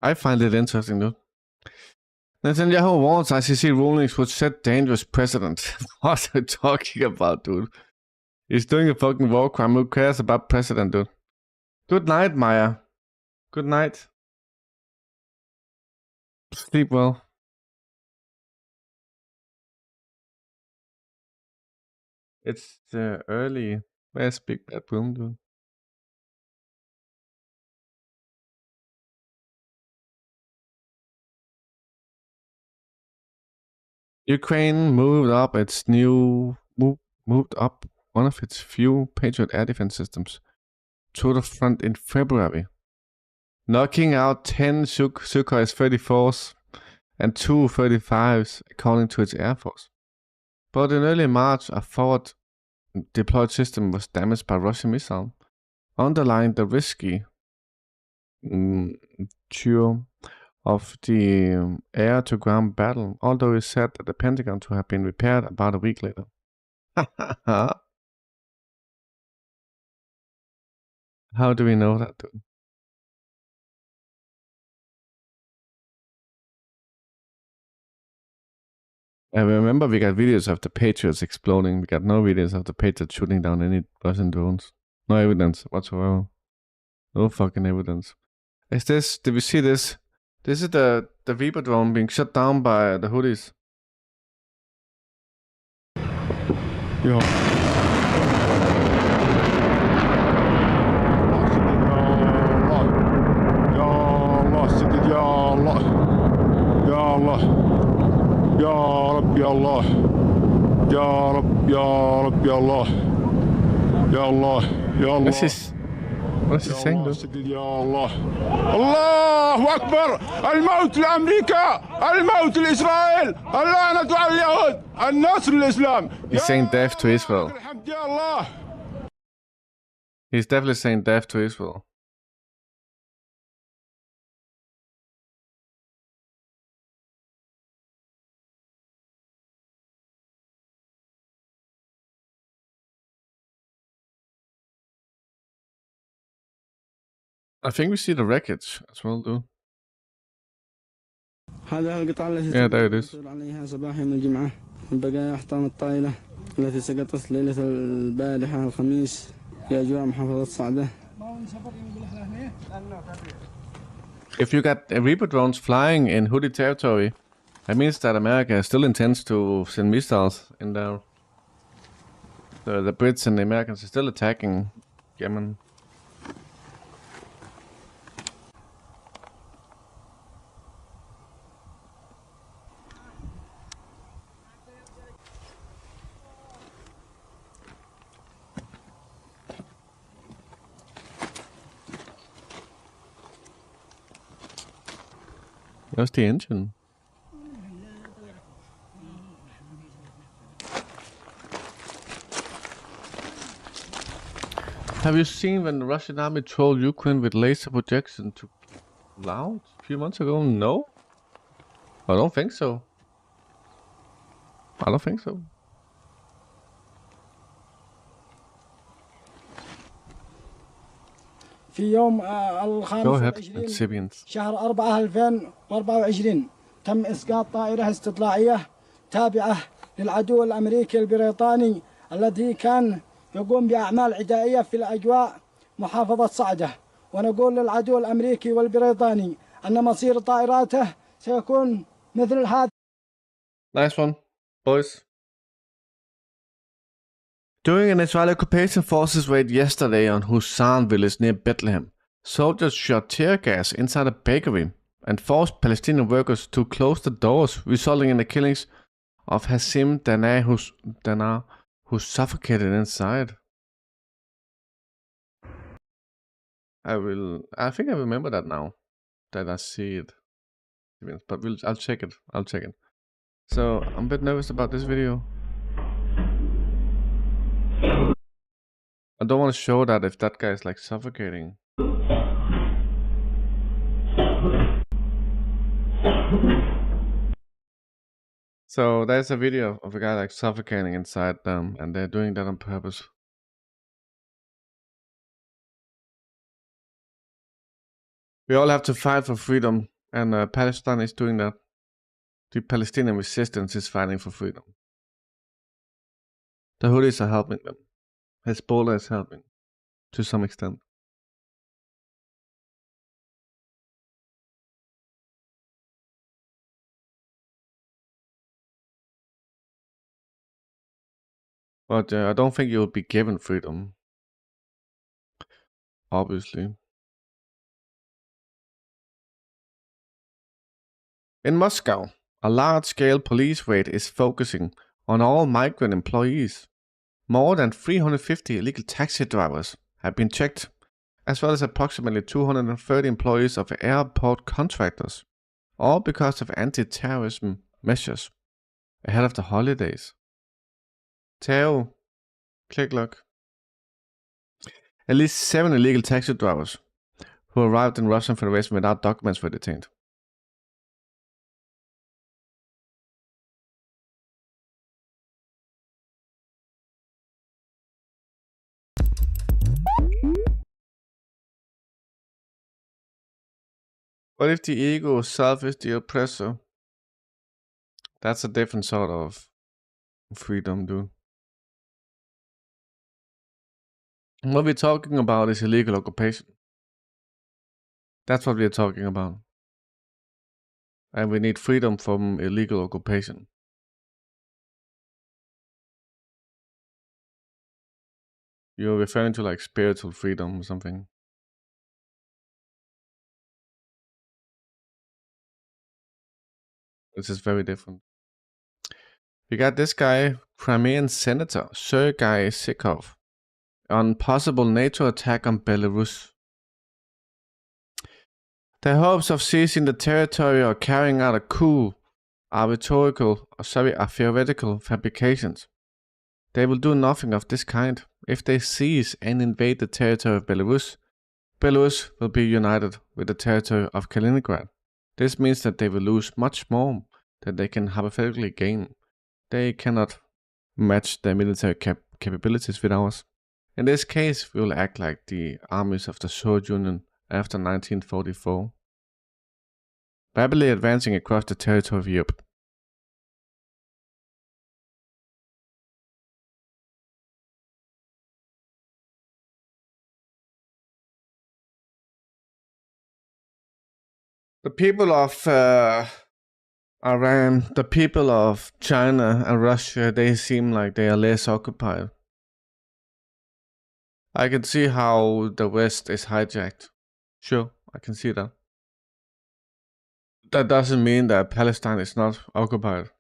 I find it interesting, though. Netanyahu warns ICC rulings would set dangerous precedent. What are you talking about, dude? He's doing a fucking war crime. Who cares about precedent, dude? Good night, Maya. Good night. Sleep well. It's the early Where's Big Bad Boom, dude? Ukraine moved up one of its few Patriot air defense systems to the front in February, knocking out 10 Sukhoi 34s and 2 35s, according to its Air Force. But in early March, a forward deployed system was damaged by Russian missile, underlying the risky nature of the air-to-ground battle, although it's said at the Pentagon to have been repaired about a week later. How do we know that, dude? I remember we got videos of the Patriots exploding. We got no videos of the Patriots shooting down any Russian drones. No evidence whatsoever. No fucking evidence. Did we see this? This is the Reaper drone being shut down by the Houthis. Yo. يا رب يا الله يا رب يا رب يا الله يا الله يا الله What is he saying, dude? يا الله الله أكبر الموت لأمريكا الموت لإسرائيل اللعنة على اليهود النصر للإسلام. He's saying death to Israel. يا الله. He's definitely saying death to Israel. I think we see the wreckage as well, dude. هذا القطعة التي Yeah, there it is. عليها صباح يوم الجمعة من بقايا أحطام الطائلة التي سقطت ليلة البارحة الخميس في أجواء محافظة صعدة. If you got Reaper drones flying in Houthi territory, that means that America still intends to send missiles in there. The Brits and the Americans are still attacking Yemen. Where's the engine? Have you seen when the Russian army trolled Ukraine with laser projection to loud a few months ago? No? I don't think so. I don't think so. في يوم الخامس والعشرين شهر 4 2024 تم إسقاط طائرة استطلاعية تابعة للعدو الأمريكي البريطاني الذي كان يقوم بأعمال عدائية في الأجواء محافظة صعدة، ونقول للعدو الأمريكي والبريطاني أن مصير طائراته سيكون مثل هذا. Nice one, boys. During an Israeli occupation forces raid yesterday on Hussan village near Bethlehem, soldiers shot tear gas inside a bakery and forced Palestinian workers to close the doors, resulting in the killings of Hassim Dana, who suffocated inside. I think I remember that now that I see it, but I'll check it. So I'm a bit nervous about this video. I don't want to show that if that guy is like suffocating. So there's a video of a guy like suffocating inside them, and they're doing that on purpose. We all have to fight for freedom, and Palestine is doing that. The Palestinian resistance is fighting for freedom. The Houthis are helping them. Hezbollah is helping, to some extent. But I don't think you'll be given freedom. Obviously. In Moscow, a large-scale police raid is focusing on all migrant employees. More than 350 illegal taxi drivers have been checked, as well as approximately 230 employees of airport contractors, all because of anti-terrorism measures ahead of the holidays. Teo, click look. At least 7 illegal taxi drivers who arrived in Russian Federation without documents were detained. What if the ego self is the oppressor? That's a different sort of freedom, dude. What we're talking about is illegal occupation. That's what we're talking about. And we need freedom from illegal occupation. You're referring to like spiritual freedom or something. This is very different. We got this guy, Crimean Senator Sergei Sikov, on possible NATO attack on Belarus. Their hopes of seizing the territory or carrying out a coup are theoretical fabrications. They will do nothing of this kind. If they seize and invade the territory of Belarus, Belarus will be united with the territory of Kaliningrad. This means that they will lose much more than they can hypothetically gain. They cannot match their military capabilities with ours. In this case, we will act like the armies of the Soviet Union after 1944, rapidly advancing across the territory of Europe. The people of Iran, the people of China and Russia, they seem like they are less occupied. I can see how the West is hijacked. Sure, I can see that. That doesn't mean that Palestine is not occupied.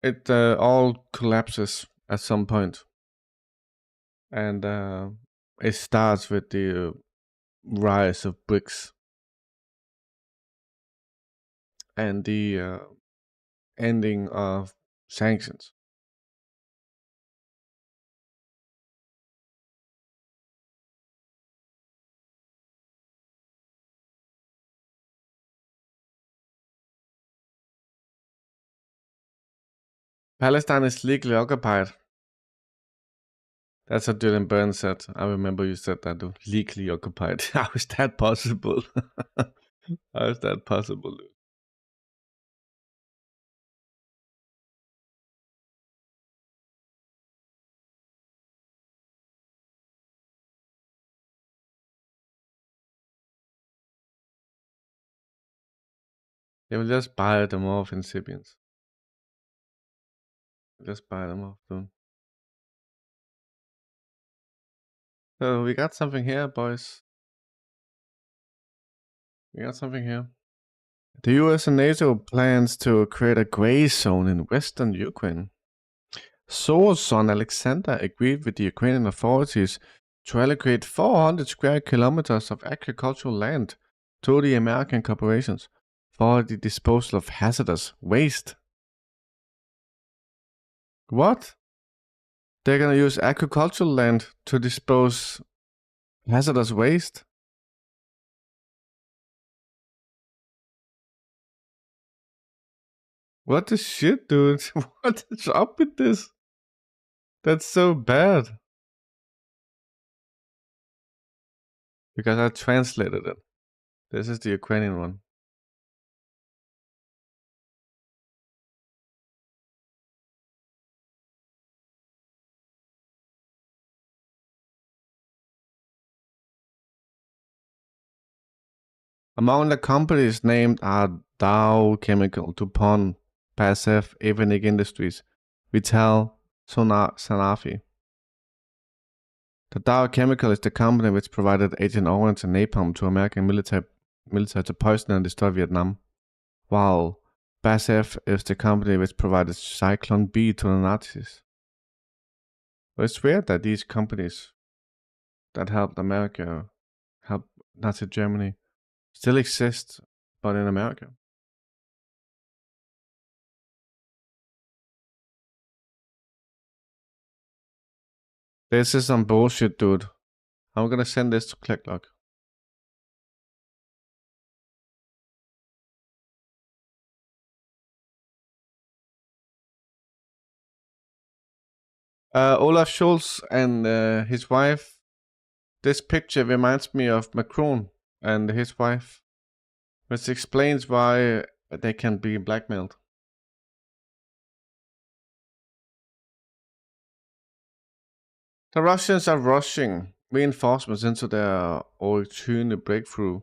It all collapses at some point. And it starts with the rise of BRICS and the ending of sanctions. Palestine is legally occupied. That's what Dylan Burns said. I remember you said that, dude. Legally occupied. How is that possible? How is that possible, dude? They will just buy them off incipients. Just buy them off, dude. So we got something here, boys. We got something here. The US and NATO plans to create a gray zone in western Ukraine. So's son Alexander agreed with the Ukrainian authorities to allocate 400 square kilometers of agricultural land to the American corporations for the disposal of hazardous waste. What? They're gonna use agricultural land to dispose hazardous waste? What the shit, dude? What is up with this? That's so bad. Because I translated it. This is the Ukrainian one. Among the companies named are Dow Chemical, DuPont, BASF, Evonik Industries, Vital, Sanofi. The Dow Chemical is the company which provided Agent Orange and napalm to American military to poison and destroy Vietnam, while BASF is the company which provided Zyklon B to the Nazis. But it's weird that these companies that helped America, help Nazi Germany, still exist, but in America. This is some bullshit, dude. I'm gonna send this to ClickLog. Olaf Scholz and his wife. This picture reminds me of Macron and his wife, which explains why they can be blackmailed. The Russians are rushing reinforcements into their Ukraine breakthrough.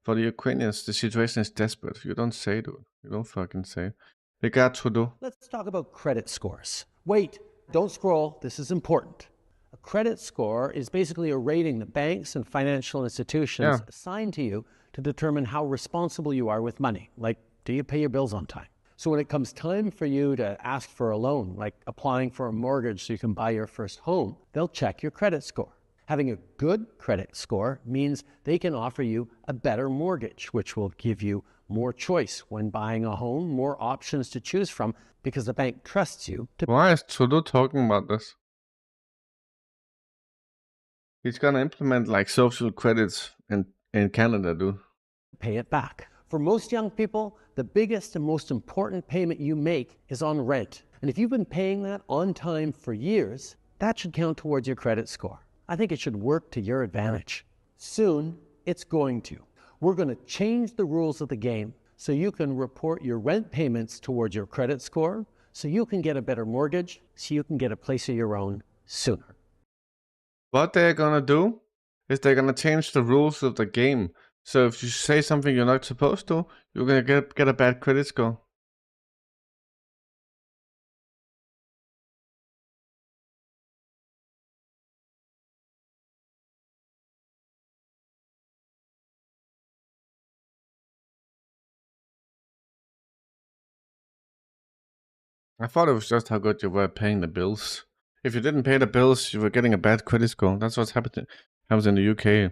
For the Ukrainians, the situation is desperate. You don't say, dude. You don't fucking say. They got Trudeau. Let's talk about credit scores. Wait, don't scroll. This is important. A credit score is basically a rating that banks and financial institutions assign to you to determine how responsible you are with money. Like, do you pay your bills on time? So when it comes time for you to ask for a loan, like applying for a mortgage so you can buy your first home, they'll check your credit score. Having a good credit score means they can offer you a better mortgage, which will give you more choice when buying a home, more options to choose from, because the bank trusts you to... Why is Trudeau talking about this? He's gonna implement like social credits in Canada, dude. Pay it back. For most young people, the biggest and most important payment you make is on rent. And if you've been paying that on time for years, that should count towards your credit score. I think it should work to your advantage. Soon, it's going to. We're going to change the rules of the game so you can report your rent payments towards your credit score, so you can get a better mortgage, so you can get a place of your own sooner. What they're gonna do is they're gonna change the rules of the game. So if you say something you're not supposed to, you're gonna get a bad credit score. I thought it was just how good you were paying the bills. If you didn't pay the bills, you were getting a bad credit score. That's what's happens in the UK.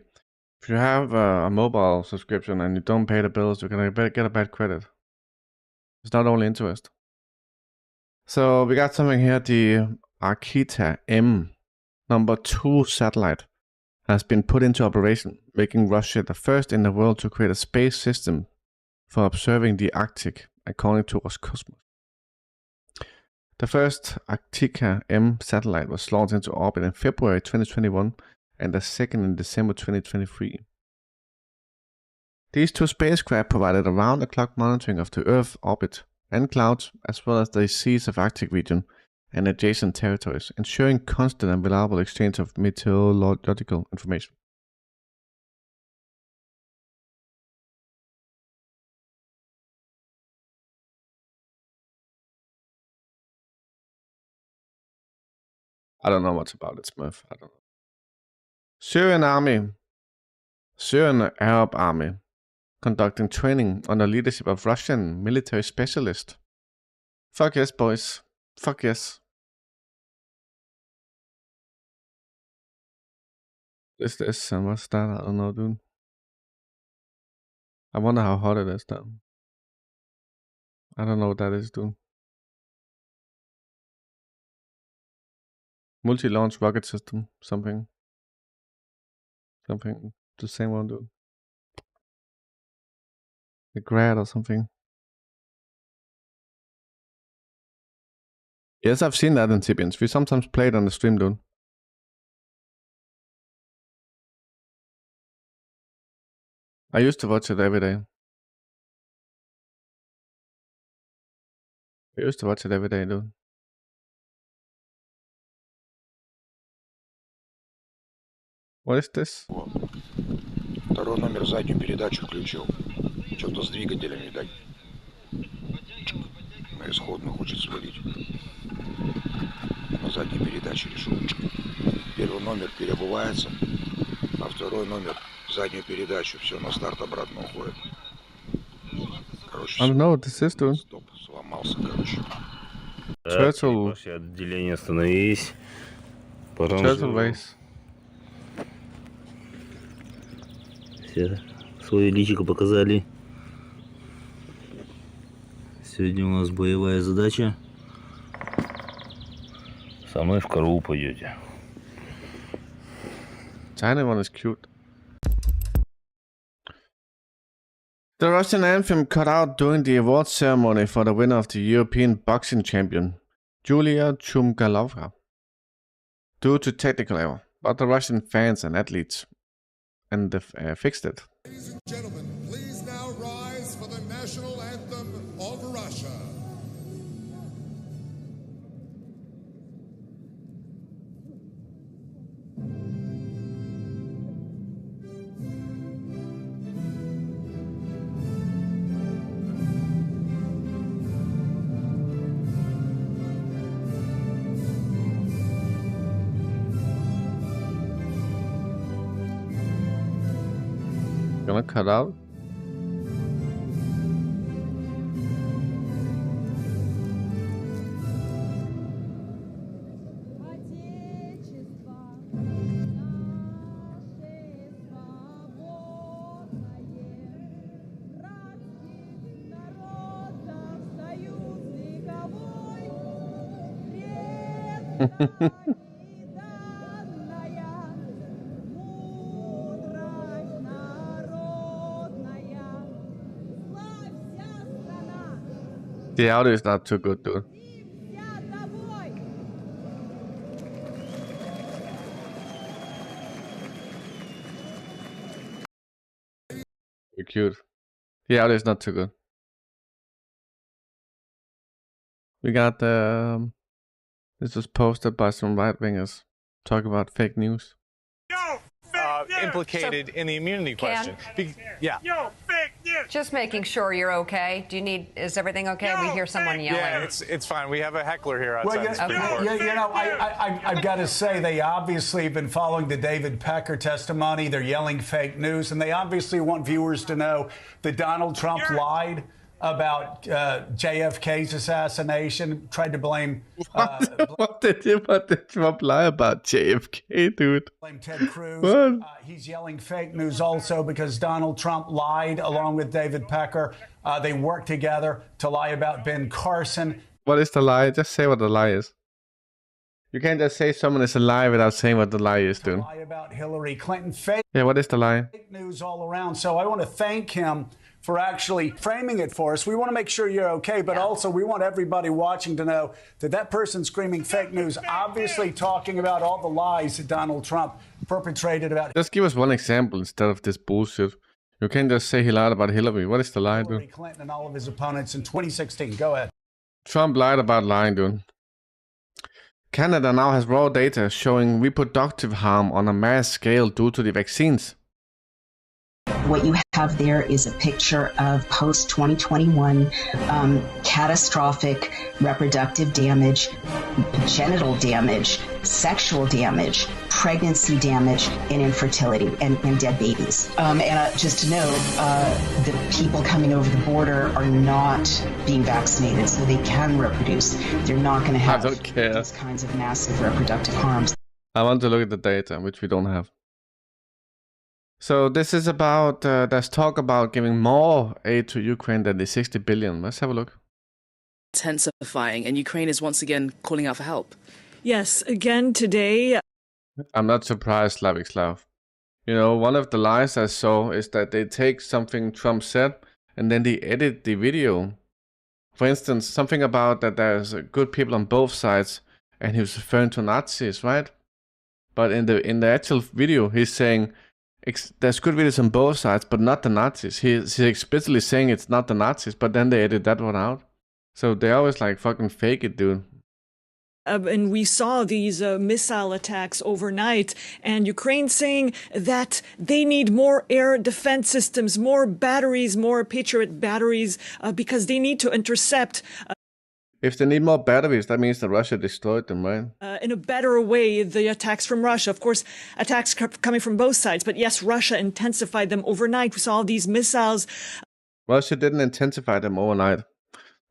If you have a mobile subscription and you don't pay the bills, you're gonna get a bad credit. It's not only interest. So we got something here. The Akita M #2 satellite has been put into operation, making Russia the first in the world to create a space system for observing the Arctic, according to Roscosmos. The first Akita M satellite was launched into orbit in February 2021 and the second in December 2023. These two spacecraft provided around-the-clock monitoring of the Earth orbit and clouds, as well as the seas of Arctic region and adjacent territories, ensuring constant and reliable exchange of meteorological information. I don't know much about it, Smurf. I don't know. Syrian Arab Army, conducting training under leadership of Russian military specialist. Fuck yes, boys. Fuck yes. Is this and what's that? I don't know, dude. I wonder how hot it is, though. I don't know what that is, dude. Multi-launch rocket system, something. The same one, dude. The Grad or something. Yes, I've seen that in Sibians. We sometimes play it on the stream, dude. I used to watch it every day. Dude. What is this? Второй номер заднюю передачу включил. Что-то с двигателем, видать. на исходную хочет свалить. На задней передаче решил. Первый номер переобувается, а второй номер в заднюю передачу. Все, на старт обратно уходит. Короче, I don't know what this is doing. стоп, сломался, короче. Turtle. Все отделения остановились. Turtle race. Все свое личико показали. Сегодня у нас боевая задача. Со мной в корову пойдете. Tiny one is cute. The Russian anthem cut out during the award ceremony for the winner of the European boxing champion, Julia Chumgalova, due to technical error, but the Russian fans and athletes fixed it. Ladies and gentlemen, please now rise for the national anthem of Russia. Gonna cut out. The audio is not too good, dude. You're cute. The audio is not too good. We got this was posted by some right-wingers talking about fake news. Implicated in the immunity question. Yeah. Just making sure you're okay. Is everything okay? We hear someone yelling. Yeah, it's fine. We have a heckler here outside the Supreme Court. You know, I've got to say, they obviously have been following the David Pecker testimony. They're yelling fake news, and they obviously want viewers to know that Donald Trump lied about JFK's assassination, tried to blame... What did Trump lie about JFK, dude? Blame Ted Cruz. He's yelling fake news also because Donald Trump lied along with David Pecker. They worked together to lie about Ben Carson. What is the lie? Just say what the lie is. You can't just say someone is a lie without saying what the lie is, dude. Lie about Hillary Clinton. Fake what is the lie? Fake news all around. So I want to thank him for actually framing it for us. We want to make sure you're okay, but also we want everybody watching to know that that person screaming fake news, obviously talking about all the lies that Donald Trump perpetrated about... Just give us one example instead of this bullshit. You can't just say he lied about Hillary. What is the lie, dude? Hillary Clinton and all of his opponents in 2016. Go ahead. Trump lied about lying, dude. Canada now has raw data showing reproductive harm on a mass scale due to the vaccines. What you have there is a picture of post-2021 catastrophic reproductive damage, genital damage, sexual damage, pregnancy damage, and infertility, and dead babies. Just to note, the people coming over the border are not being vaccinated, so they can reproduce. They're not going to have these kinds of massive reproductive harms. I want to look at the data, which we don't have. So this is about, there's talk about giving more aid to Ukraine than the 60 billion. Let's have a look. Intensifying, and Ukraine is once again calling out for help. Yes, again today. I'm not surprised, Slav. You know, one of the lies I saw is that they take something Trump said and then they edit the video. For instance, something about that there's good people on both sides and he was referring to Nazis, right? But in the actual video, he's saying there's good videos on both sides, but not the Nazis. He's explicitly saying it's not the Nazis, but then they edit that one out. So they always like fucking fake it, dude. And we saw these missile attacks overnight, and Ukraine saying that they need more air defense systems, more batteries, more Patriot batteries, because they need to intercept If they need more batteries, that means that Russia destroyed them, right? In a better way, the attacks from Russia. Of course, attacks coming from both sides. But yes, Russia intensified them overnight. We saw all these missiles. Russia didn't intensify them overnight.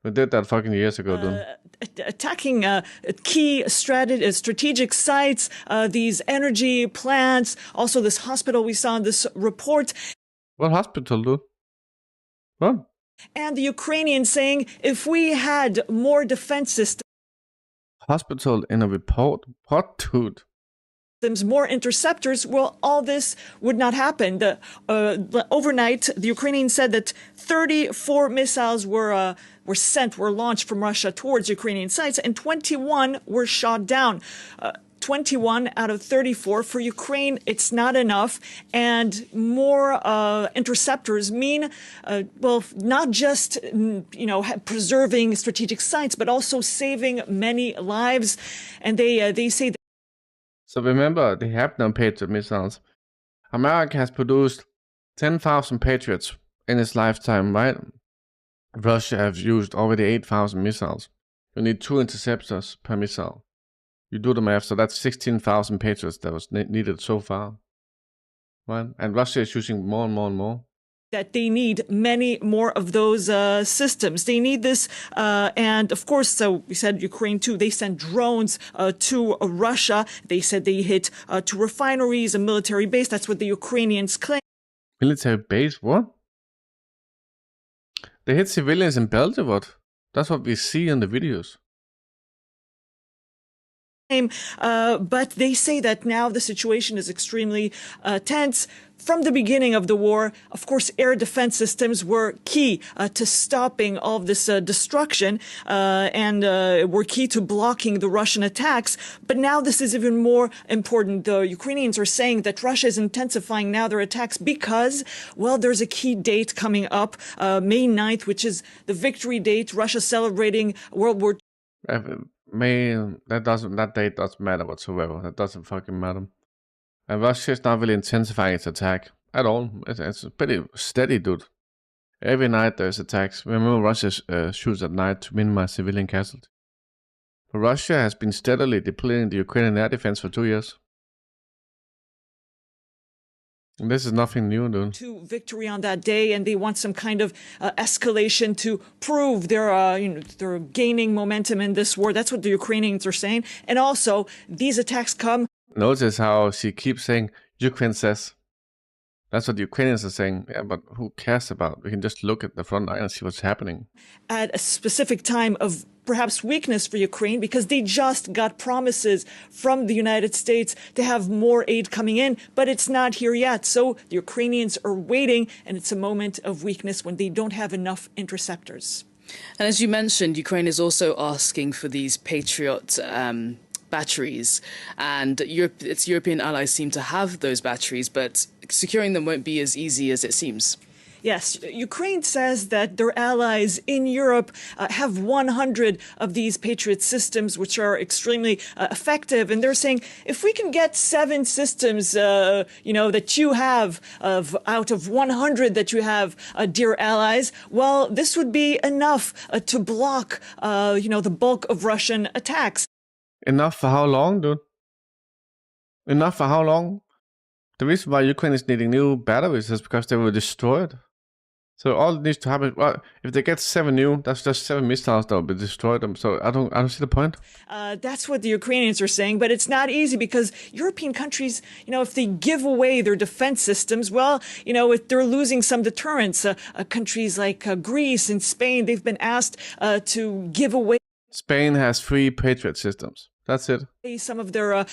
We did that fucking years ago, dude. Attacking key strategic sites, these energy plants, also this hospital we saw in this report. What hospital, dude? What? And the Ukrainians saying, if we had more defense systems, hospital in a report? What, dude? More interceptors, well, all this would not happen. Overnight, the Ukrainians said that 34 missiles were launched from Russia towards Ukrainian sites, and 21 were shot down. 21 out of 34. For Ukraine, it's not enough. And more interceptors mean, well, not just, preserving strategic sites, but also saving many lives. And they say that. So remember, they have no Patriot missiles. America has produced 10,000 Patriots in its lifetime, right? Russia has used already 8,000 missiles. You need 2 interceptors per missile. You do the math, so that's 16,000 Patriots that was needed so far. Right? And Russia is using more and more and more. That they need many more of those systems. They need this. And of course, so we said Ukraine too, they sent drones to Russia. They said they hit 2 refineries, a military base. That's what the Ukrainians claim. Military base? What? They hit civilians in Belgorod. That's what we see in the videos. But they say that now the situation is extremely tense. From the beginning of the war, of course, air defense systems were key to stopping all of this destruction and were key to blocking the Russian attacks. But now this is even more important. The Ukrainians are saying that Russia is intensifying now their attacks because, well, there's a key date coming up, May 9th, which is the victory date, Russia celebrating World War II. That date doesn't matter whatsoever. That doesn't fucking matter. And Russia is not really intensifying its attack at all. It's pretty steady, dude. Every night there's attacks. Remember, Russia shoots at night to minimize civilian casualties. But Russia has been steadily depleting the Ukrainian air defense for 2 years. And this is nothing new, dude. To victory on that day, and they want some kind of escalation to prove they're gaining momentum in this war. That's what the Ukrainians are saying. And also, these attacks come. Notice how she keeps saying, Ukraine says. That's what the Ukrainians are saying. Yeah, but who cares about? We can just look at the front line and see what's happening. At a specific time of perhaps weakness for Ukraine, because they just got promises from the United States to have more aid coming in, but it's not here yet. So the Ukrainians are waiting, and it's a moment of weakness when they don't have enough interceptors. And as you mentioned, Ukraine is also asking for these Patriot batteries, and its European allies seem to have those batteries, but securing them won't be as easy as it seems. Yes, Ukraine says that their allies in Europe have 100 of these Patriot systems, which are extremely effective. And they're saying, if we can get 7 systems, that you have out of 100 that you have, dear allies, well, this would be enough to block, the bulk of Russian attacks. Enough for how long, dude? Enough for how long? The reason why Ukraine is needing new batteries is because they were destroyed. So all that needs to happen, well, if they get 7 new, that's just 7 missiles that will be destroyed them. So I don't see the point. That's what the Ukrainians are saying, but it's not easy because European countries, if they give away their defense systems, well, they're losing some deterrence. Countries like Greece and Spain, they've been asked to give away. Spain has 3 Patriot systems. That's it. Some of their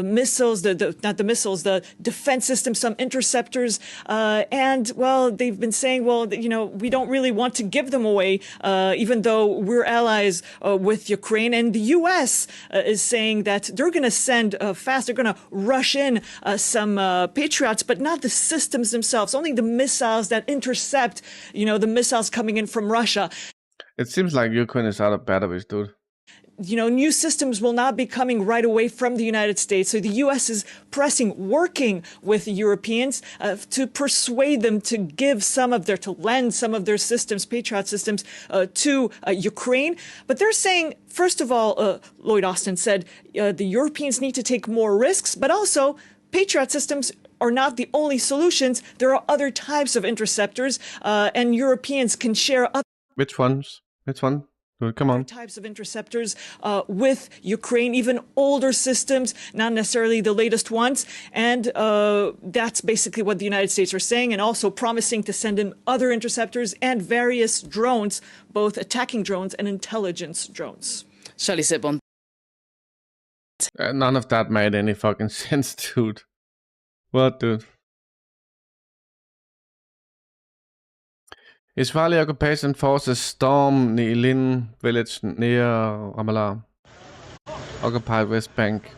missiles, the defense systems, some interceptors. And, well, they've been saying, well, we don't really want to give them away, even though we're allies with Ukraine. And the U.S. Is saying that they're going to send fast, they're going to rush in some Patriots, but not the systems themselves, only the missiles that intercept, the missiles coming in from Russia. It seems like Ukraine is out of batteries, dude. new systems will not be coming right away from the United States. So the U.S. is working with the Europeans to persuade them to lend some of their systems, Patriot systems, to Ukraine. But they're saying, first of all, Lloyd Austin said, the Europeans need to take more risks, but also Patriot systems are not the only solutions. There are other types of interceptors, and Europeans can share other. Which ones? Which one? Come on. Types of interceptors with Ukraine, even older systems, not necessarily the latest ones. And that's basically what the United States are saying, and also promising to send in other interceptors and various drones, both attacking drones and intelligence drones. Charlie Sebon. None of that made any fucking sense, dude. What, dude? Israeli occupation forces storm Neilin village near Ramallah, occupied West Bank.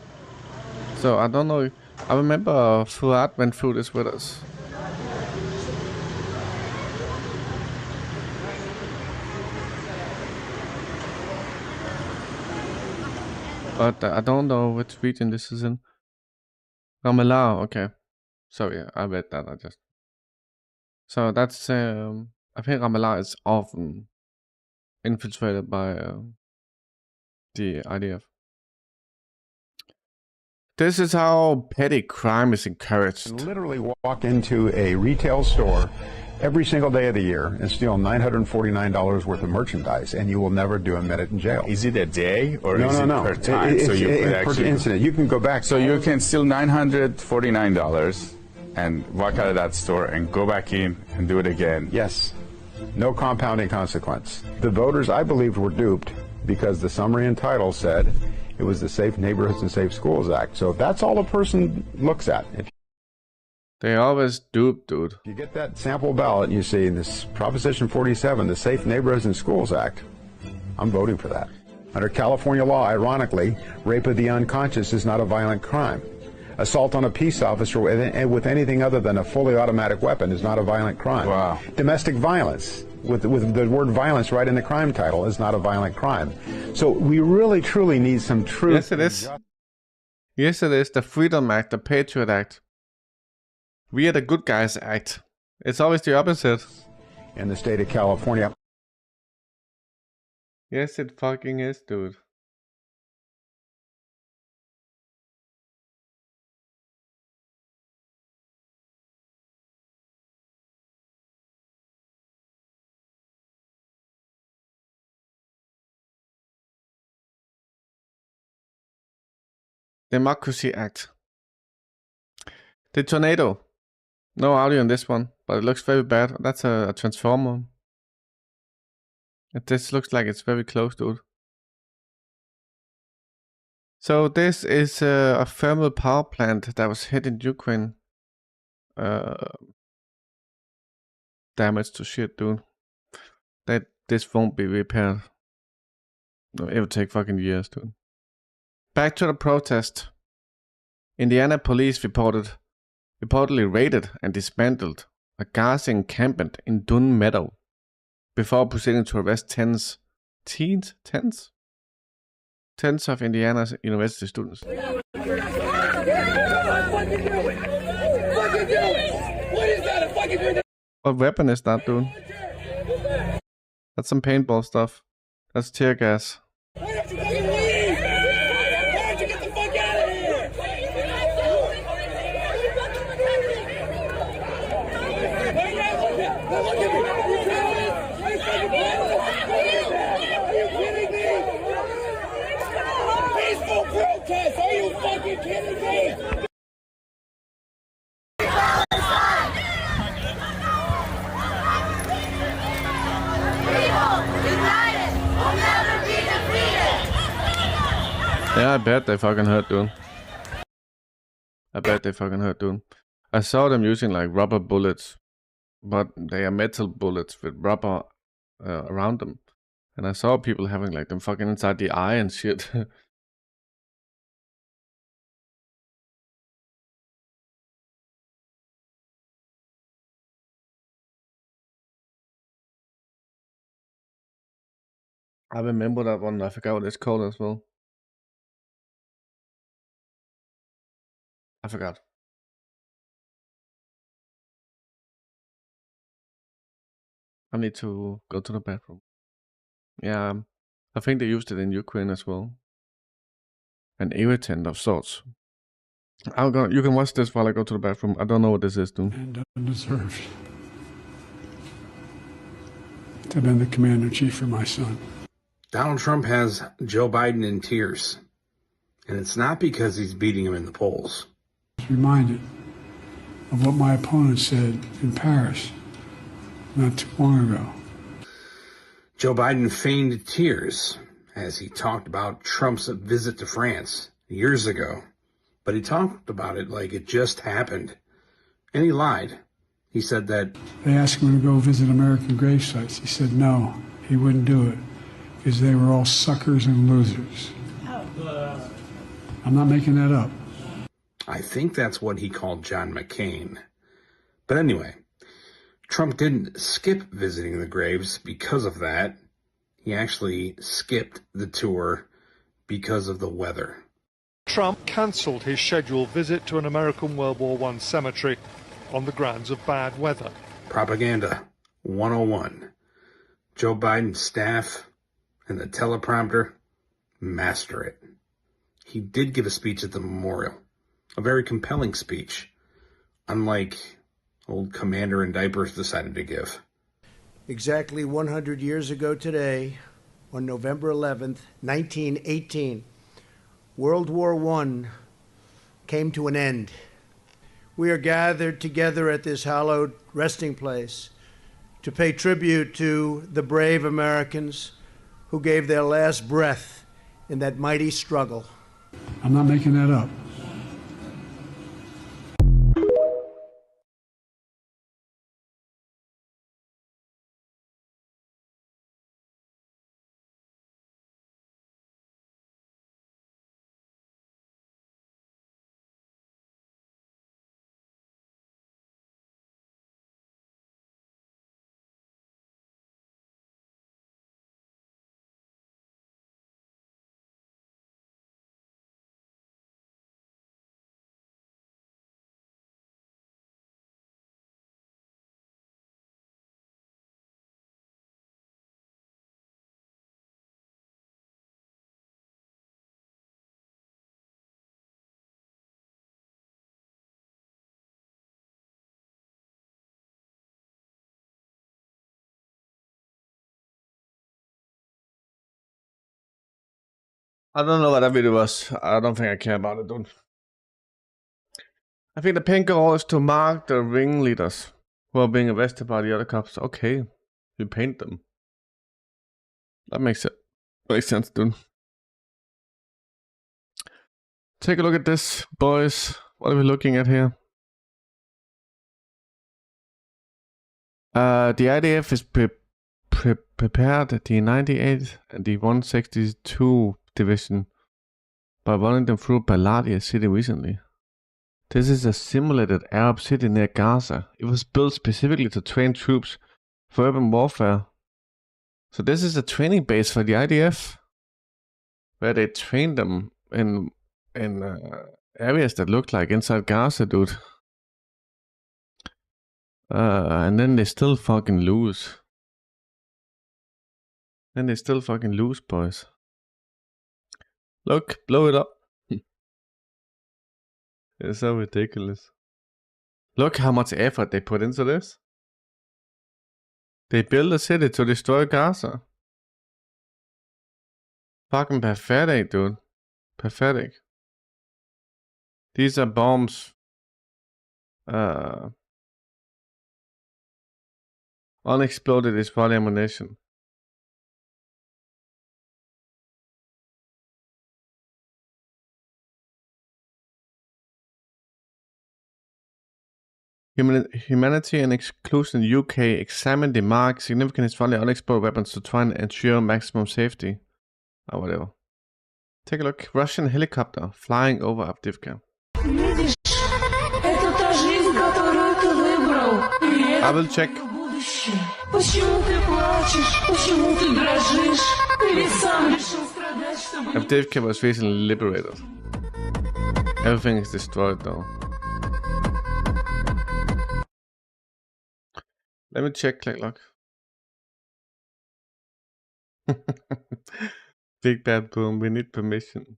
So I don't know. I remember Fuad went through this with us. But I don't know which region this is in. Ramallah, okay. Sorry, I read that. So that's I think Ramallah is often infiltrated by the IDF. This is how petty crime is encouraged. Literally walk into a retail store every single day of the year and steal $949 worth of merchandise, and you will never do a minute in jail. Is it a day or no, is no, it per no. time? So you per incident. You can go back. So you can steal $949 and walk out of that store and go back in and do it again. Yes. No compounding consequence. The voters, I believe, were duped because the summary and title said it was the Safe Neighborhoods and Safe Schools Act. So that's all a person looks at. They always dupe, dude. You get that sample ballot and you see in this Proposition 47, the Safe Neighborhoods and Schools Act, I'm voting for that. Under California law, ironically, rape of the unconscious is not a violent crime. Assault on a peace officer with anything other than a fully automatic weapon is not a violent crime. Wow. Domestic violence, with the word violence right in the crime title, is not a violent crime. So we really, truly need some truth. Yes, it is. Yes, it is. The Freedom Act, the Patriot Act. We are the Good Guys Act. It's always the opposite. In the state of California. Yes, it fucking is, dude. Democracy Act. The tornado. No audio in this one, but it looks very bad. That's a transformer. This looks like it's very close, dude. So this is a thermal power plant that was hit in Ukraine. Damage to shit, dude. This won't be repaired. No, it will take fucking years, dude. Back to the protest. Indiana police reportedly raided and dismantled a Gaza encampment in Dunn Meadow before proceeding to arrest tens of Indiana's university students. What weapon is that, dude? That's some paintball stuff. That's tear gas. Yeah, I bet they fucking hurt, dude. I saw them using like rubber bullets, but they are metal bullets with rubber around them. And I saw people having like them fucking inside the eye and shit. I remember that one. I forgot what it's called as well. I forgot. I need to go to the bathroom. Yeah, I think they used it in Ukraine as well. An irritant of sorts. You can watch this while I go to the bathroom. I don't know what this is, dude. And undeserved to have been the commander-in-chief for my son. Donald Trump has Joe Biden in tears. And it's not because he's beating him in the polls. I was reminded of what my opponent said in Paris not too long ago. Joe Biden feigned tears as he talked about Trump's visit to France years ago. But he talked about it like it just happened. And he lied. He said that... They asked him to go visit American grave sites. He said no, he wouldn't do it because they were all suckers and losers. I'm not making that up. I think that's what he called John McCain. But anyway, Trump didn't skip visiting the graves because of that. He actually skipped the tour because of the weather. Trump cancelled his scheduled visit to an American World War I cemetery on the grounds of bad weather. Propaganda 101. Joe Biden's staff and the teleprompter master it. He did give a speech at the memorial, a very compelling speech, unlike old commander in diapers decided to give. Exactly 100 years ago today, on November 11th, 1918, World War I came to an end. We are gathered together at this hallowed resting place to pay tribute to the brave Americans who gave their last breath in that mighty struggle. I'm not making that up. I don't know what that video was. I don't think I care about it, dude. I think the pink goal is to mark the ringleaders who are being arrested by the other cops. Okay, you paint them. That makes sense, dude. Take a look at this, boys. What are we looking at here? The IDF is prepared the 98 and the 162 division by running them through Baladi city recently. This is a simulated Arab city near Gaza. It was built specifically to train troops for urban warfare. So this is a training base for the IDF, where they train them in areas that look like inside Gaza, dude. And then they still fucking lose. Boys. Look, blow it up. It's so ridiculous. Look how much effort they put into this. They built a city to destroy Gaza. Fucking pathetic, dude. Pathetic. These are bombs. Unexploded is probably ammunition. Humanity and Inclusion UK examined the marked significant Israeli unexploded weapons to try and ensure maximum safety. Or whatever. Take a look. Russian helicopter flying over Avdiivka. I will check. Avdiivka was recently liberated. Everything is destroyed though. Let me check click lock. Big bad boom, we need permission.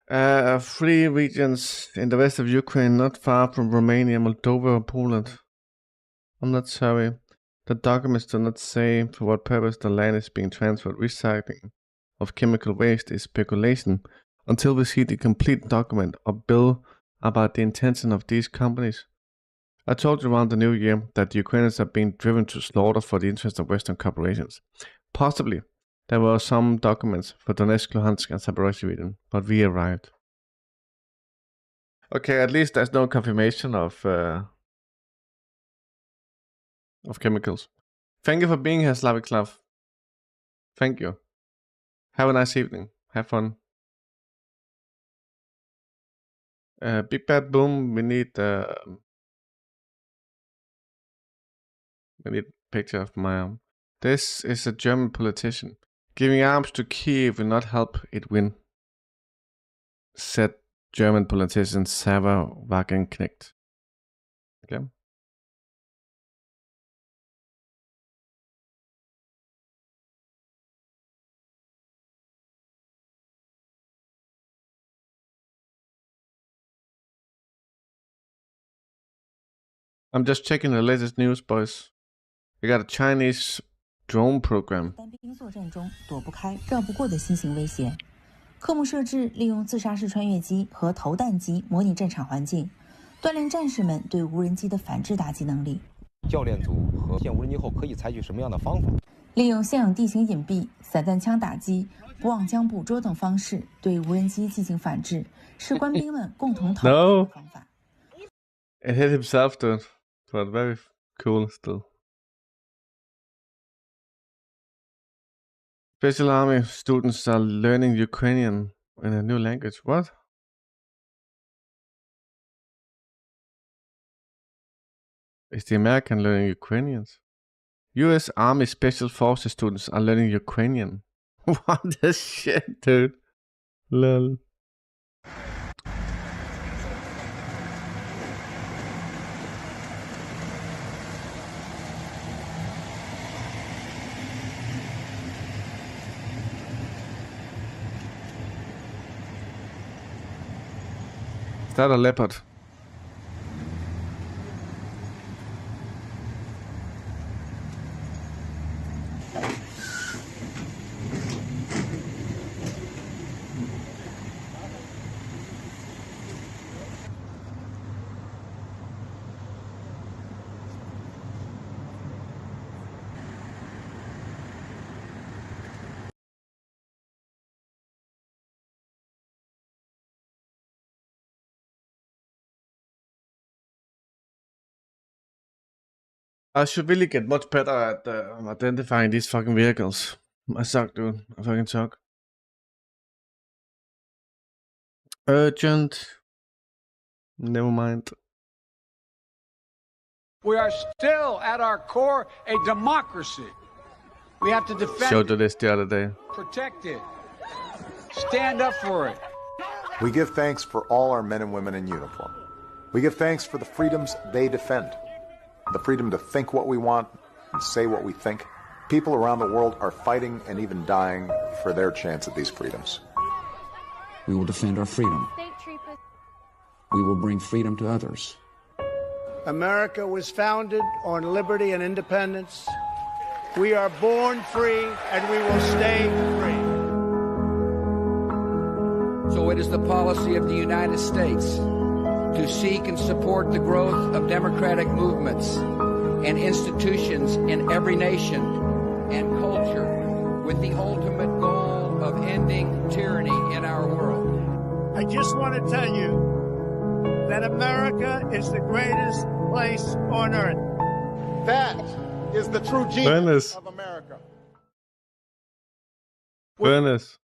3 regions in the west of Ukraine, not far from Romania, Moldova, or Poland. I'm not sorry. The documents do not say for what purpose the land is being transferred. Recycling of chemical waste is speculation until we see the complete document or bill about the intention of these companies. I told you around the new year that the Ukrainians are being driven to slaughter for the interest of Western corporations. Possibly, there were some documents for Donetsk, Luhansk, and Zaporozhye region, but we arrived. Okay, at least there's no confirmation of chemicals. Thank you for being here, Slaviklav. Thank you. Have a nice evening. Have fun. Big Bad Boom, we need a picture of my arm. This is a German politician. Giving arms to Kiev will not help it win, said German politician Sarah Wagenknecht. Okay. I'm just checking the latest news, boys. We got a Chinese drone program. 单兵作战中躲不开、绕不过的新型威胁。科目设置利用自杀式穿越机和投弹机模拟战场环境，锻炼战士们对无人机的反制打击能力。教练组和现无人机后可以采取什么样的方法？利用现有地形隐蔽、散弹枪打击、不忘浆捕捉等方式对无人机进行反制，是官兵们共同讨论的方法。It hit himself, dude, but very cool still. Special Army students are learning Ukrainian in a new language. What? Is the American learning Ukrainians? US Army Special Forces students are learning Ukrainian. What the shit, dude? Lol. Is that a leopard? I should really get much better at identifying these fucking vehicles. I suck, dude. I fucking suck. Urgent. Never mind. We are still, at our core, a democracy. We have to defend Showed you this the other day. Protect it. Stand up for it. We give thanks for all our men and women in uniform. We give thanks for the freedoms they defend. The freedom to think what we want and say what we think. People around the world are fighting and even dying for their chance at these freedoms. We will defend our freedom. We will bring freedom to others. America was founded on liberty and independence. We are born free and we will stay free. So it is the policy of the United States to seek and support the growth of democratic movements and institutions in every nation and culture with the ultimate goal of ending tyranny in our world. I just want to tell you that America is the greatest place on earth. That is the true genius of America. Fairness.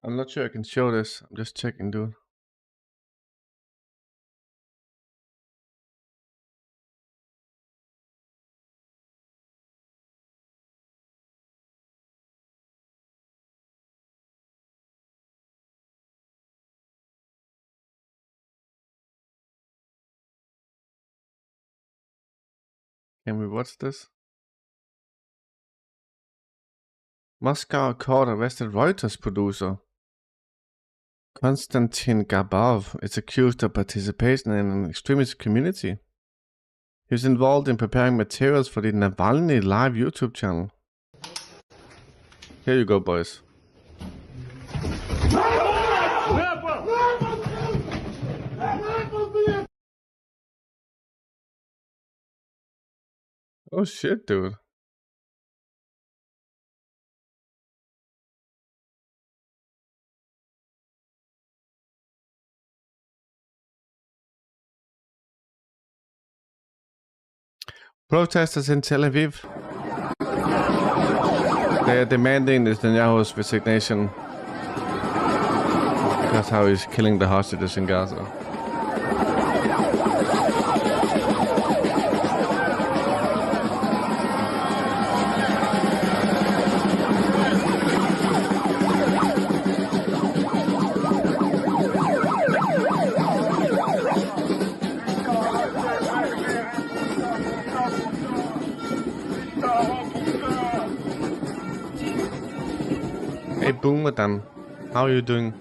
I'm not sure I can show this. I'm just checking, dude. Can we watch this? Moscow court arrested Reuters producer Konstantin Gabov is accused of participation in an extremist community. He was involved in preparing materials for the Navalny live YouTube channel. Here you go, boys. Oh shit, dude. Protesters in Tel Aviv. They are demanding Netanyahu's resignation because how he's killing the hostages in Gaza. Hey Boomerdan, how are you doing?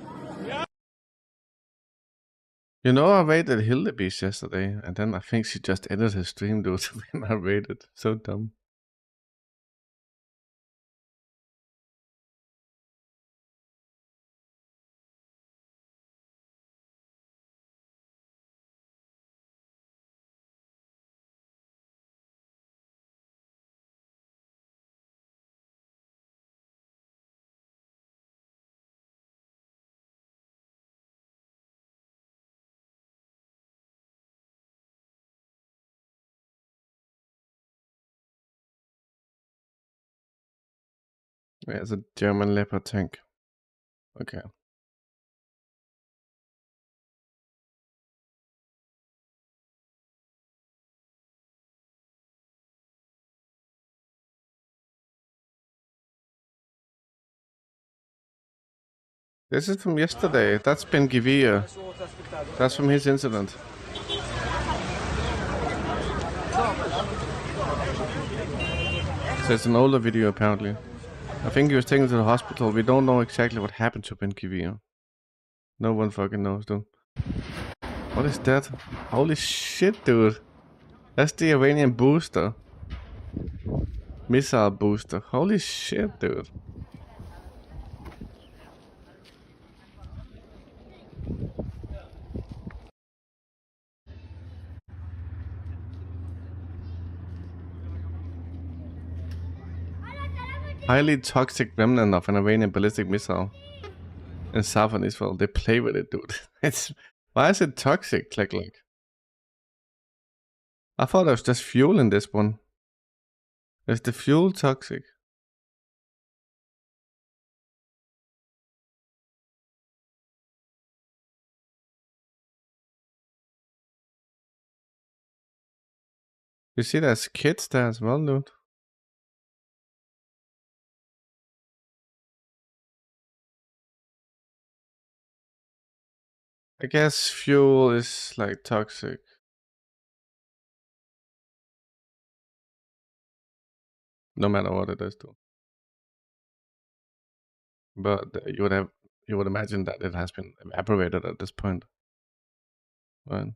You know, I raided Hildebeest yesterday, and then I think she just ended her stream, dude, when I raided. So dumb. Yeah, it's a German Leopard tank. Okay. This is from yesterday. That's Ben Gvir. That's from his incident. So it's an older video apparently. I think he was taken to the hospital. We don't know exactly what happened to Ben Gvir. No one fucking knows, dude. What is that? Holy shit, dude. That's the Iranian booster. Missile booster. Holy shit, dude. Highly toxic remnant of an Iranian ballistic missile in southern Israel. They play with it, dude. Why is it toxic? Like, I thought there was just fuel in this one. Is the fuel toxic? You see, there's kids there as well, dude. I guess fuel is like toxic. No matter what it is, too. But you would imagine that it has been evaporated at this point, right?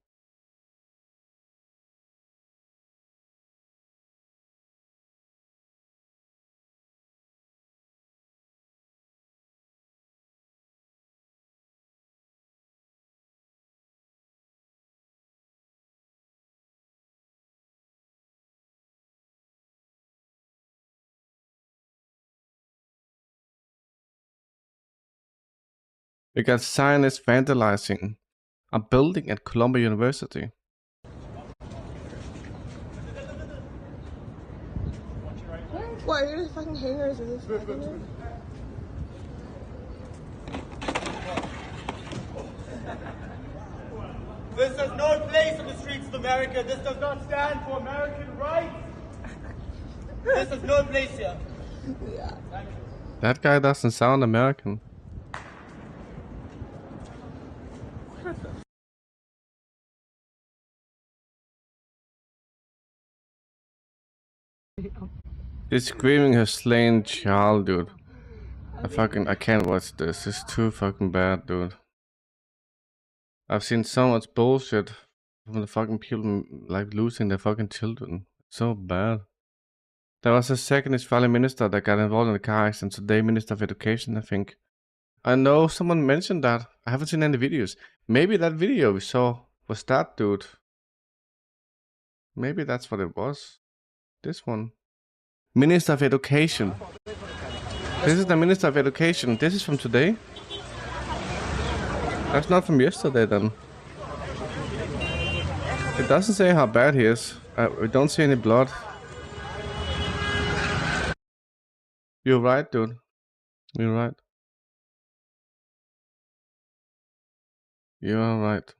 We got scientists vandalizing a building at Columbia University. What are your fucking hangers? Is this fucking This has no place in the streets of America. This does not stand for American rights. This has no place here. Yeah. Thank you. That guy doesn't sound American. She's screaming her slain child, dude. I can't watch this. It's too fucking bad, dude. I've seen so much bullshit from the fucking people like losing their fucking children. It's so bad. There was a second Israeli minister that got involved in the car accident today, Minister of Education, I think. I know someone mentioned that. I haven't seen any videos. Maybe that video we saw was that dude. Maybe that's what it was. This one. Minister of Education. This is the Minister of Education. This is from today. That's not from yesterday then. It doesn't say how bad he is. We don't see any blood. You're right, dude. You're right. You are right.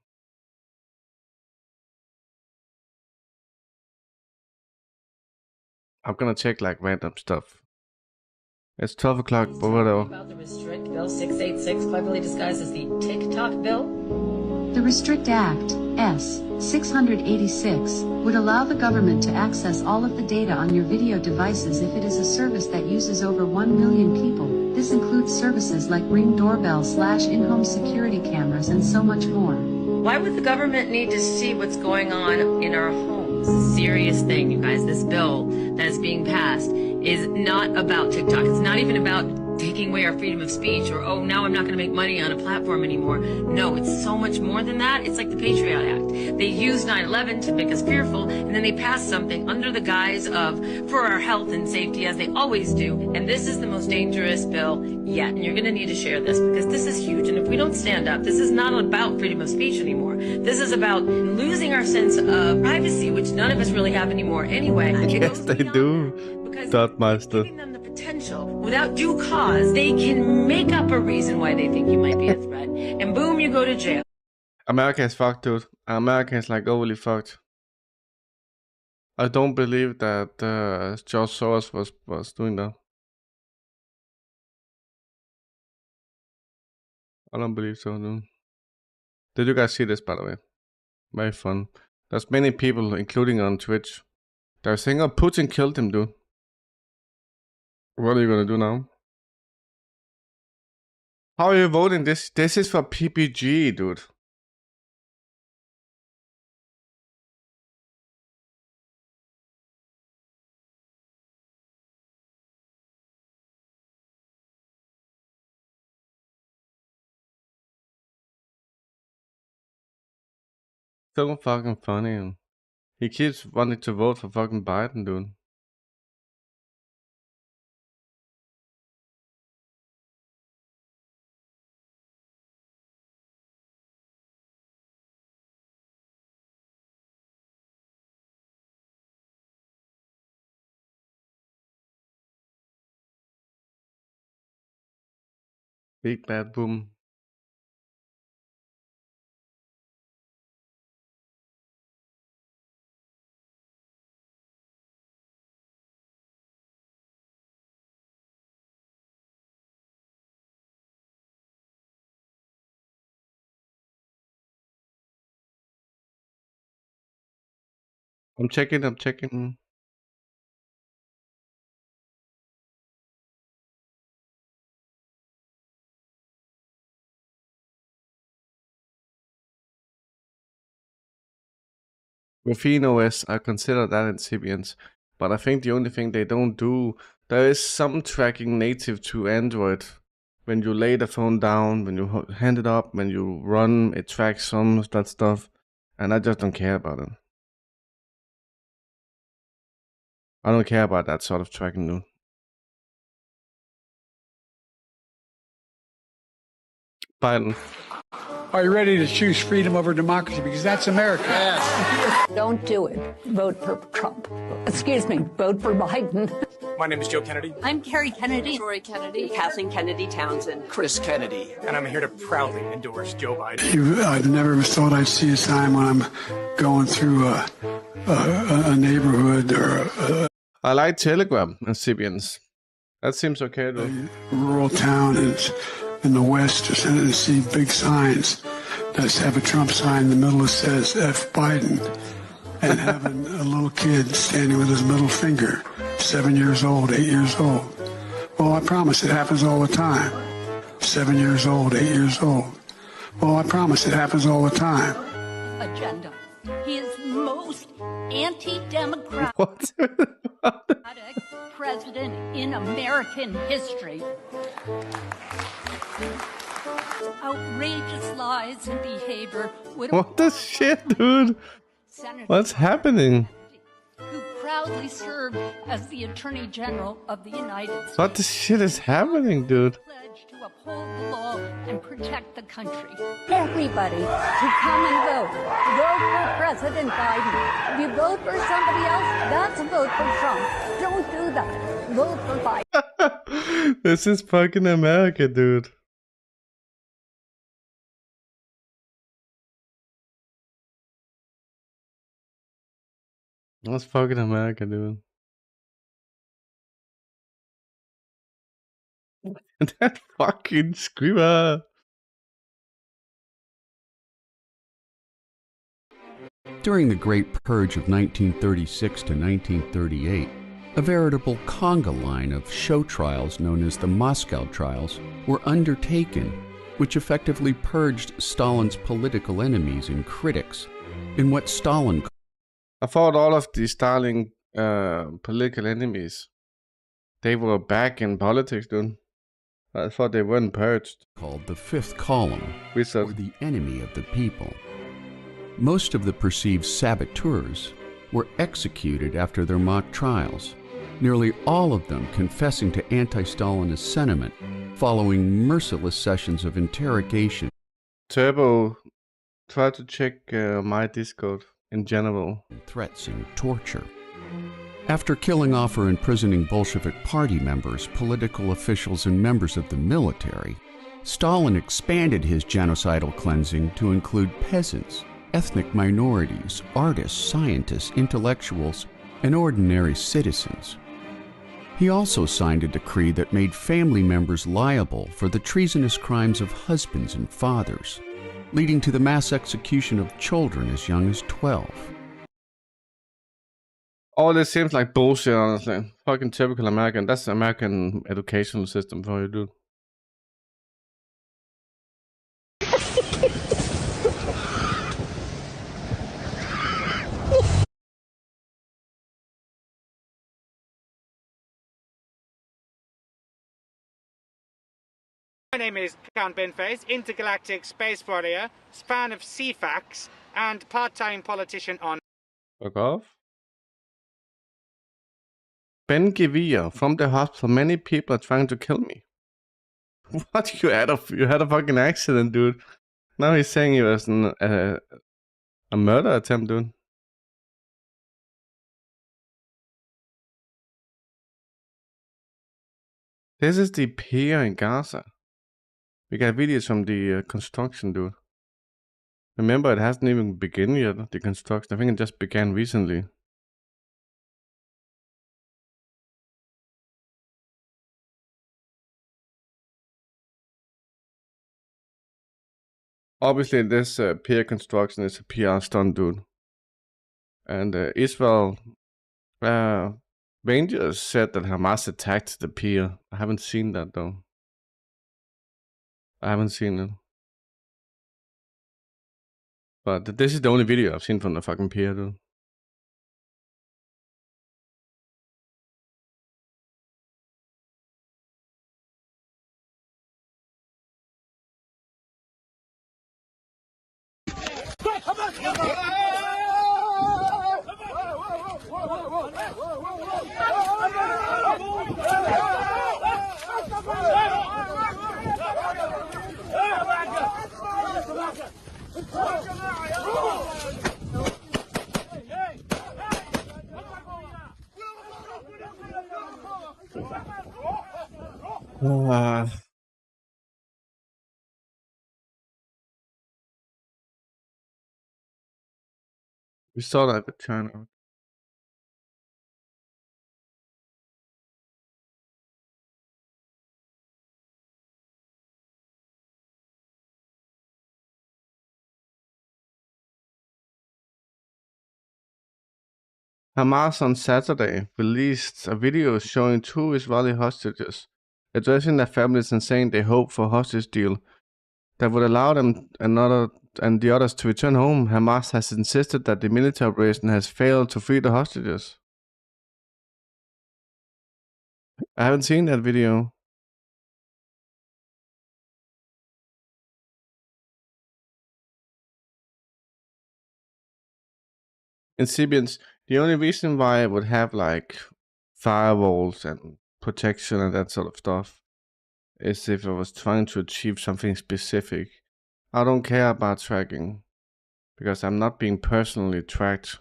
I'm gonna check like random stuff. It's 12 o'clock, but whatever. About the Restrict Bill 686, cleverly disguised as the TikTok bill. The Restrict Act, S. 686, would allow the government to access all of the data on your video devices if it is a service that uses over 1 million people. This includes services like Ring doorbell / in-home security cameras and so much more. Why would the government need to see what's going on in our homes? It's a serious thing, you guys. This bill that is being passed is not about TikTok. It's not even about taking away our freedom of speech or, oh, now I'm not going to make money on a platform anymore. No, it's so much more than that. It's like the Patriot Act. They used 9/11 to make us fearful, and then they passed something under the guise of for our health and safety, as they always do. And this is the most dangerous bill yet. And you're going to need to share this because this is huge. And if we don't stand up, this is not about freedom of speech anymore. This is about losing our sense of privacy, which none of us really have anymore anyway. Yes, they do. Dotmeister. Giving them the potential, without due cause, they can make up a reason why they think you might be a threat, and boom, you go to jail. America is fucked, dude. America is like overly fucked. I don't believe that George Soros was doing that. I don't believe so, dude. Did you guys see this, by the way? Very fun. There's many people, including on Twitch, that are saying, oh, Putin killed him, dude. What are you gonna do now? How are you voting? This is for PPG, dude. So fucking funny. He keeps wanting to vote for fucking Biden, dude. Big bad boom. I'm checking. Graphene OS, I consider that incipient, but I think the only thing they don't do, there is some tracking native to Android. When you lay the phone down, when you hand it up, when you run, it tracks some of that stuff, and I just don't care about it. I don't care about that sort of tracking, dude. Biden. Are you ready to choose freedom over democracy? Because that's America. Yes. Don't do it. Vote for Trump. Excuse me, vote for Biden. My name is Joe Kennedy. I'm Carrie Kennedy. Troy Kennedy. Kathleen Kennedy Townsend. Chris Kennedy. And I'm here to proudly endorse Joe Biden. I've never thought I'd see a time when I'm going through a neighborhood or I like Telegram recipients. That seems okay though. A rural town in the West, and see big signs that have a Trump sign in the middle that says F. Biden, and having a little kid standing with his middle finger, 7 years old, 8 years old. Well, I promise it happens all the time. 7 years old, 8 years old. Well, I promise it happens all the time. Agenda. He is the most anti-democratic president in American history. Outrageous lies and behavior would What the shit, dude? What's happening? who proudly served as the Attorney General of the United States. What the shit is happening, dude? Pledged to uphold the law and protect the country. Everybody who come and vote for President Biden. If you vote for somebody else, that's a vote for Trump. Don't do that. Vote for Biden. This is fucking America, dude. That's fucking America, dude. That fucking screamer. During the Great Purge of 1936 to 1938, a veritable conga line of show trials known as the Moscow trials were undertaken, which effectively purged Stalin's political enemies and critics in what Stalin I thought all of the Stalin political enemies, they were back in politics, dude. I thought they weren't purged. Called the fifth column, or the enemy of the people. Most of the perceived saboteurs were executed after their mock trials, nearly all of them confessing to anti-Stalinist sentiment following merciless sessions of interrogation. Turbo, try to check my Discord in general. Threats and torture. After killing off or imprisoning Bolshevik party members, political officials, and members of the military, Stalin expanded his genocidal cleansing to include peasants, ethnic minorities, artists, scientists, intellectuals, and ordinary citizens. He also signed a decree that made family members liable for the treasonous crimes of husbands and fathers, leading to the mass execution of children as young as 12. All this seems like bullshit, honestly. Fucking typical American. That's the American educational system for you, dude. My name is Count Benface, intergalactic space warrior, fan of CFAX, and part-time politician on... Fuck off. Ben Gevir, from the hospital, many people are trying to kill me. What? You had a fucking accident, dude. Now he's saying it was a murder attempt, dude. This is the pier in Gaza. We got videos from the construction, dude. Remember, it hasn't even begun yet, the construction. I think it just began recently. Obviously, this pier construction is a PR stunt, dude. And Israel Rangers said that Hamas attacked the pier. I haven't seen that, though. I haven't seen it. But this is the only video I've seen from the fucking pier, dude. We saw that with China. Hamas on Saturday released a video showing 2 Israeli hostages addressing their families and saying they hope for a hostage deal that would allow them and the others to return home. Hamas has insisted that the military operation has failed to free the hostages. I haven't seen that video. Insibians, the only reason why I would have like firewalls and protection and that sort of stuff is if I was trying to achieve something specific. I don't care about tracking because I'm not being personally tracked.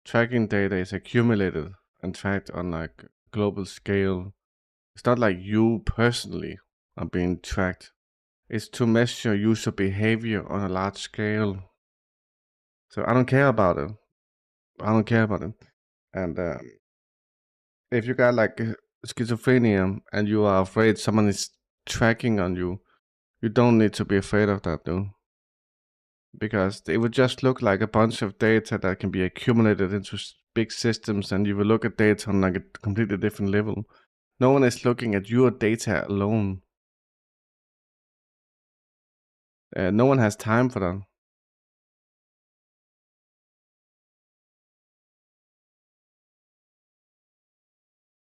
Tracking data is accumulated and tracked on like global scale. It's not like you personally are being tracked. It's to measure user behavior on a large scale. So I don't care about it. And if you got like schizophrenia and you are afraid someone is tracking on you, you don't need to be afraid of that, though. Because it would just look like a bunch of data that can be accumulated into big systems, and you will look at data on like a completely different level. No one is looking at your data alone. No one has time for that.